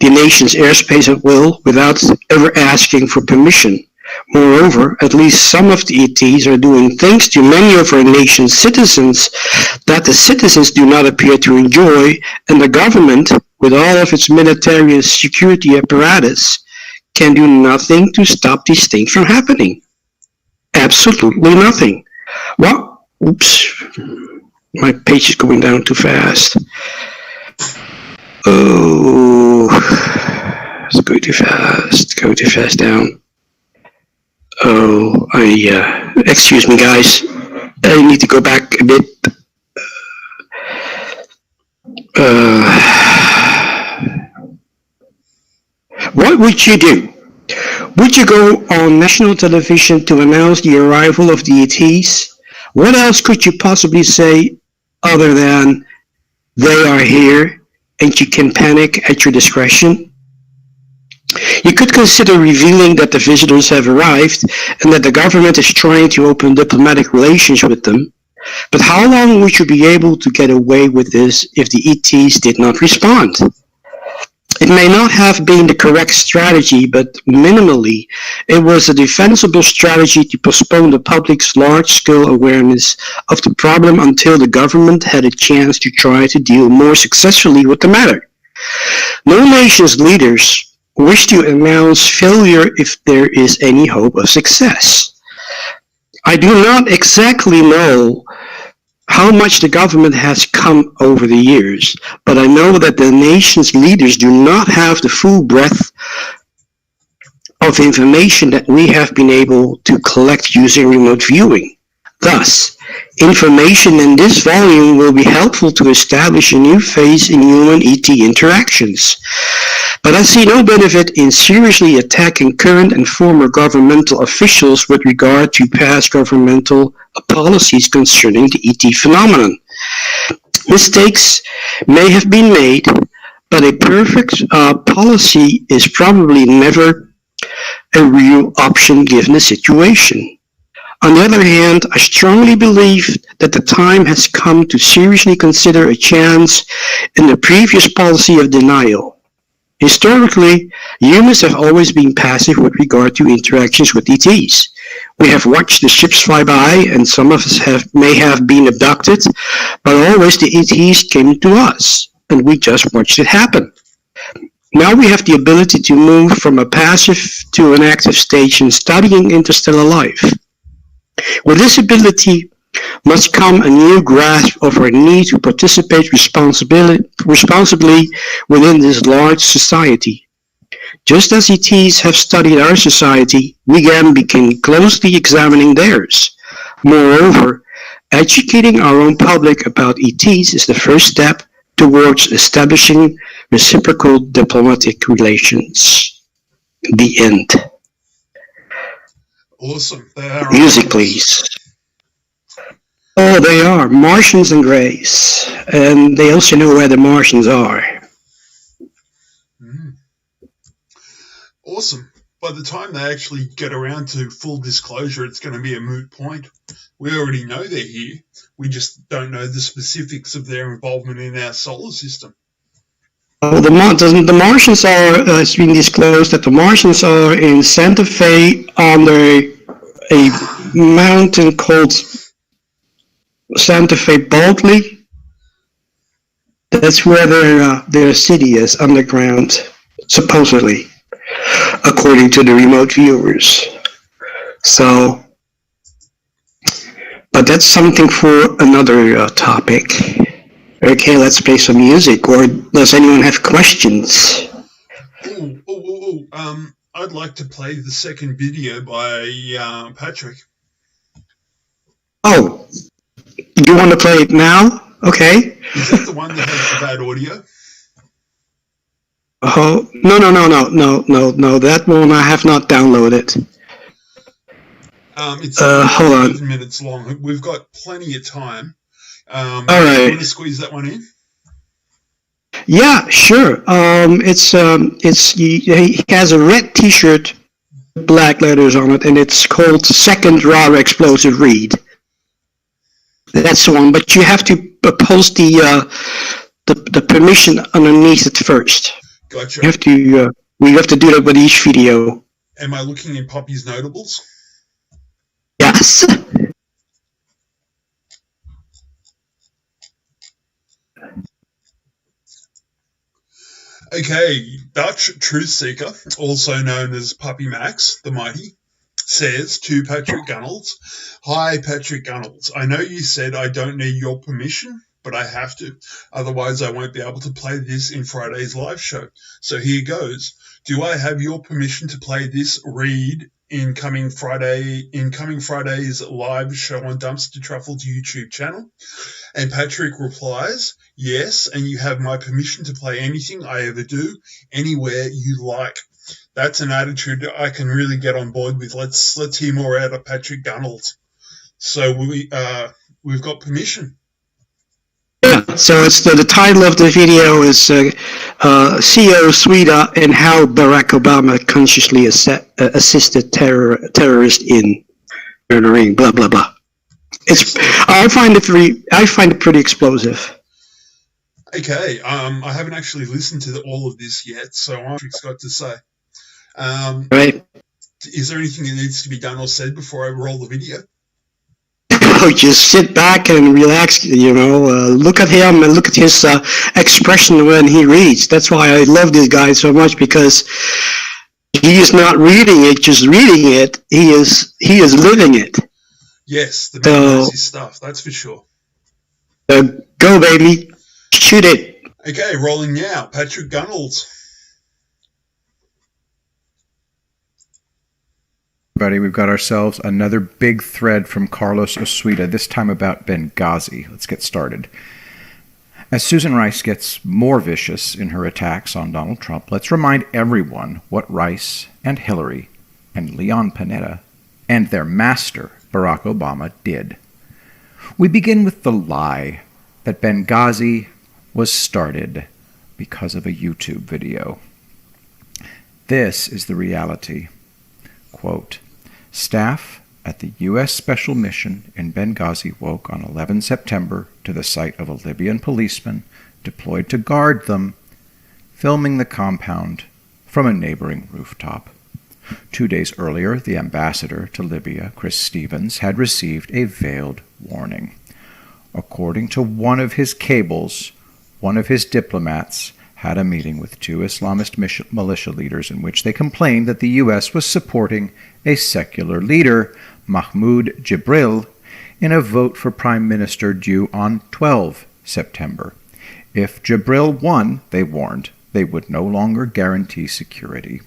Speaker 3: the nation's airspace at will without ever asking for permission. Moreover, at least some of the ETs are doing things to many of our nation's citizens that the citizens do not appear to enjoy, and the government, with all of its military and security apparatus, can do nothing to stop these things from happening. Absolutely nothing. Well, oops, my page is going down too fast. Oh, it's going too fast down. Oh, excuse me guys, I need to go back a bit. What would you do? Would you go on national television to announce the arrival of the ETs? What else could you possibly say other than they are here and you can panic at your discretion? You could consider revealing that the visitors have arrived and that the government is trying to open diplomatic relations with them. But how long would you be able to get away with this if the ETs did not respond? It may not have been the correct strategy, but minimally, it was a defensible strategy to postpone the public's large-scale awareness of the problem until the government had a chance to try to deal more successfully with the matter. No nation's leaders wish to announce failure if there is any hope of success. I do not exactly know how much the government has come over the years, but I know that the nation's leaders do not have the full breadth of information that we have been able to collect using remote viewing. Thus, information in this volume will be helpful to establish a new phase in human ET interactions. But I see no benefit in seriously attacking current and former governmental officials with regard to past governmental policies concerning the ET phenomenon. Mistakes may have been made, but a perfect policy is probably never a real option given the situation. On the other hand, I strongly believe that the time has come to seriously consider a chance in the previous policy of denial. Historically, humans have always been passive with regard to interactions with ETs. We have watched the ships fly by, and some of us may have been abducted, but always the ETs came to us, and we just watched it happen. Now we have the ability to move from a passive to an active stage in studying interstellar life. With this ability must come a new grasp of our need to participate responsibly within this large society. Just as ETs have studied our society, we again begin closely examining theirs. Moreover, educating our own public about ETs is the first step towards establishing reciprocal diplomatic relations. The end.
Speaker 1: Awesome. They are
Speaker 3: Music, please. Oh, they are Martians and Greys, and they also know where the Martians are.
Speaker 1: Awesome. By the time they actually get around to full disclosure, it's going to be a moot point. We already know they're here. We just don't know the specifics of their involvement in our solar system.
Speaker 3: The Martians are, it's been disclosed that the Martians are in Santa Fe under a mountain called Santa Fe Baldley. That's where their city is, underground, supposedly, according to the remote viewers. So, but that's something for another topic. Okay, let's play some music, or does anyone have questions?
Speaker 1: I'd like to play the second video by Patrick.
Speaker 3: Oh, you want to play it now? Okay.
Speaker 1: Is that the one that has the bad audio?
Speaker 3: Oh, no, that one I have not downloaded.
Speaker 1: It's
Speaker 3: hold on.
Speaker 1: 7 minutes long. We've got plenty of time.
Speaker 3: All right.
Speaker 1: You want to squeeze that one in?
Speaker 3: Yeah, sure. He has a red T-shirt, black letters on it, and it's called Second Raw Explosive Read. That's the one, but you have to post the permission underneath it first.
Speaker 1: Gotcha.
Speaker 3: We have to do that with each video.
Speaker 1: Am I looking in Poppy's notables?
Speaker 3: Yes.
Speaker 1: Okay, Dutch Truth Seeker, also known as Puppy Max, the Mighty, says to Patrick Gunnels, "Hi, Patrick Gunnels. I know you said I don't need your permission, but I have to. Otherwise, I won't be able to play this in Friday's live show. So here goes. Do I have your permission to play this read in coming Friday's live show on Dumpster Truffle's YouTube channel?" And Patrick replies, "Yes, and you have my permission to play anything I ever do, anywhere you like." That's an attitude I can really get on board with. Let's hear more out of Patrick Gunnels. So we've got permission.
Speaker 3: Yeah, so it's the title of the video is CO Sweden and how Barack Obama consciously assisted terrorists in murdering, blah blah blah. I find it pretty explosive.
Speaker 1: Okay, I haven't actually listened to all of this yet, so Patrick's got to say.
Speaker 3: Right.
Speaker 1: Is there anything that needs to be done or said before I roll the video?
Speaker 3: Just sit back and relax, look at him and look at his expression when he reads. That's why I love this guy so much, because he is not reading it, just reading it. He is living it.
Speaker 1: Yes, the man knows his stuff, that's for sure.
Speaker 3: Go, baby. Shoot it.
Speaker 1: Okay, rolling now. Patrick Gunnels.
Speaker 5: Everybody, we've got ourselves another big thread from Carlos Osuita, this time about Benghazi. Let's get started. As Susan Rice gets more vicious in her attacks on Donald Trump, let's remind everyone what Rice and Hillary and Leon Panetta and their master, Barack Obama, did. We begin with the lie that Benghazi was started because of a YouTube video. This is the reality. Quote, staff at the U.S. Special Mission in Benghazi woke on 11 September to the sight of a Libyan policeman deployed to guard them, filming the compound from a neighboring rooftop. 2 days earlier, the ambassador to Libya, Chris Stevens, had received a veiled warning. According to one of his cables, one of his diplomats had a meeting with two Islamist militia leaders in which they complained that the U.S. was supporting a secular leader, Mahmoud Jibril, in a vote for prime minister due on 12 September. If Jibril won, they warned, they would no longer guarantee security.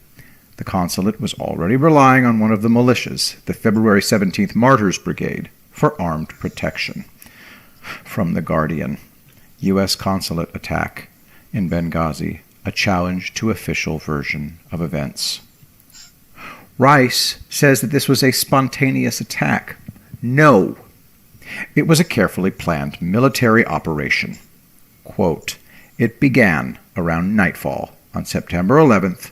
Speaker 5: The consulate was already relying on one of the militias, the February 17th Martyrs Brigade, for armed protection. From The Guardian, U.S. consulate attack in Benghazi, a challenge to official version of events. Rice says that this was a spontaneous attack. No. It was a carefully planned military operation. Quote, it began around nightfall on September 11th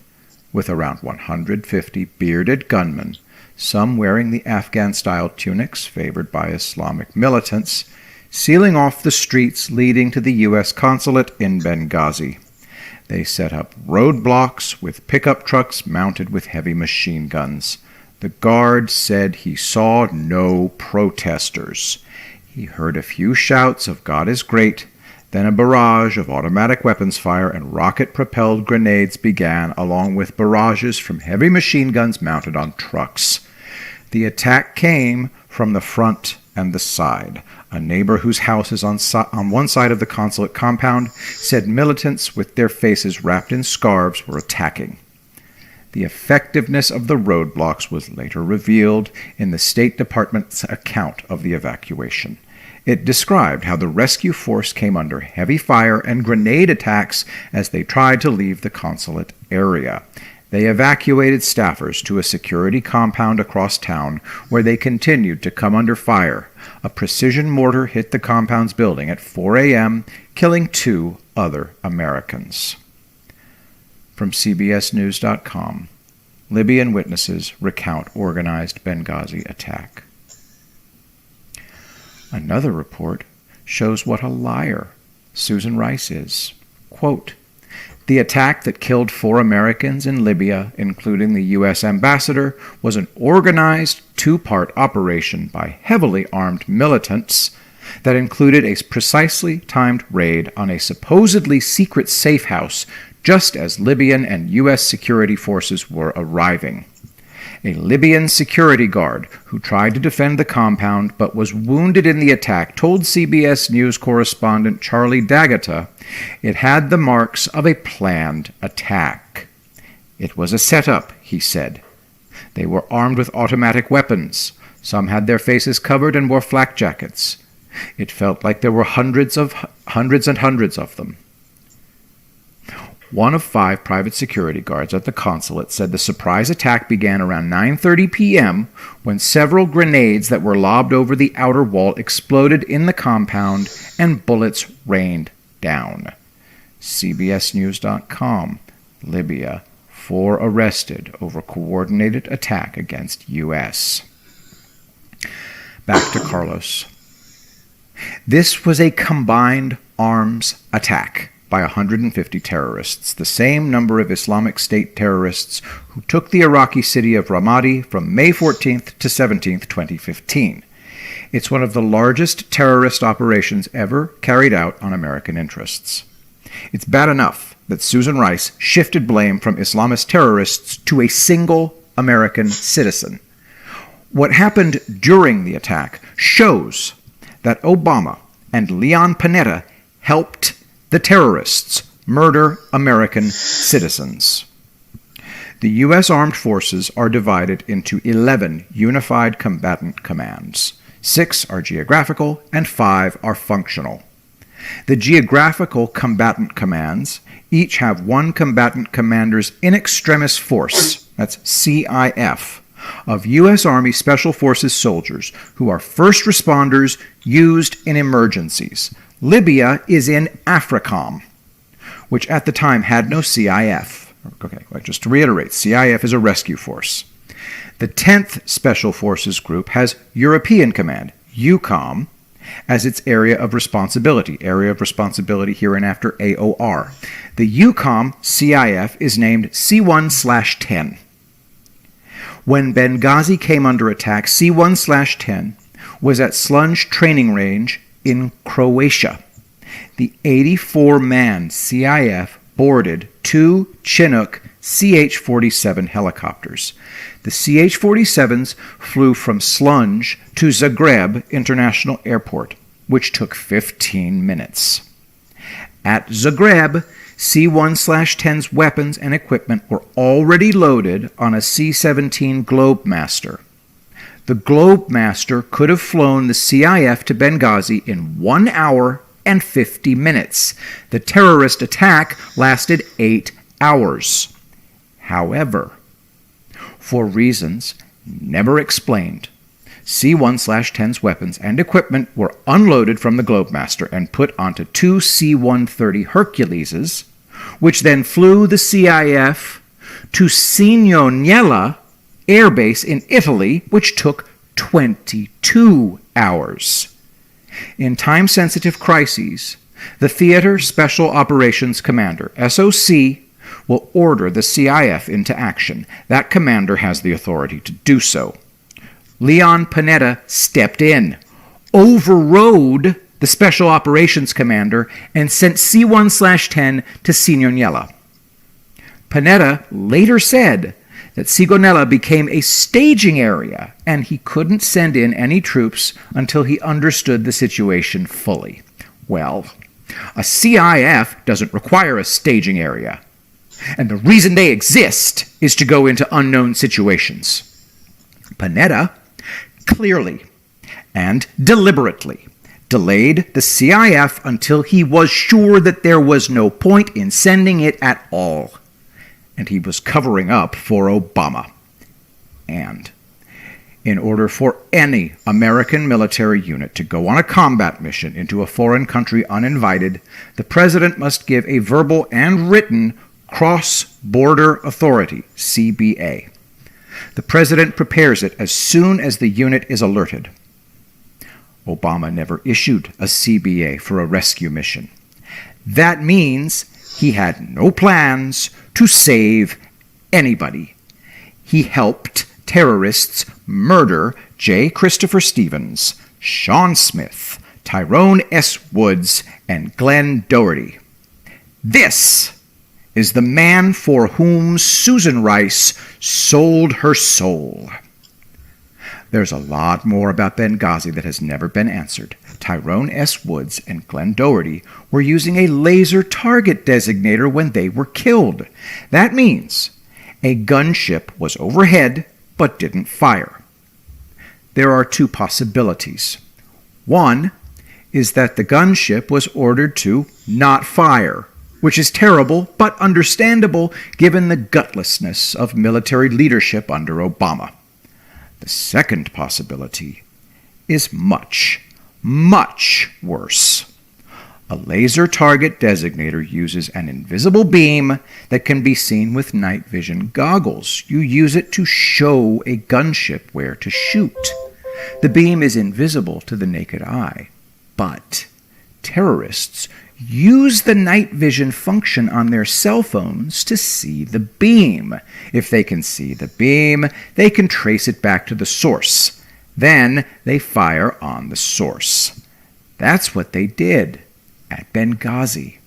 Speaker 5: with around 150 bearded gunmen, some wearing the Afghan-style tunics favored by Islamic militants, sealing off the streets leading to the U.S. consulate in Benghazi. They set up roadblocks with pickup trucks mounted with heavy machine guns. The guard said he saw no protesters. He heard a few shouts of "God is great," then a barrage of automatic weapons fire and rocket-propelled grenades began, along with barrages from heavy machine guns mounted on trucks. The attack came from the front and the side. A neighbor whose house is on one side of the consulate compound said militants with their faces wrapped in scarves were attacking. The effectiveness of the roadblocks was later revealed in the State Department's account of the evacuation. It described how the rescue force came under heavy fire and grenade attacks as they tried to leave the consulate area. They evacuated staffers to a security compound across town, where they continued to come under fire. A precision mortar hit the compound's building at 4 a.m., killing 2 other Americans. From CBSNews.com, Libyan witnesses recount organized Benghazi attack. Another report shows what a liar Susan Rice is. Quote, the attack that killed 4 Americans in Libya, including the U.S. ambassador, was an organized 2-part operation by heavily armed militants that included a precisely timed raid on a supposedly secret safe house just as Libyan and U.S. security forces were arriving. A Libyan security guard who tried to defend the compound but was wounded in the attack told CBS News correspondent Charlie D'Agata it had the marks of a planned attack. It was a setup, he said. They were armed with automatic weapons. Some had their faces covered and wore flak jackets. It felt like there were hundreds and hundreds of them. One of 5 private security guards at the consulate said the surprise attack began around 9:30 p.m. when several grenades that were lobbed over the outer wall exploded in the compound and bullets rained down. CBSNews.com, Libya, 4 arrested over coordinated attack against U.S. Back to Carlos. This was a combined arms attack by 150 terrorists, the same number of Islamic State terrorists who took the Iraqi city of Ramadi from May 14th to 17th, 2015. It's one of the largest terrorist operations ever carried out on American interests. It's bad enough that Susan Rice shifted blame from Islamist terrorists to a single American citizen. What happened during the attack shows that Obama and Leon Panetta helped the terrorists murder American citizens. The U.S. Armed Forces are divided into 11 unified combatant commands. 6 are geographical and 5 are functional. The geographical combatant commands each have 1 combatant commander's in extremis force, that's CIF, of U.S. Army Special Forces soldiers who are first responders used in emergencies. Libya is in AFRICOM, which at the time had no CIF. Okay, just to reiterate, CIF is a rescue force. The 10th Special Forces Group has European Command, EUCOM, as its area of responsibility hereinafter AOR. The EUCOM CIF is named C1/10. When Benghazi came under attack, C1/10 was at Slunj Training Range in Croatia. The 84-man CIF boarded 2 Chinook CH-47 helicopters. The CH-47s flew from Slunj to Zagreb International Airport, which took 15 minutes. At Zagreb, C1/10's weapons and equipment were already loaded on a C-17 Globemaster. The Globemaster could have flown the CIF to Benghazi in 1 hour and 50 minutes. The terrorist attack lasted 8 hours. However, for reasons never explained, C1/10's weapons and equipment were unloaded from the Globemaster and put onto 2 C-130 Herculeses, which then flew the CIF to Sigonella Air Base in Italy, which took 22 hours. In time-sensitive crises, the Theater Special Operations Commander, SOC, will order the CIF into action. That commander has the authority to do so. Leon Panetta stepped in, overrode the Special Operations Commander, and sent C1/10 to Sigonella. Panetta later said that Sigonella became a staging area, and he couldn't send in any troops until he understood the situation fully. Well, a CIF doesn't require a staging area, and the reason they exist is to go into unknown situations. Panetta clearly and deliberately delayed the CIF until he was sure that there was no point in sending it at all, and he was covering up for Obama. And in order for any American military unit to go on a combat mission into a foreign country uninvited, the president must give a verbal and written cross-border authority, CBA. The president prepares it as soon as the unit is alerted. Obama never issued a CBA for a rescue mission. That means he had no plans to save anybody. He helped terrorists murder J. Christopher Stevens, Sean Smith, Tyrone S. Woods, and Glenn Doherty. This is the man for whom Susan Rice sold her soul. There's a lot more about Benghazi that has never been answered. Tyrone S. Woods and Glenn Doherty were using a laser target designator when they were killed. That means a gunship was overhead but didn't fire. There are 2 possibilities. One is that the gunship was ordered to not fire, which is terrible but understandable given the gutlessness of military leadership under Obama. The second possibility is much, much worse. A laser target designator uses an invisible beam that can be seen with night vision goggles. You use it to show a gunship where to shoot. The beam is invisible to the naked eye, but terrorists use the night vision function on their cell phones to see the beam. If they can see the beam, they can trace it back to the source. Then they fire on the source. That's what they did at Benghazi.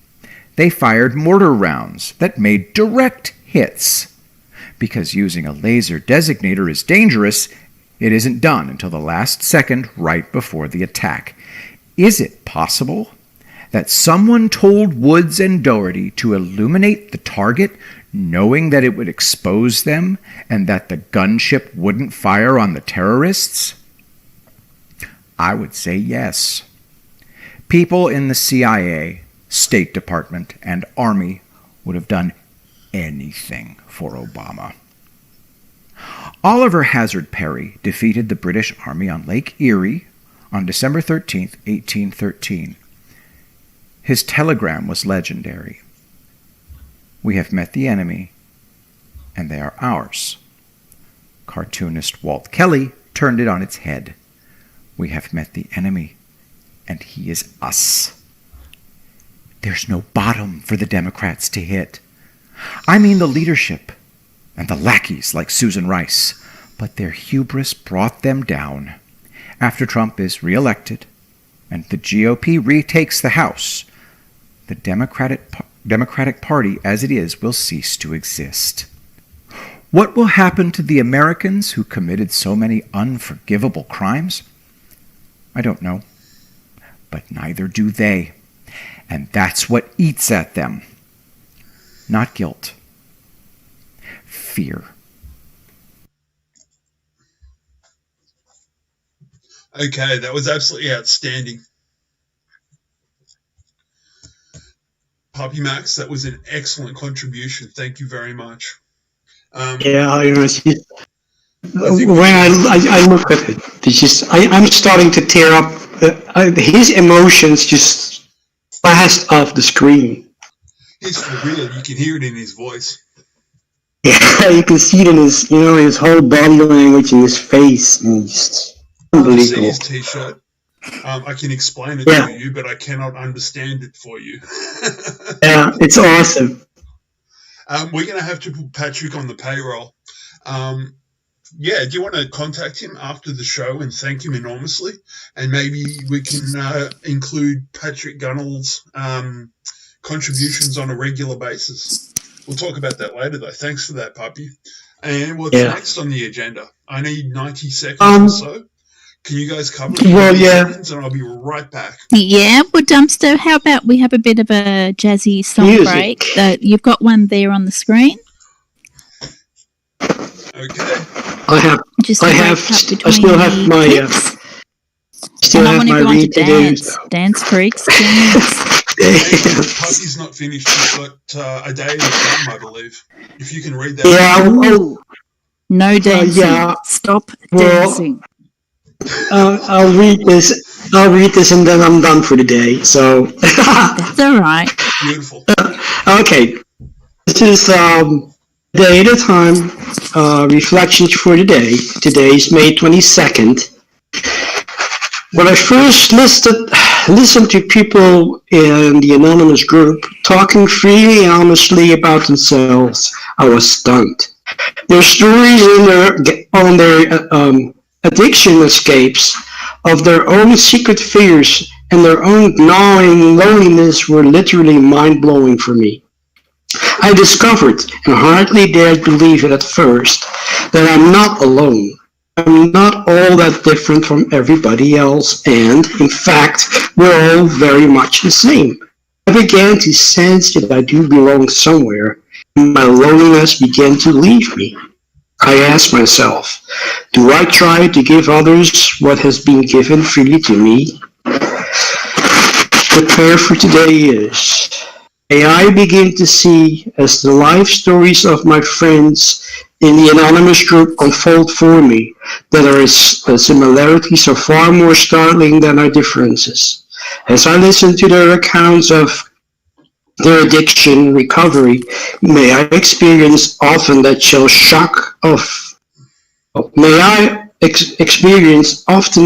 Speaker 5: They fired mortar rounds that made direct hits. Because using a laser designator is dangerous, it isn't done until the last second right before the attack. Is it possible that someone told Woods and Doherty to illuminate the target, knowing that it would expose them and that the gunship wouldn't fire on the terrorists? I would say yes. People in the CIA, State Department, and Army would have done anything for Obama. Oliver Hazard Perry defeated the British Army on Lake Erie on December 13, 1813. His telegram was legendary. "We have met the enemy, and they are ours. Cartoonist Walt Kelly turned it on its head. We have met the enemy, and he is us. There's no bottom for the Democrats to hit. I mean the leadership and the lackeys like Susan Rice, but their hubris brought them down. After Trump is reelected and the GOP retakes the House, the Democratic Party as it is will cease to exist. What will happen to the Americans who committed so many unforgivable crimes? I don't know, but neither do they. And that's what eats at them. Not guilt. Fear.
Speaker 1: Okay, that was absolutely outstanding. Puppy Max, that was an excellent contribution. Thank you very much.
Speaker 3: Yeah, you know, when I look at it, it's just I'm starting to tear up. His emotions just blast off the screen.
Speaker 1: It's for real. You can hear it in his voice.
Speaker 3: Yeah, you can see it in his, his whole body language and his face. And just unbelievable.
Speaker 1: His T-shirt. I can explain it to you, but I cannot understand it for you.
Speaker 3: Yeah, it's awesome.
Speaker 1: We're going to have to put Patrick on the payroll. Do you want to contact him after the show and thank him enormously? And maybe we can include Patrick Gunnell's contributions on a regular basis. We'll talk about that later, though. Thanks for that, Puppy. And what's next on the agenda? I need 90 seconds or so. Can you guys cover it? 90 seconds and I'll be right back.
Speaker 2: Yeah, well, Dumpster, how about we have a bit of a jazzy song break? You've got one there on the screen.
Speaker 1: Okay.
Speaker 3: I still have my read to do.
Speaker 2: Dance freaks.
Speaker 1: Puppy's not finished. He's got a day at a time, I believe. If you can read that.
Speaker 2: Yeah. No dancing. Stop dancing.
Speaker 3: I'll read this. And then I'm done for the day. So
Speaker 2: that's all right.
Speaker 1: Beautiful.
Speaker 3: Okay. This is day at a time. Reflections for the day. Today is May 22nd. When I first listened to people in the anonymous group talking freely and honestly about themselves, I was stunned. Their stories on their addiction escapes of their own secret fears and their own gnawing loneliness were literally mind-blowing for me. I discovered, and hardly dared believe it at first, that I'm not alone. I'm not all that different from everybody else, and, in fact, we're all very much the same. I began to sense that I do belong somewhere, and my loneliness began to leave me. I asked myself, do I try to give others what has been given freely to me? The prayer for today is, may I begin to see, as the life stories of my friends in the anonymous group unfold for me, that our similarities are far more startling than our differences. As I listen to their accounts of their addiction recovery, may I experience often that shell shock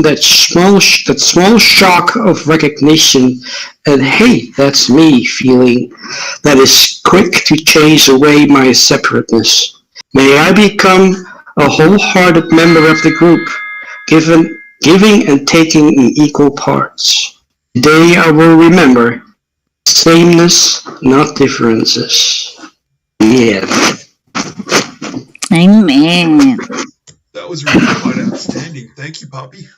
Speaker 3: that small shock of recognition and hey, that's me feeling that is quick to chase away my separateness. May I become a wholehearted member of the group, giving and taking in equal parts. Today I will remember sameness, not differences. Yeah.
Speaker 2: Amen.
Speaker 1: That was really quite outstanding. Thank you, Poppy.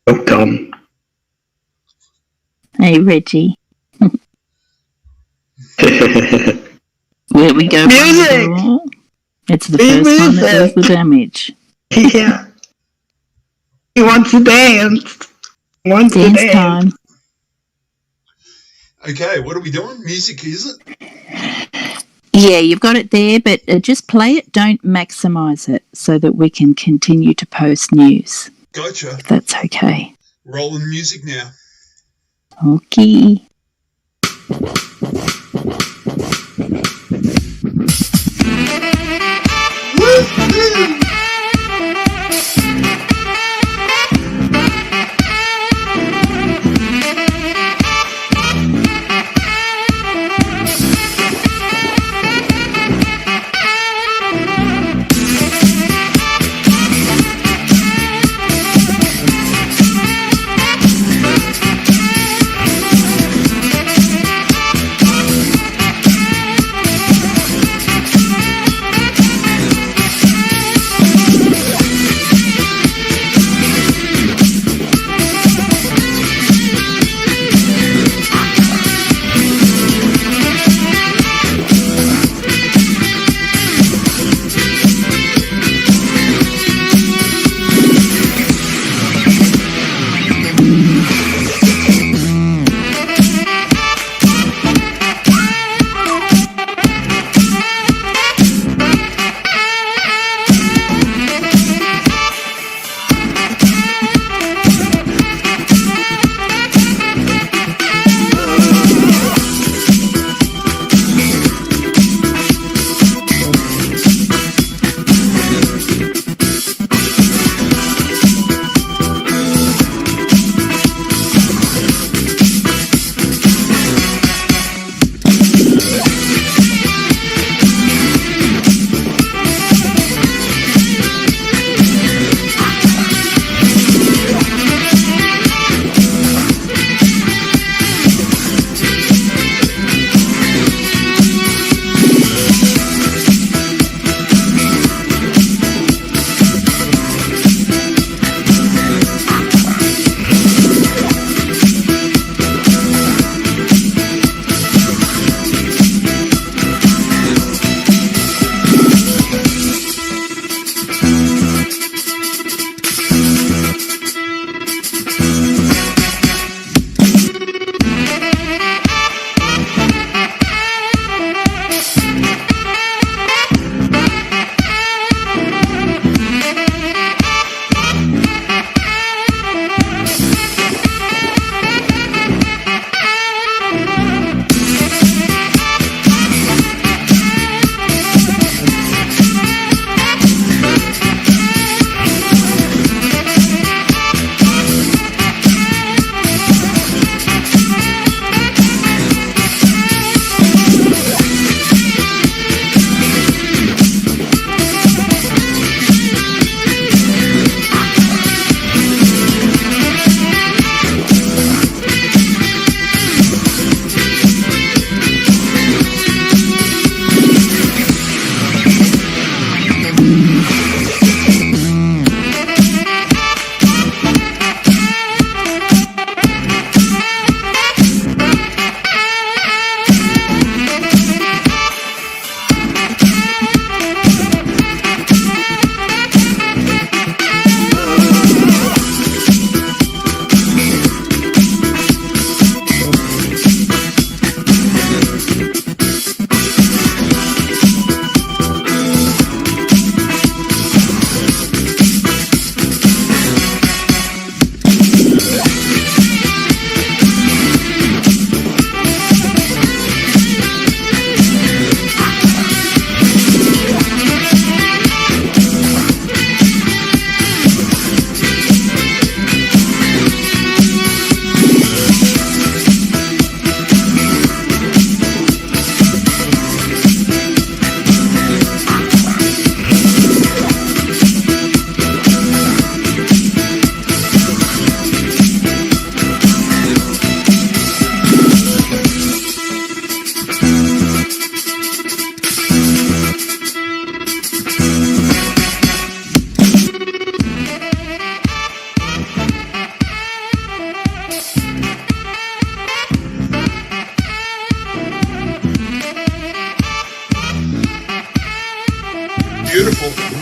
Speaker 3: Welcome.
Speaker 2: Hey, Reggie. Where we go?
Speaker 4: Music!
Speaker 2: It's the first one that does the damage.
Speaker 3: Yeah. He wants to dance.
Speaker 2: Dance time.
Speaker 1: Okay, what are we doing? Music, is it?
Speaker 2: Yeah, you've got it there, but just play it. Don't maximise it so that we can continue to post news.
Speaker 1: Gotcha.
Speaker 2: If that's okay.
Speaker 1: Rolling music now.
Speaker 2: Okay.
Speaker 1: Woo!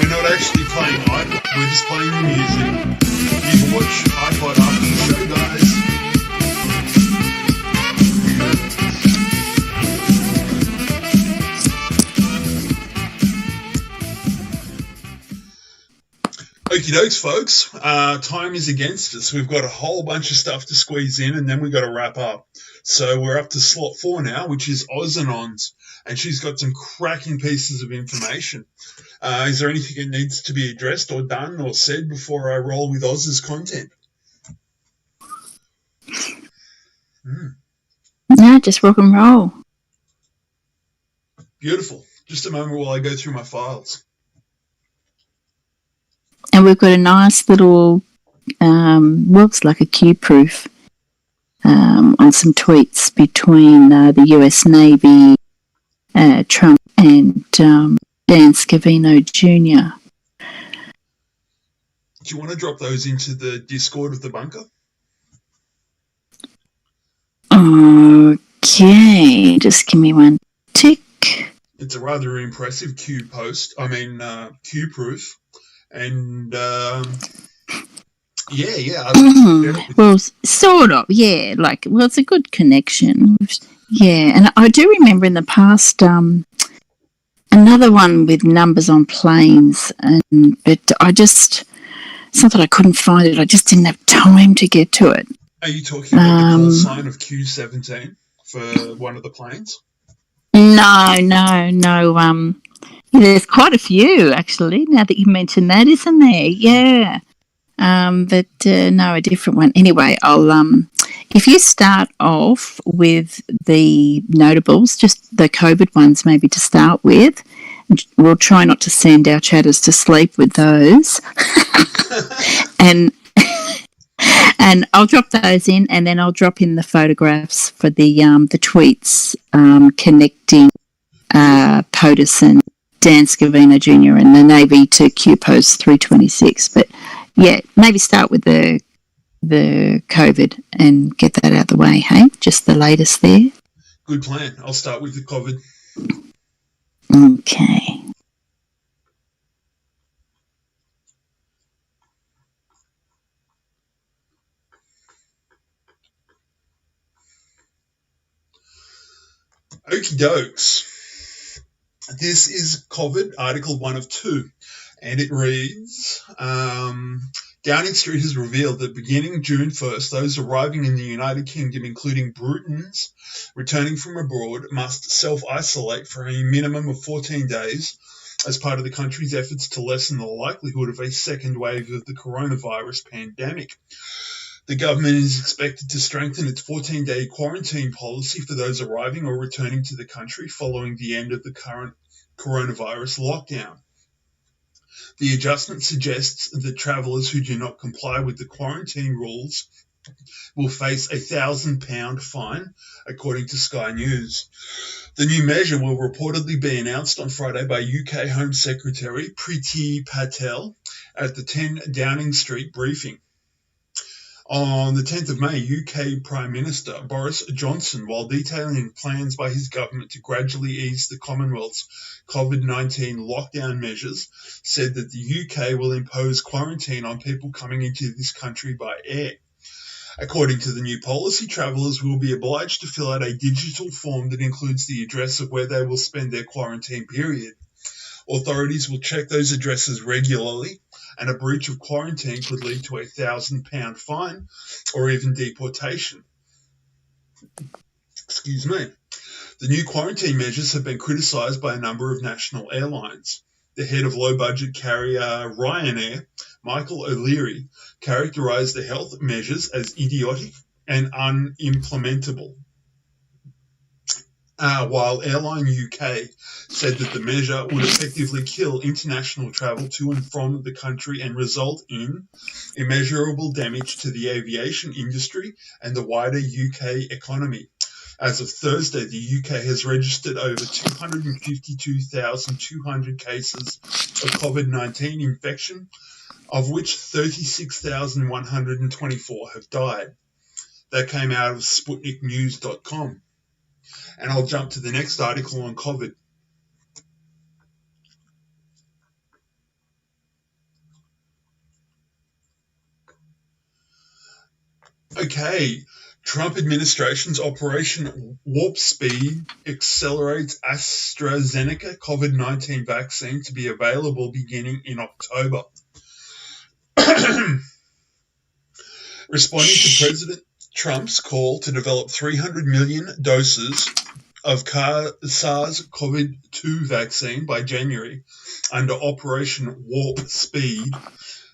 Speaker 1: we're not actually playing iPod, we're just playing the music. You can watch iPod after the show, guys. Okie dokes, folks. Time is against us. We've got a whole bunch of stuff to squeeze in, and then we've got to wrap up. So we're up to slot 4 now, which is Oz and Ons, and she's got some cracking pieces of information. Is there anything that needs to be addressed or done or said before I roll with Oz's content?
Speaker 2: No, just rock and roll.
Speaker 1: Beautiful. Just a moment while I go through my files.
Speaker 2: And we've got a nice little, looks like a Q-proof on some tweets between the US Navy, Trump, and Dan Scavino Jr.
Speaker 1: Do you want to drop those into the Discord of the bunker?
Speaker 2: Okay, just give me one tick.
Speaker 1: It's a rather impressive Q-proof. And, yeah.
Speaker 2: Well, sort of, yeah. It's a good connection. Yeah, and I do remember in the past another one with numbers on planes, but it's not that I couldn't find it, I just didn't have time to get to it.
Speaker 1: Are you talking about the call sign of Q17 for one of the planes?
Speaker 2: No. There's quite a few, actually, now that you mentioned that, isn't there? Yeah. But no, a different one. Anyway, I'll if you start off with the notables, just the COVID ones maybe to start with, we'll try not to send our chatters to sleep with those. and I'll drop those in, and then I'll drop in the photographs for the tweets connecting POTUS and Dan Scavino Jr. and the Navy to Q-Post 326. But yeah, maybe start with the COVID and get that out of the way, hey? Just the latest there.
Speaker 1: Good plan. I'll start with the COVID.
Speaker 2: Okay.
Speaker 1: Okie dokes. This is COVID, Article 1 of 2, and it reads, Downing Street has revealed that beginning June 1st, those arriving in the United Kingdom, including Britons returning from abroad, must self-isolate for a minimum of 14 days as part of the country's efforts to lessen the likelihood of a second wave of the coronavirus pandemic. The government is expected to strengthen its 14-day quarantine policy for those arriving or returning to the country following the end of the current coronavirus lockdown. The adjustment suggests that travellers who do not comply with the quarantine rules will face a £1,000 fine, according to Sky News. The new measure will reportedly be announced on Friday by UK Home Secretary Priti Patel at the 10 Downing Street briefing. On the 10th of May, UK Prime Minister Boris Johnson, while detailing plans by his government to gradually ease the Commonwealth's COVID-19 lockdown measures, said that the UK will impose quarantine on people coming into this country by air. According to the new policy, travellers will be obliged to fill out a digital form that includes the address of where they will spend their quarantine period. Authorities will check those addresses regularly, and a breach of quarantine could lead to a £1,000 fine or even deportation. Excuse me. The new quarantine measures have been criticised by a number of national airlines. The head of low-budget carrier Ryanair, Michael O'Leary, characterised the health measures as idiotic and unimplementable, while Airline UK said that the measure would effectively kill international travel to and from the country and result in immeasurable damage to the aviation industry and the wider UK economy. As of Thursday, the UK has registered over 252,200 cases of COVID-19 infection, of which 36,124 have died. That came out of SputnikNews.com. And I'll jump to the next article on COVID. Okay. Trump administration's Operation Warp Speed accelerates AstraZeneca COVID-19 vaccine to be available beginning in October. Responding to President Trump's call to develop 300 million doses of SARS-CoV-2 vaccine by January under Operation Warp Speed,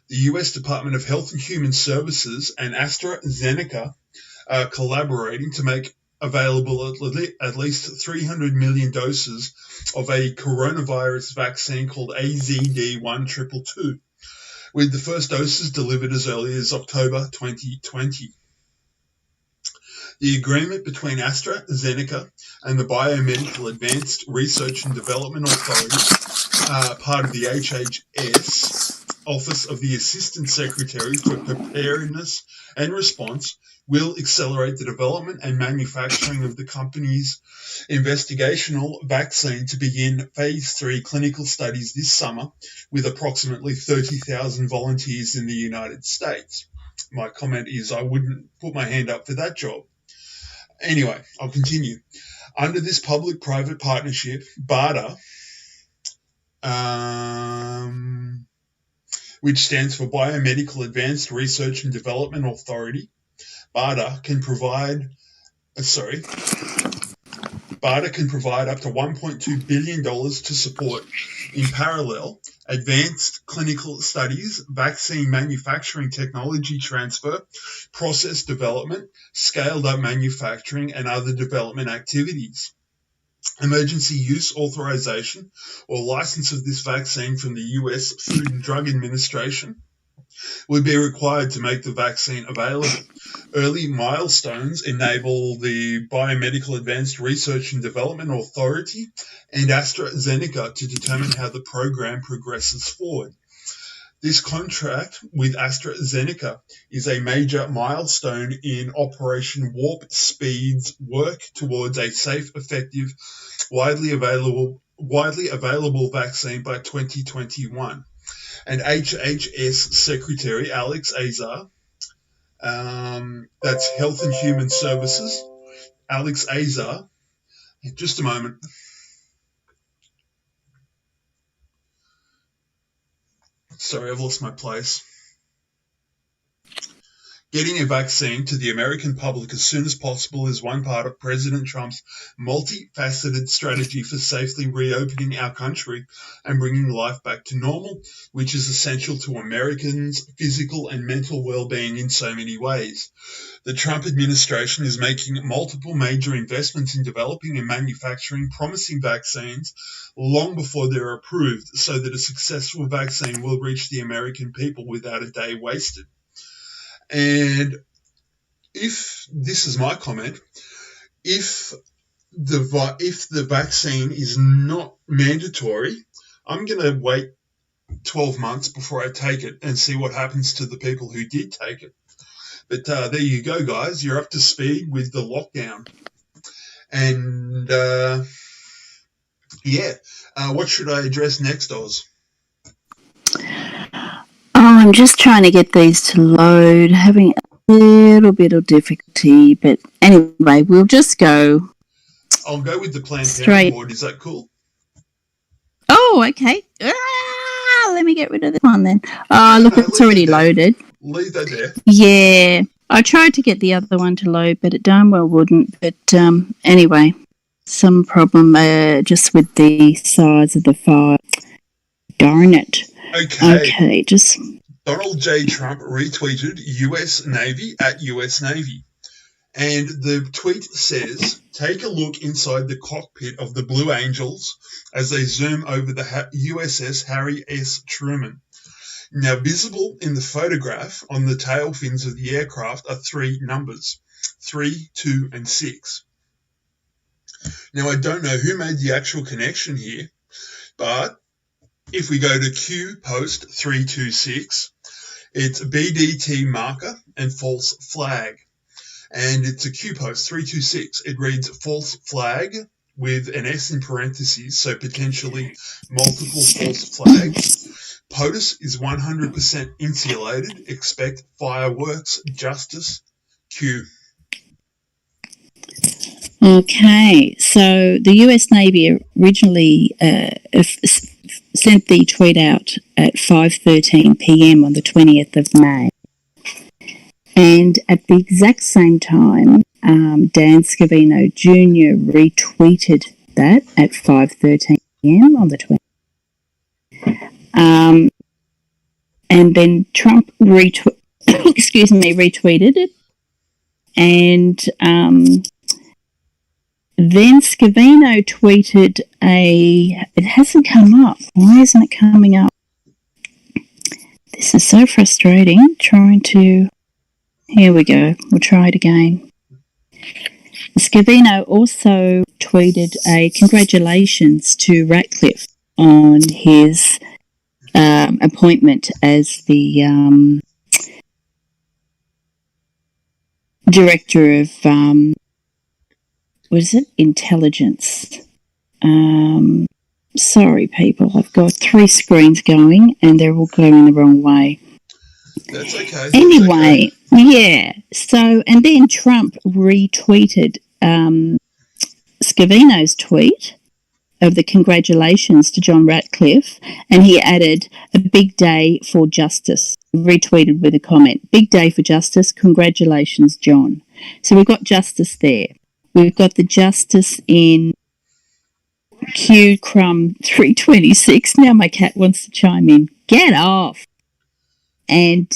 Speaker 1: the U.S. Department of Health and Human Services and AstraZeneca are collaborating to make available at least 300 million doses of a coronavirus vaccine called AZD1222, with the first doses delivered as early as October 2020. The agreement between AstraZeneca and the Biomedical Advanced Research and Development Authority, part of the HHS, Office of the Assistant Secretary for Preparedness and Response, will accelerate the development and manufacturing of the company's investigational vaccine to begin phase 3 clinical studies this summer with approximately 30,000 volunteers in the United States. My comment is I wouldn't put my hand up for that job. Anyway, I'll continue. Under this public-private partnership, BARDA, which stands for Biomedical Advanced Research and Development Authority, BARDA can provide up to $1.2 billion to support, in parallel, advanced clinical studies, vaccine manufacturing technology transfer, process development, scaled-up manufacturing, and other development activities. Emergency use authorization or license of this vaccine from the U.S. Food and Drug Administration would be required to make the vaccine available. Early milestones enable the Biomedical Advanced Research and Development Authority and AstraZeneca to determine how the program progresses forward. This contract with AstraZeneca is a major milestone in Operation Warp Speed's work towards a safe, effective, widely available vaccine by 2021. And HHS Secretary Alex Azar, that's Health and Human Services, Alex Azar, just a moment. Sorry, I've lost my place. Getting a vaccine to the American public as soon as possible is one part of President Trump's multifaceted strategy for safely reopening our country and bringing life back to normal, which is essential to Americans' physical and mental well-being in so many ways. The Trump administration is making multiple major investments in developing and manufacturing promising vaccines long before they're approved, so that a successful vaccine will reach the American people without a day wasted. And if this is my comment, if the vaccine is not mandatory, I'm going to wait 12 months before I take it and see what happens to the people who did take it. But there you go, guys. You're up to speed with the lockdown. And what should I address next, Oz?
Speaker 2: I'm just trying to get these to load, having a little bit of difficulty, but anyway, we'll just go.
Speaker 1: I'll go with the Planned Parenthood. Is that cool?
Speaker 2: Oh, okay. Let me get rid of this one then. Look, it's already loaded.
Speaker 1: Leave that there.
Speaker 2: Yeah, I tried to get the other one to load, but it darn well wouldn't. But anyway, some problem just with the size of the file. Darn it. Okay, just...
Speaker 1: Donald J. Trump retweeted US Navy at US Navy. And the tweet says, take a look inside the cockpit of the Blue Angels as they zoom over the USS Harry S. Truman. Now, visible in the photograph on the tail fins of the aircraft are 3 numbers, 3, 2, and 6. Now, I don't know who made the actual connection here, but if we go to Q post 326, it's BDT marker and false flag. And it's a Q post 326. It reads false flag with an S in parentheses, so potentially multiple false flags. POTUS is 100% insulated. Expect fireworks, justice, Q.
Speaker 2: Okay, so the US Navy originally sent the tweet out at 5:13 p.m. on the 20th of May. And at the exact same time, Dan Scavino Jr. retweeted that at 5:13 p.m. on the 20th. And then Trump retweeted it. And then Scavino tweeted it hasn't come up. Why isn't it coming up? This is so frustrating. Here we go. We'll try it again. Scavino also tweeted a congratulations to Ratcliffe on his appointment as the director of intelligence. Sorry, people, I've got 3 screens going and they're all going the wrong way.
Speaker 1: That's okay.
Speaker 2: Anyway, yeah. So, and then Trump retweeted Scavino's tweet of the congratulations to John Ratcliffe, and he added a big day for justice, retweeted with a comment, big day for justice, congratulations, John. So we've got justice there. We've got the justice in Q Crumb 326. Now my cat wants to chime in. Get off. And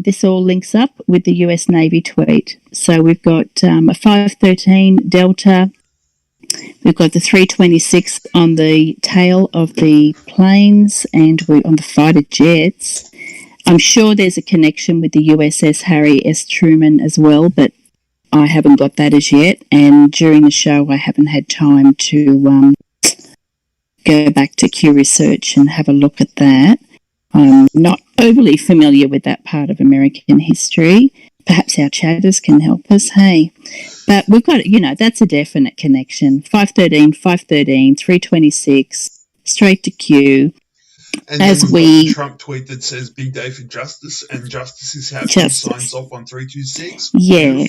Speaker 2: this all links up with the US Navy tweet. So we've got a 513 Delta. We've got the 326 on the tail of the planes and we're on the fighter jets. I'm sure there's a connection with the USS Harry S. Truman as well, but I haven't got that as yet. And during the show, I haven't had time to go back to Q Research and have a look at that. I'm not overly familiar with that part of American history. Perhaps our chatters can help us, hey. But we've got, that's a definite connection. 513, 326, straight to Q.
Speaker 1: And then we've got the Trump tweet that says big day for justice, and justice is how Trump signs off on 326.
Speaker 2: Yeah.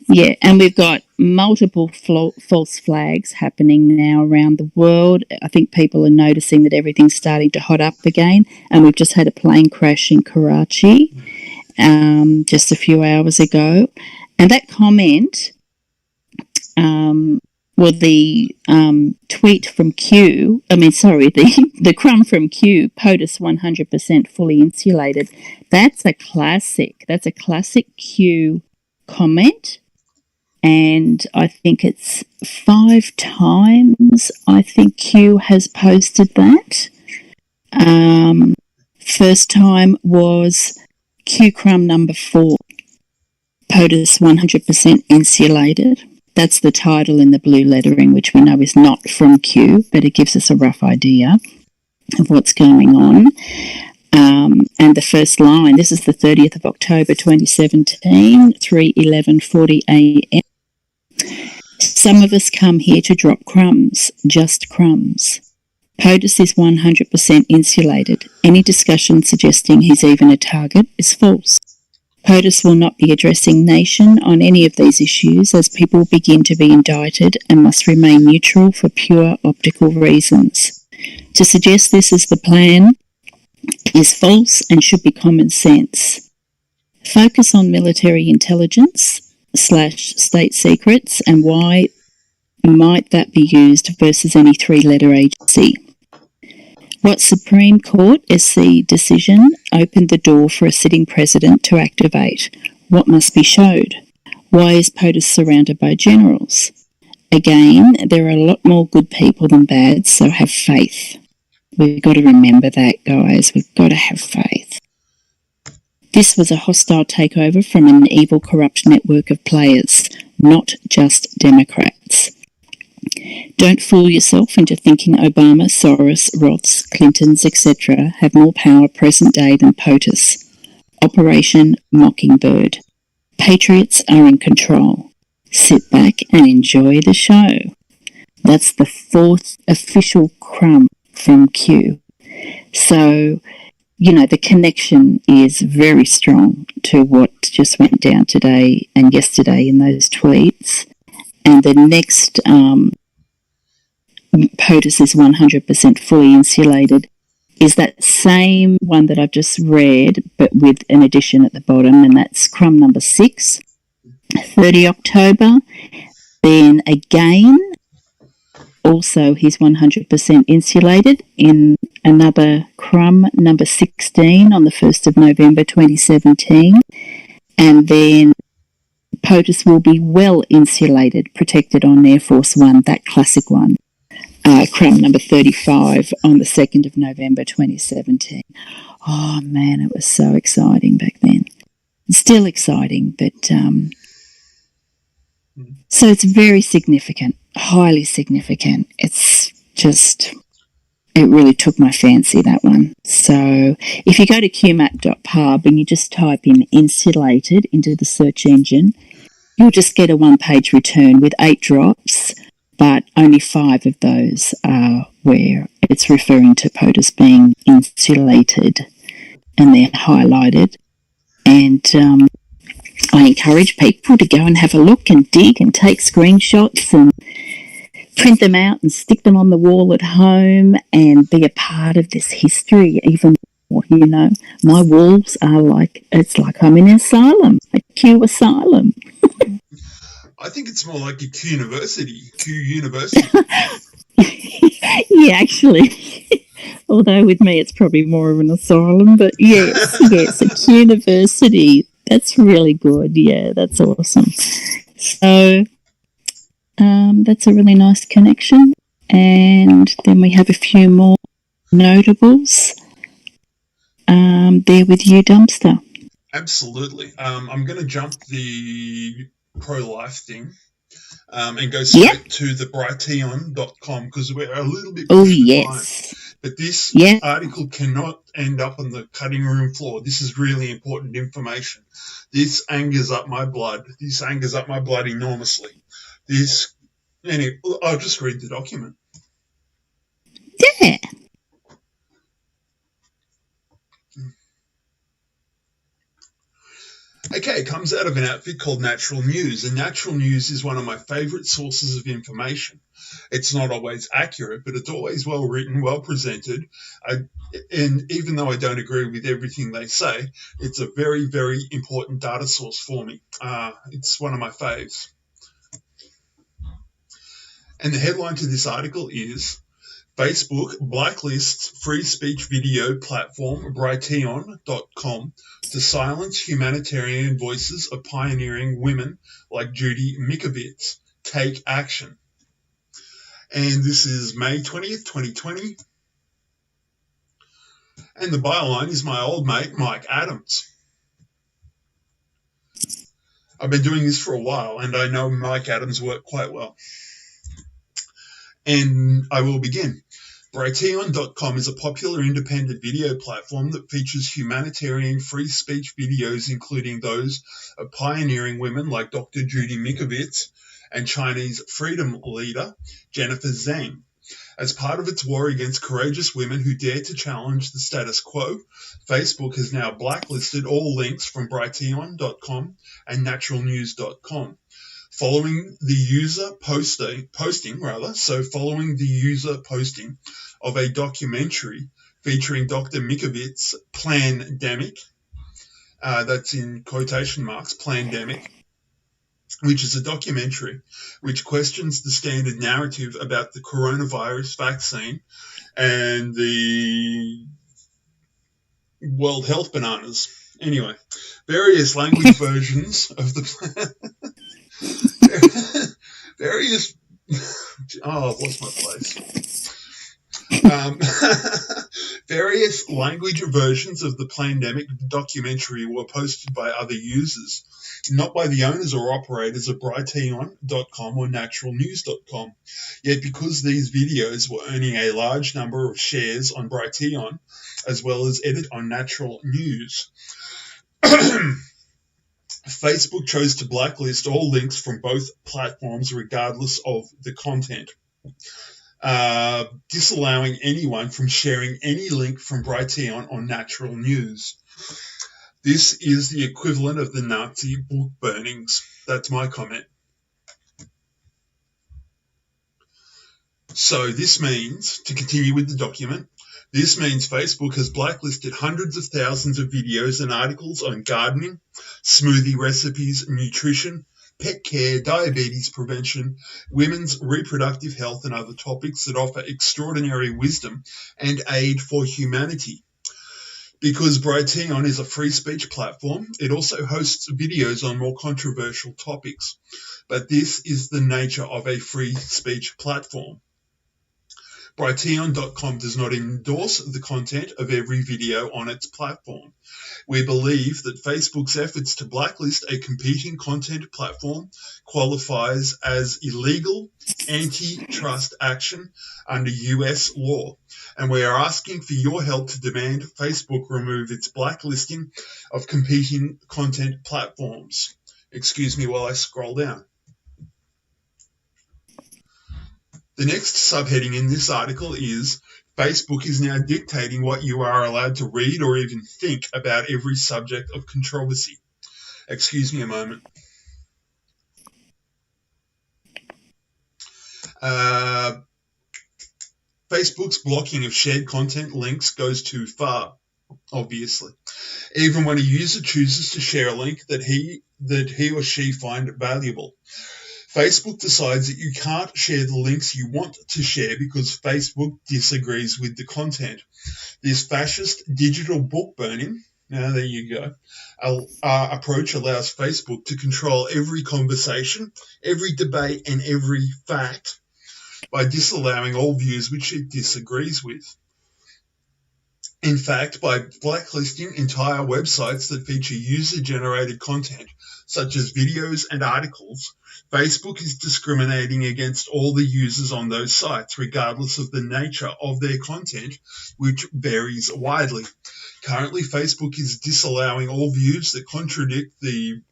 Speaker 2: Yeah, and we've got multiple false flags happening now around the world. I think people are noticing that everything's starting to hot up again, and we've just had a plane crash in Karachi just a few hours ago. And that comment, the tweet from Q, the crumb from Q, POTUS 100% fully insulated. That's a classic. That's a classic Q comment. And I think it's 5 times I think Q has posted that. First time was Q crumb number 4, POTUS 100% insulated. That's the title in the blue lettering, which we know is not from Q, but it gives us a rough idea of what's going on. And the first line, this is the 30th of October 2017, 3:11:40 a.m. Some of us come here to drop crumbs, just crumbs. POTUS is 100% insulated. Any discussion suggesting he's even a target is false. POTUS will not be addressing nation on any of these issues as people begin to be indicted and must remain neutral for pure optical reasons. To suggest this is the plan is false and should be common sense. Focus on military intelligence / state secrets and why might that be used versus any 3-letter agency. What Supreme Court SC decision opened the door for a sitting president to activate? What must be showed? Why is POTUS surrounded by generals? Again, there are a lot more good people than bad, so have faith. We've got to remember that, guys. We've got to have faith. This was a hostile takeover from an evil, corrupt network of players, not just Democrats. Don't fool yourself into thinking Obama, Soros, Roths, Clintons, etc. have more power present day than POTUS. Operation Mockingbird. Patriots are in control. Sit back and enjoy the show. That's the 4th official crumb from Q. So the connection is very strong to what just went down today and yesterday in those tweets. And the next POTUS is 100% fully insulated is that same one that I've just read, but with an addition at the bottom, and that's crumb number 6, 30 October. Then again, also he's 100% insulated in another crumb number 16 on the 1st of November 2017. And then POTUS will be well insulated, protected on Air Force One, that classic one. Crumb number 35 on the 2nd of November 2017. Oh man, it was so exciting back then. It's still exciting, but so it's very significant, highly significant. It's just, it really took my fancy, that one. So if you go to qmat.pub and you just type in insulated into the search engine, you'll just get a one-page return with 8 drops, but only 5 of those are where it's referring to POTUS being insulated, and they're highlighted. And I encourage people to go and have a look and dig and take screenshots and print them out and stick them on the wall at home and be a part of this history even more. My walls are like, it's like I'm in an asylum, a Q asylum.
Speaker 1: I think it's more like a Q University. Q University.
Speaker 2: Yeah, actually. Although with me it's probably more of an asylum, but yes, a Q University. That's really good. Yeah, that's awesome. So that's a really nice connection. And then we have a few more notables there with you, Dumpster.
Speaker 1: Absolutely. I'm going to jump the pro-life thing and go straight to the brighteon.com because we're a little bit pushed for time. But this article cannot end up on the cutting room floor. This is really important information. This angers up my blood. This angers up my blood enormously. Anyway, I'll just read the document.
Speaker 2: Yeah.
Speaker 1: Okay, it comes out of an outfit called Natural News, and Natural News is one of my favourite sources of information. It's not always accurate, but it's always well written, well presented, and even though I don't agree with everything they say, it's a very, very important data source for me. It's one of my faves. And the headline to this article is Facebook blacklists free speech video platform Brighteon.com to silence humanitarian voices of pioneering women like Judy Mikovits. Take action. And this is May 20th, 2020. And the byline is my old mate, Mike Adams. I've been doing this for a while, and I know Mike Adams' work quite well. And I will begin. Brighteon.com is a popular independent video platform that features humanitarian free speech videos, including those of pioneering women like Dr. Judy Mikovits and Chinese freedom leader Jennifer Zhang. As part of its war against courageous women who dare to challenge the status quo, Facebook has now blacklisted all links from Brighteon.com and naturalnews.com. Following the user posting of a documentary featuring Dr. Mikovits' Plandemic, that's in quotation marks, Plandemic, which is a documentary which questions the standard narrative about the coronavirus vaccine and the World Health bananas. Anyway, various language versions of the various I've lost my place. Various language versions of the Plandemic documentary were posted by other users, not by the owners or operators of Brighteon.com or naturalnews.com. Yet because these videos were earning a large number of shares on Brighteon, as well as edit on Natural News, Facebook chose to blacklist all links from both platforms regardless of the content. disallowing anyone from sharing any link from Brighteon on natural news. This is the equivalent of the Nazi book burnings. That's my comment. So this means, to continue with the document, this means Facebook has blacklisted hundreds of thousands of videos and articles on gardening, smoothie recipes, nutrition, pet care, diabetes prevention, women's reproductive health, and other topics that offer extraordinary wisdom and aid for humanity. Because Brighteon is a free speech platform, it also hosts videos on more controversial topics. But this is the nature of a free speech platform. Brighteon.com does not endorse the content of every video on its platform. We believe that Facebook's efforts to blacklist a competing content platform qualifies as illegal antitrust action under US law, and we are asking for your help to demand Facebook remove its blacklisting of competing content platforms. Excuse me while I scroll down. The next subheading in this article is Facebook is now dictating what you are allowed to read or even think about every subject of controversy. Excuse me a moment. Facebook's blocking of shared content links goes too far, obviously. Even when a user chooses to share a link that he or she find valuable. Facebook decides that you can't share the links you want to share because Facebook disagrees with the content. This fascist digital book burning, now there you go, approach allows Facebook to control every conversation, every debate, and every fact by disallowing all views which it disagrees with. In fact, by blacklisting entire websites that feature user-generated content, such as videos and articles, Facebook is discriminating against all the users on those sites, regardless of the nature of their content, which varies widely. Currently, Facebook is disallowing all views that contradict the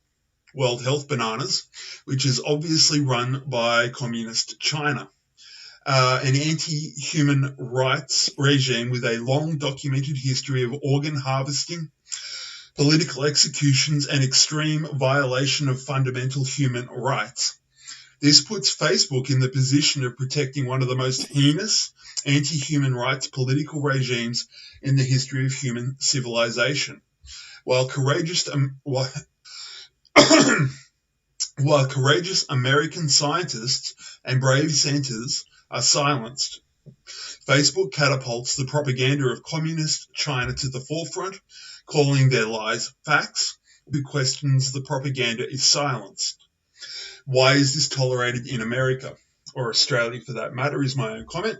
Speaker 1: World Health Bananas, which is obviously run by Communist China. An anti-human rights regime with a long documented history of organ harvesting, political executions, and extreme violation of fundamental human rights. This puts Facebook in the position of protecting one of the most heinous anti-human rights political regimes in the history of human civilization. While courageous American scientists and brave centers are silenced, Facebook catapults the propaganda of communist China to the forefront, calling their lies facts. Who questions the propaganda is silenced. Why is this tolerated in America, or Australia for that matter, is my own comment.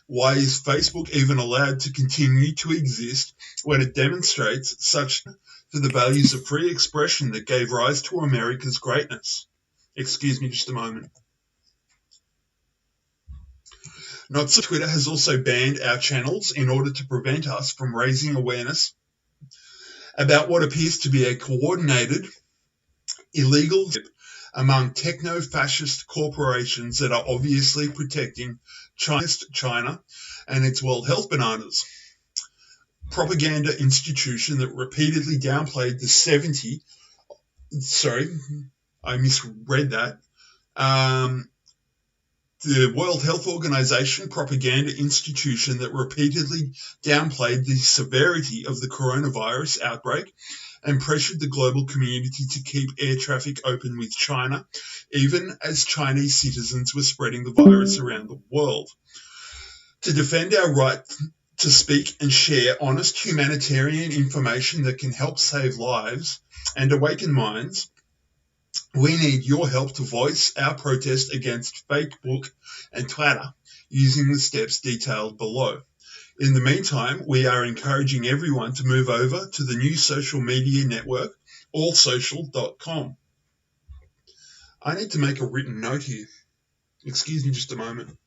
Speaker 1: Why is Facebook even allowed to continue to exist when it demonstrates such for the values of free expression that gave rise to America's greatness? Excuse me just a moment. Not so Twitter has also banned our channels in order to prevent us from raising awareness about what appears to be a coordinated, illegal among techno-fascist corporations that are obviously protecting China and its World Health Bananas. Propaganda institution that repeatedly downplayed the I misread that. The World Health Organization propaganda institution that repeatedly downplayed the severity of the coronavirus outbreak and pressured the global community to keep air traffic open with China, even as Chinese citizens were spreading the virus around the world. To defend our right to speak and share honest humanitarian information that can help save lives and awaken minds, we need your help to voice our protest against Facebook and Twitter using the steps detailed below. In the meantime, we are encouraging everyone to move over to the new social media network, allsocial.com. I need to make a written note here. Excuse me just a moment.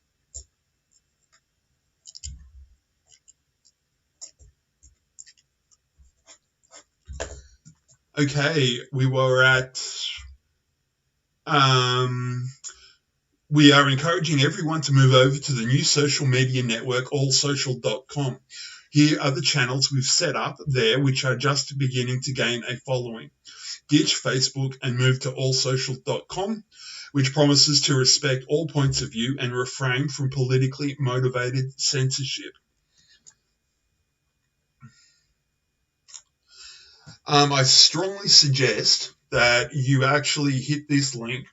Speaker 1: Okay, we were at We are encouraging everyone to move over to the new social media network, allsocial.com. Here are the channels we've set up there, which are just beginning to gain a following. Ditch Facebook and move to allsocial.com, which promises to respect all points of view and refrain from politically motivated censorship. I strongly suggest that you actually hit this link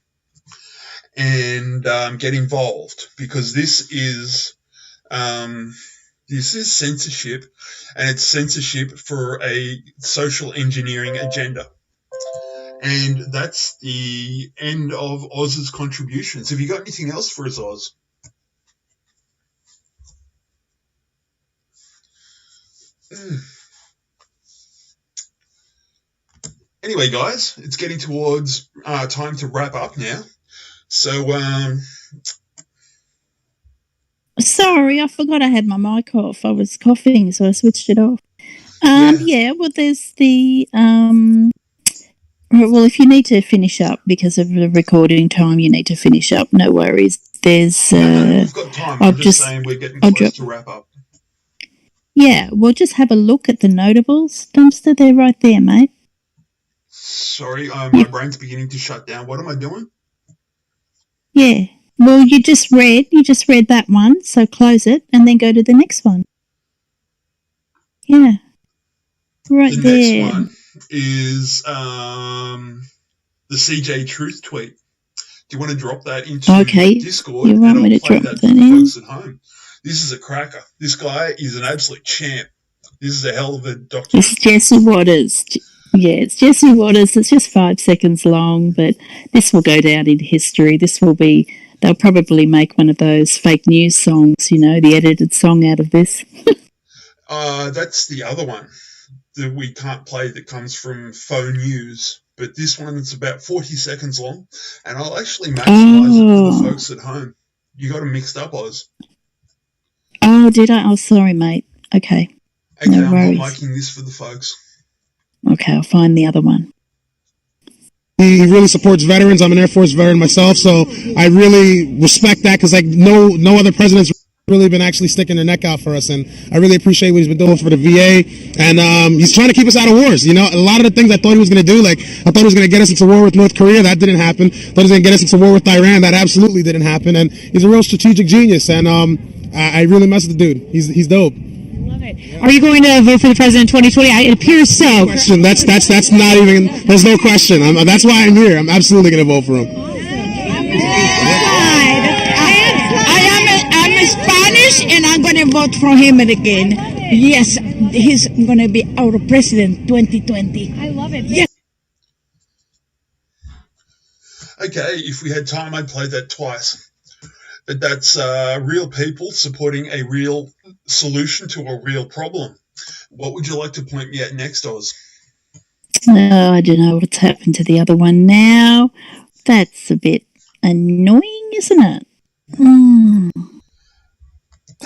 Speaker 1: and get involved, because this is censorship, and it's censorship for a social engineering agenda. And that's the end of Oz's contributions. Have you got anything else for us, Oz? Anyway, guys, it's getting towards time to wrap up now. So,
Speaker 2: Sorry, I forgot I had my mic off. I was coughing, so I switched it off. Well, there's the well, if you need to finish up because of the recording time, you need to finish up. No worries. There's
Speaker 1: we've got time. I'm just saying we're getting close to wrap up.
Speaker 2: Yeah, well, just have a look at the notables, Dumpster. They're right there, mate.
Speaker 1: Sorry, my brain's beginning to shut down. What am I doing?
Speaker 2: Yeah. Well, you just read that one, so close it and then go to the next one. Yeah. Right
Speaker 1: the
Speaker 2: there.
Speaker 1: Next one is the CJ Truth tweet. Do you want to drop that into Discord?
Speaker 2: You want me to drop that in?
Speaker 1: Folks at home. This is a cracker. This guy is an absolute champ. This is a hell of a document.
Speaker 2: It's Jesse Waters. Yeah, it's Jesse Waters. It's just 5 seconds long, but this will go down in history. They'll probably make one of those fake news songs, the edited song out of this.
Speaker 1: That's the other one that we can't play that comes from Faux News. But this one is about 40 seconds long, and I'll actually maximise it for the folks at home. You got them mixed up, Oz.
Speaker 2: Oh, did I? Oh, sorry, mate. Okay. No worries.
Speaker 1: I'm not liking this for the folks.
Speaker 2: Okay, I'll find the other one.
Speaker 6: He really supports veterans. I'm an Air Force veteran myself, so I really respect that, because no other president's really been actually sticking their neck out for us, and I really appreciate what he's been doing for the VA. And he's trying to keep us out of wars. A lot of the things I thought he was going to do, like I thought he was going to get us into war with North Korea. That didn't happen. Thought he was going to get us into war with Iran. That absolutely didn't happen. And he's a real strategic genius, and I really mess with the dude. He's dope.
Speaker 7: Are you going to vote for the president in 2020? It appears so.
Speaker 6: That's not even. There's no question. That's why I'm here. I'm absolutely going to vote for him.
Speaker 7: I'm Spanish, and I'm going to vote for him again. Yes, he's going to be our president 2020.
Speaker 8: I love it.
Speaker 7: Yes.
Speaker 1: Okay, if we had time, I'd play that twice. But that's real people supporting a real solution to a real problem. What would you like to point me at next, Oz?
Speaker 2: Oh, I don't know what's happened to the other one now. That's a bit annoying, isn't it?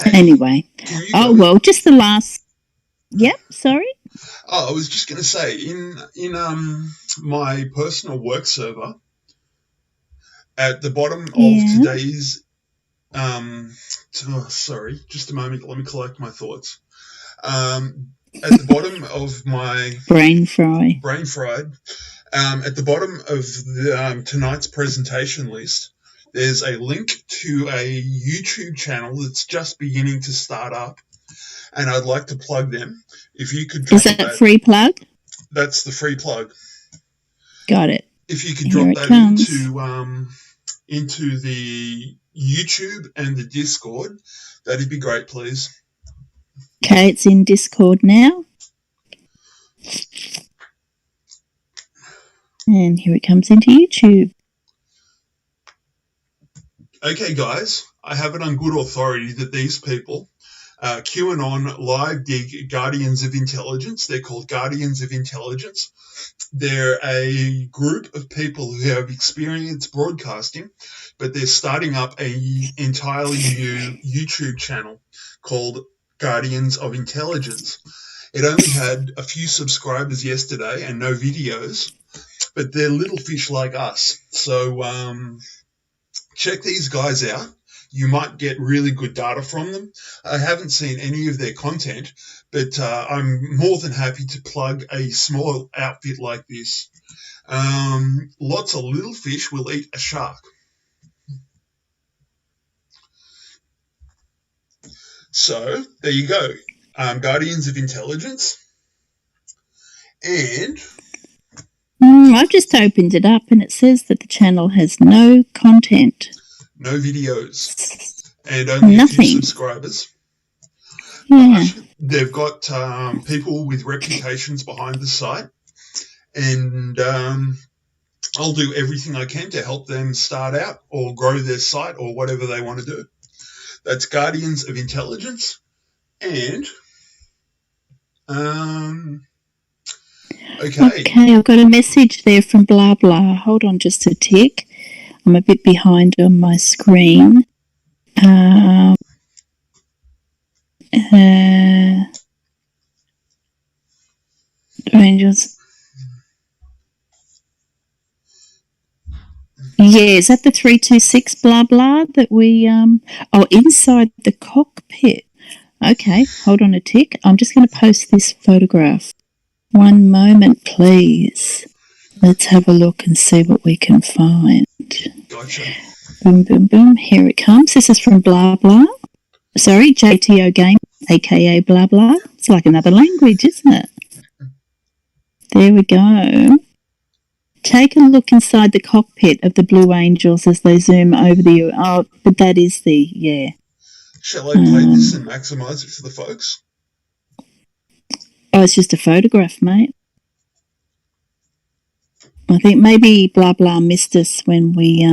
Speaker 1: Hey,
Speaker 2: anyway. Oh, well, just the last... Yep, sorry?
Speaker 1: Oh, I was just going to say, in my personal work server, at the bottom of today's... sorry, just a moment. Let me collect my thoughts. At the bottom of my...
Speaker 2: Brain fried.
Speaker 1: At the bottom of the, tonight's presentation list, there's a link to a YouTube channel that's just beginning to start up, and I'd like to plug them. If you could drop
Speaker 2: Is that a free plug?
Speaker 1: That's the free plug.
Speaker 2: Got it.
Speaker 1: If you could drop that into the YouTube and the Discord, that'd be great, please.
Speaker 2: Okay, it's in Discord now. And here it comes into YouTube.
Speaker 1: Okay, guys, I have it on good authority that these people, QAnon Live Dig Guardians of Intelligence, they're called Guardians of Intelligence. They're a group of people who have experience broadcasting, but they're starting up an entirely new YouTube channel called Guardians of Intelligence. It only had a few subscribers yesterday and no videos, but they're little fish like us. So check these guys out. You might get really good data from them. I haven't seen any of their content, but I'm more than happy to plug a small outfit like this. Lots of little fish will eat a shark. So there you go. Guardians of Intelligence. And
Speaker 2: I've just opened it up and it says that the channel has no content.
Speaker 1: No videos. And only
Speaker 2: Nothing.
Speaker 1: a few subscribers.
Speaker 2: Yeah.
Speaker 1: They've got people with reputations behind the site. And I'll do everything I can to help them start out or grow their site or whatever they want to do. That's Guardians of Intelligence. And
Speaker 2: Okay, I've got a message there from blah blah. Hold on just a tick. I'm a bit behind on my screen. Angels. Yeah, is that the 326 blah blah that we inside the cockpit? Okay, hold on a tick. I'm just going to post this photograph. One moment, please. Let's have a look and see what we can find.
Speaker 1: Gotcha.
Speaker 2: Boom, boom, boom. Here it comes. This is from blah blah. Sorry, JTO Game, aka blah blah. It's like another language, isn't it? There we go. Take a look inside the cockpit of the Blue Angels as they zoom over the... Oh, but that is the... Yeah.
Speaker 1: Shall I play this and maximise it for the folks?
Speaker 2: Oh, it's just a photograph, mate. I think maybe blah blah missed us when we...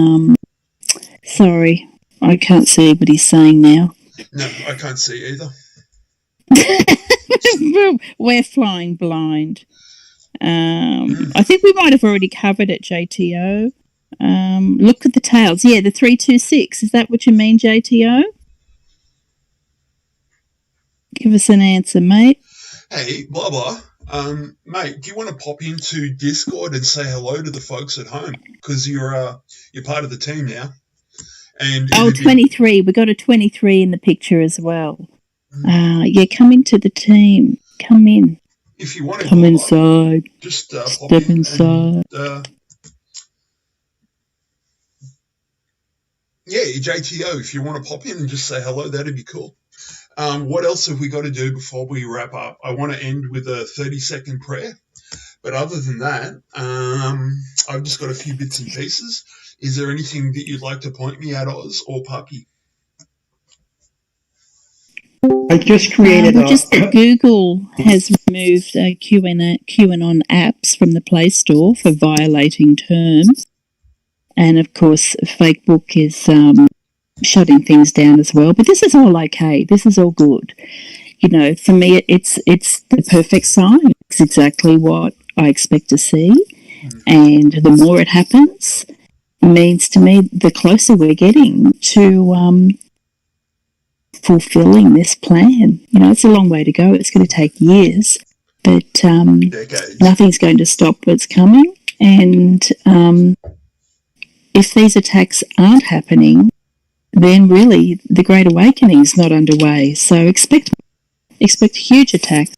Speaker 2: Sorry, I can't see what he's saying now.
Speaker 1: No, I can't see either.
Speaker 2: We're flying blind. I think we might have already covered it, JTO. Look at the tails. Yeah, the 326. Is that what you mean, JTO? Give us an answer, mate.
Speaker 1: Hey, blah blah. Mate, do you want to pop into Discord and say hello to the folks at home? Because you're part of the team now. And
Speaker 2: 23. We got a 23 in the picture as well. Yeah, come into the team. Come in.
Speaker 1: If you want to
Speaker 2: come inside,
Speaker 1: just
Speaker 2: step inside.
Speaker 1: Yeah, JTO, if you want to pop in and just say hello, that'd be cool. What else have we got to do before we wrap up? I want to end with a 30-second prayer. But other than that, I've just got a few bits and pieces. Is there anything that you'd like to point me at, Oz or Puppy?
Speaker 3: I just created
Speaker 2: just that Google has removed QAnon apps from the Play Store for violating terms. And, of course, Facebook is shutting things down as well. But this is all okay. This is all good. You know, for me, it's the perfect sign. It's exactly what I expect to see. And the more it happens means to me the closer we're getting to fulfilling this plan. You know, it's a long way to go. It's going to take years. But nothing's going to stop what's coming. And if these attacks aren't happening, then really the Great Awakening is not underway. So expect huge attacks.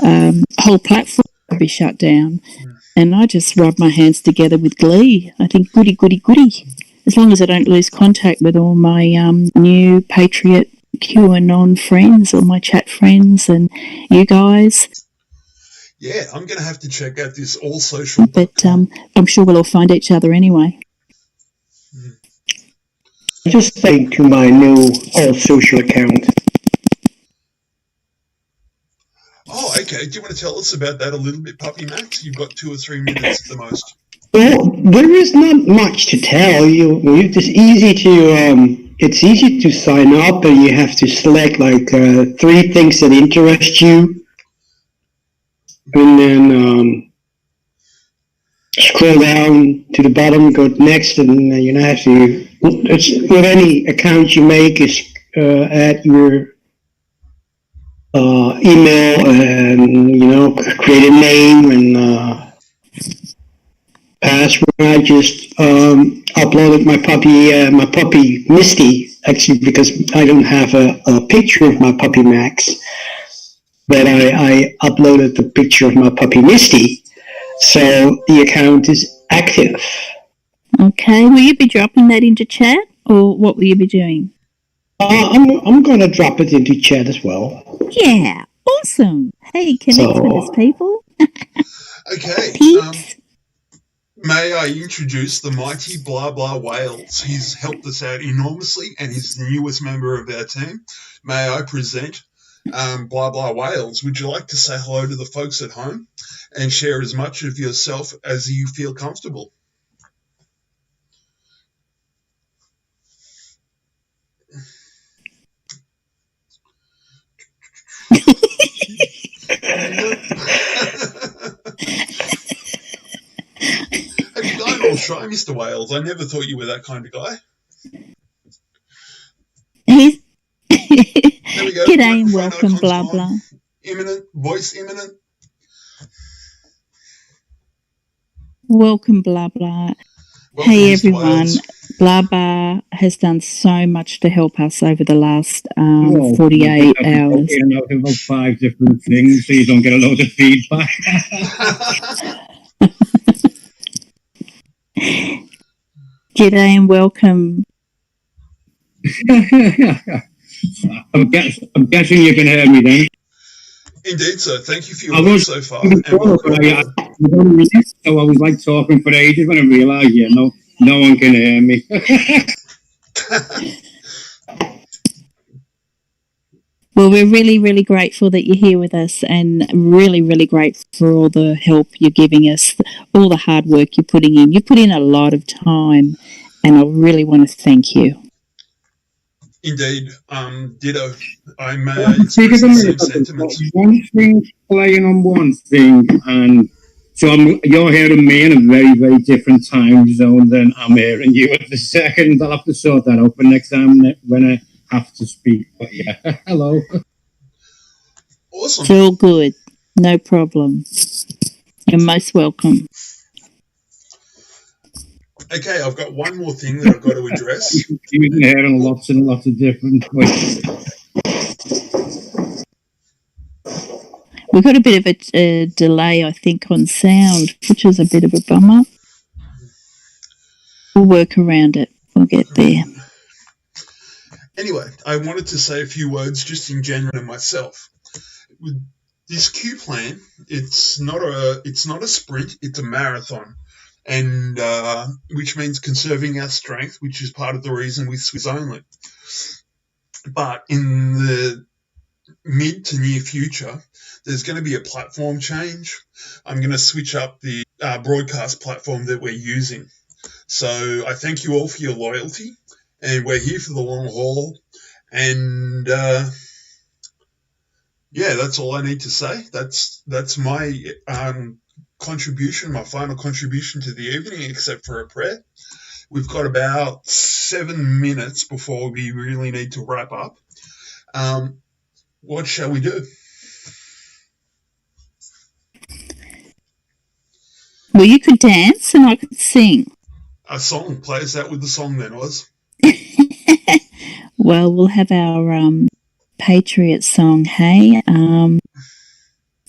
Speaker 2: Whole platform will be shut down. And I just rub my hands together with glee. I think goody, goody, goody. As long as I don't lose contact with all my new Patriot QAnon friends, all my chat friends and you guys.
Speaker 1: Yeah, I'm going to have to check out this all social.
Speaker 2: But I'm sure we'll all find each other anyway.
Speaker 3: Just thank to my new all social account.
Speaker 1: Oh, okay. Do you want to tell us about that a little bit, Puppy Max? You've got 2 or 3 minutes at the most.
Speaker 3: Well, there is not much to tell. It's easy to sign up, and you have to select like 3 things that interest you, and then scroll down to the bottom, go next, and you have to. With any account you make, is add your email and create a name and past where I just uploaded my puppy Misty, actually because I don't have a picture of my puppy Max, but I uploaded the picture of my puppy Misty, so the account is active.
Speaker 2: Okay, will you be dropping that into chat, or what will you be doing?
Speaker 3: I'm going to drop it into chat as well.
Speaker 2: Yeah, awesome. Hey, connect with us, people.
Speaker 1: Okay.
Speaker 2: Peeps.
Speaker 1: May I introduce the mighty Blah Blah Wales. He's helped us out enormously and he's the newest member of our team. May I present Blah Blah Wales. Would you like to say hello to the folks at home and share as much of yourself as you feel comfortable? Have you gone all shy, Mr. Wales? I never thought you were that kind of guy.
Speaker 2: He's
Speaker 1: There we go.
Speaker 2: G'day and welcome, Blah Blah.
Speaker 1: Imminent, voice imminent.
Speaker 2: Welcome, Blah Blah.
Speaker 1: Welcome,
Speaker 2: Hey
Speaker 1: Mr.
Speaker 2: everyone,
Speaker 1: Wales.
Speaker 2: Blah Blah has done so much to help us over the last 48 hours.
Speaker 8: You know about 5 different things so you don't get a load of feedback.
Speaker 2: G'day and welcome.
Speaker 8: I'm guessing you can hear me then.
Speaker 1: Indeed, sir. Thank you for your work so far. And
Speaker 8: So I was like talking for ages when I realised, no one can hear me.
Speaker 2: Well, we're really, really grateful that you're here with us and really, really grateful for all the help you're giving us, all the hard work you're putting in. You put in a lot of time and I really want to thank you.
Speaker 1: Indeed. Ditto. I'm express the same sentiments.
Speaker 8: One thing playing on one thing, and so you're hearing me in a very, very different time zone than I'm hearing you at the second. I'll have to sort that out for next time when I have to speak. But yeah, hello.
Speaker 1: Awesome.
Speaker 2: It's all good. No problem. You're most welcome.
Speaker 1: Okay, I've got one more thing that I've got to address.
Speaker 8: You've been hearing lots and lots of different voices.
Speaker 2: We've got a bit of a delay, I think, on sound, which is a bit of a bummer. We'll work around it. We'll get there.
Speaker 1: Anyway, I wanted to say a few words just in general to myself. With this Q plan, it's not a sprint, it's a marathon. And which means conserving our strength, which is part of the reason we Swiss only. But in the mid to near future, there's going to be a platform change. I'm going to switch up the broadcast platform that we're using. So I thank you all for your loyalty, and we're here for the long haul. And yeah, that's all I need to say. That's my contribution, my final contribution to the evening, except for a prayer. We've got about 7 minutes before we really need to wrap up. What shall we do?
Speaker 2: Well, you could dance and I could sing.
Speaker 1: A song. Play us out with the song then, Oz.
Speaker 2: Well, we'll have our Patriot song, hey?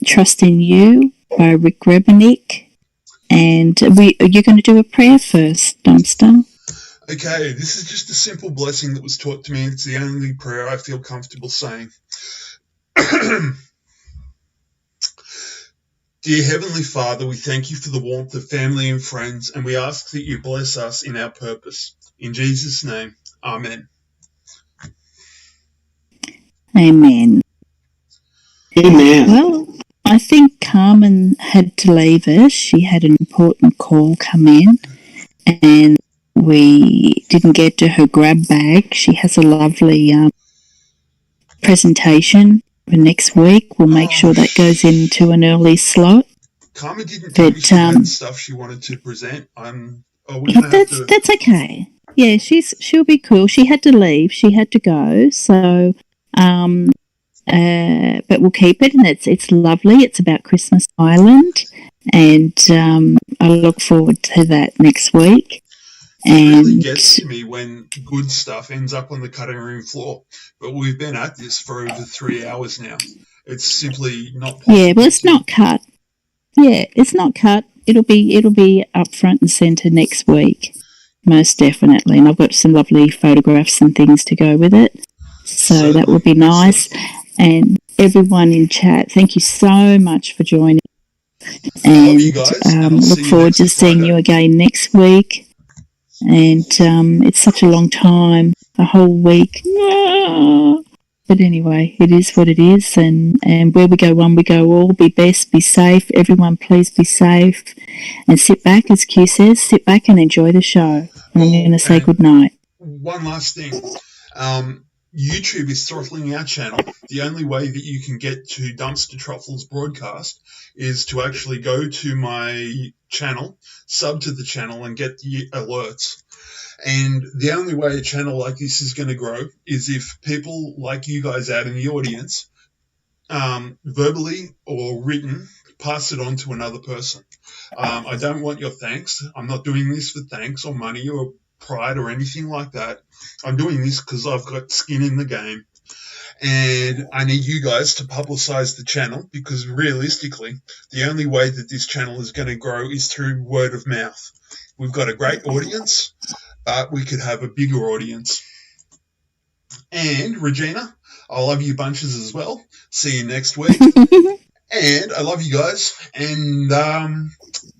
Speaker 2: Trust in You by Rick Rebenick. And you're going to do a prayer first, Dumpster.
Speaker 1: Okay, this is just a simple blessing that was taught to me. It's the only prayer I feel comfortable saying. Dear Heavenly Father, we thank you for the warmth of family and friends, and we ask that you bless us in our purpose. In Jesus' name, Amen.
Speaker 2: Amen.
Speaker 3: Amen.
Speaker 2: Well, I think Carmen had to leave us. She had an important call come in and we didn't get to her grab bag. She has a lovely presentation for next week. We'll make sure that goes into an early slot.
Speaker 1: Carmen didn't tell me she had stuff she wanted to present.
Speaker 2: That's okay. Yeah, she'll be cool. She had to leave. She had to go. So but we'll keep it, and it's lovely. It's about Christmas Island, And I look forward to that next week.
Speaker 1: It
Speaker 2: And
Speaker 1: really gets to me when good stuff ends up on the cutting room floor. But we've been at this for over 3 hours now. It's simply not possible.
Speaker 2: yeah, well, it's not cut. Yeah, it's not cut. It'll be up front and centre next week, most definitely. And I've got some lovely photographs and things to go with it. So that will be nice. And everyone in chat, thank you so much for joining.
Speaker 1: I love
Speaker 2: And
Speaker 1: you guys. And I'll
Speaker 2: look
Speaker 1: see you
Speaker 2: forward
Speaker 1: next
Speaker 2: to seeing
Speaker 1: Friday.
Speaker 2: you again next week. And it's such a long time, a whole week. But anyway, it is what it is. And where we go one, we go all. Be best, be safe. Everyone, please be safe. And sit back, as Q says, sit back and enjoy the show. And I'm going to say good night.
Speaker 1: One last thing. YouTube is throttling our channel. The only way that you can get to Dumpster Truffles broadcast is to actually go to my channel, sub to the channel, and get the alerts. And the only way a channel like this is going to grow is if people like you guys out in the audience, verbally or written, pass it on to another person. I don't want your thanks. I'm not doing this for thanks or money or pride or anything like that. I'm doing this because I've got skin in the game. And I need you guys to publicize the channel because realistically, the only way that this channel is going to grow is through word of mouth. We've got a great audience, but we could have a bigger audience. And Regina, I love you bunches as well. See you next week. And I love you guys. And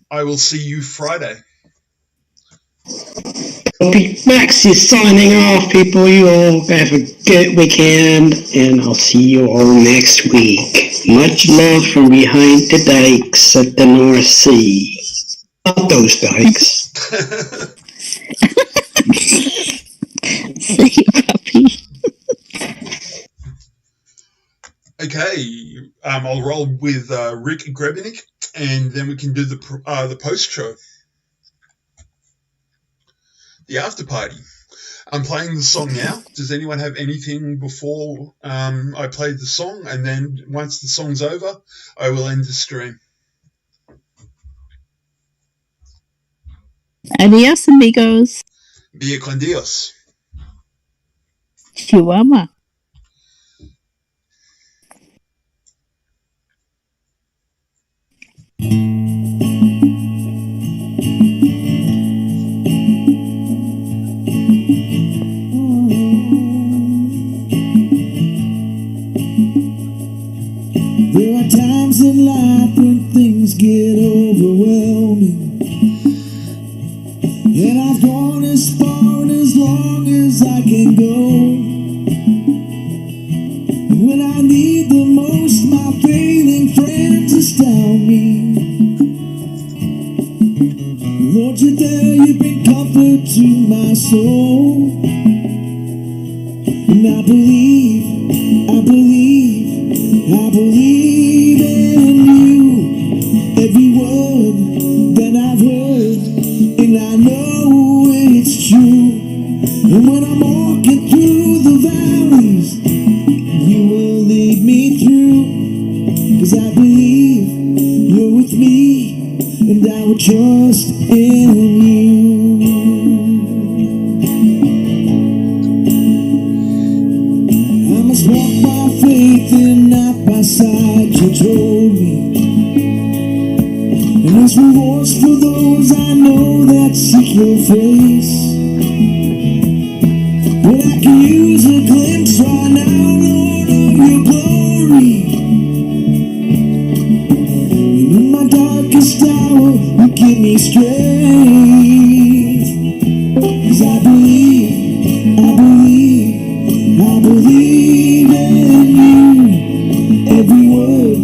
Speaker 1: I will see you Friday.
Speaker 3: Max is signing off, people. You all have a good weekend, and I'll see you all next week. Much love from behind the dikes at the North Sea. Not those dikes.
Speaker 2: See you, puppy.
Speaker 1: Okay, I'll roll with Rick Grebenick, and then we can do the post show. The after party. I'm playing the song now. Does anyone have anything before I play the song? And then once the song's over, I will end the stream.
Speaker 2: Adios, amigos.
Speaker 1: Via con Dios.
Speaker 2: Chihuahua.
Speaker 9: There are times in life when things get overwhelming, and I've gone as far and as long as I can go. And when I need the most, my failing friends astound me. Lord, you're there, you've been comfort to my soul. And I believe in you. Every word that I've heard, and I know it's true. And when I'm walking through the valleys, you will lead me through. 'Cause I believe you're with me, and I will trust in you. I must walk by faith and not by sight, you told me. And there's rewards for those I know that seek your face. But I can use a glimpse right now, Lord, of your glory. And in my darkest hour, you give me strength. 'Cause I believe in you. Every word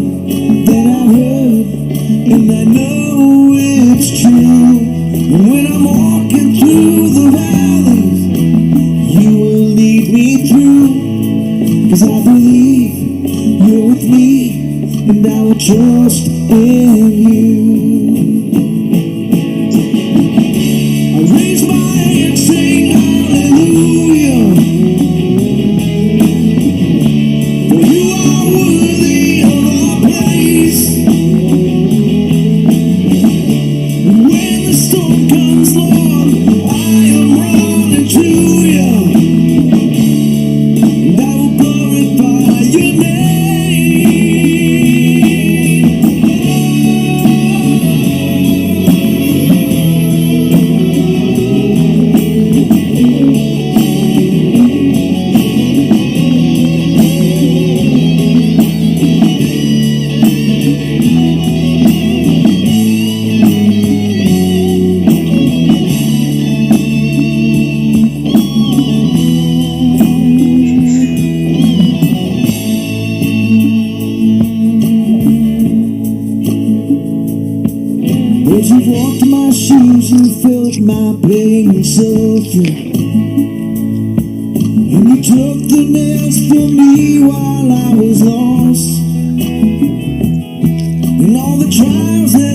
Speaker 9: that I heard, and I know it's true. And when I'm walking through the valleys, you will lead me through. 'Cause I believe you're with me, and I will trust in you. Lord, you walked my shoes, you felt my pain and suffering. And you took the nails from me while I was lost. And all the trials that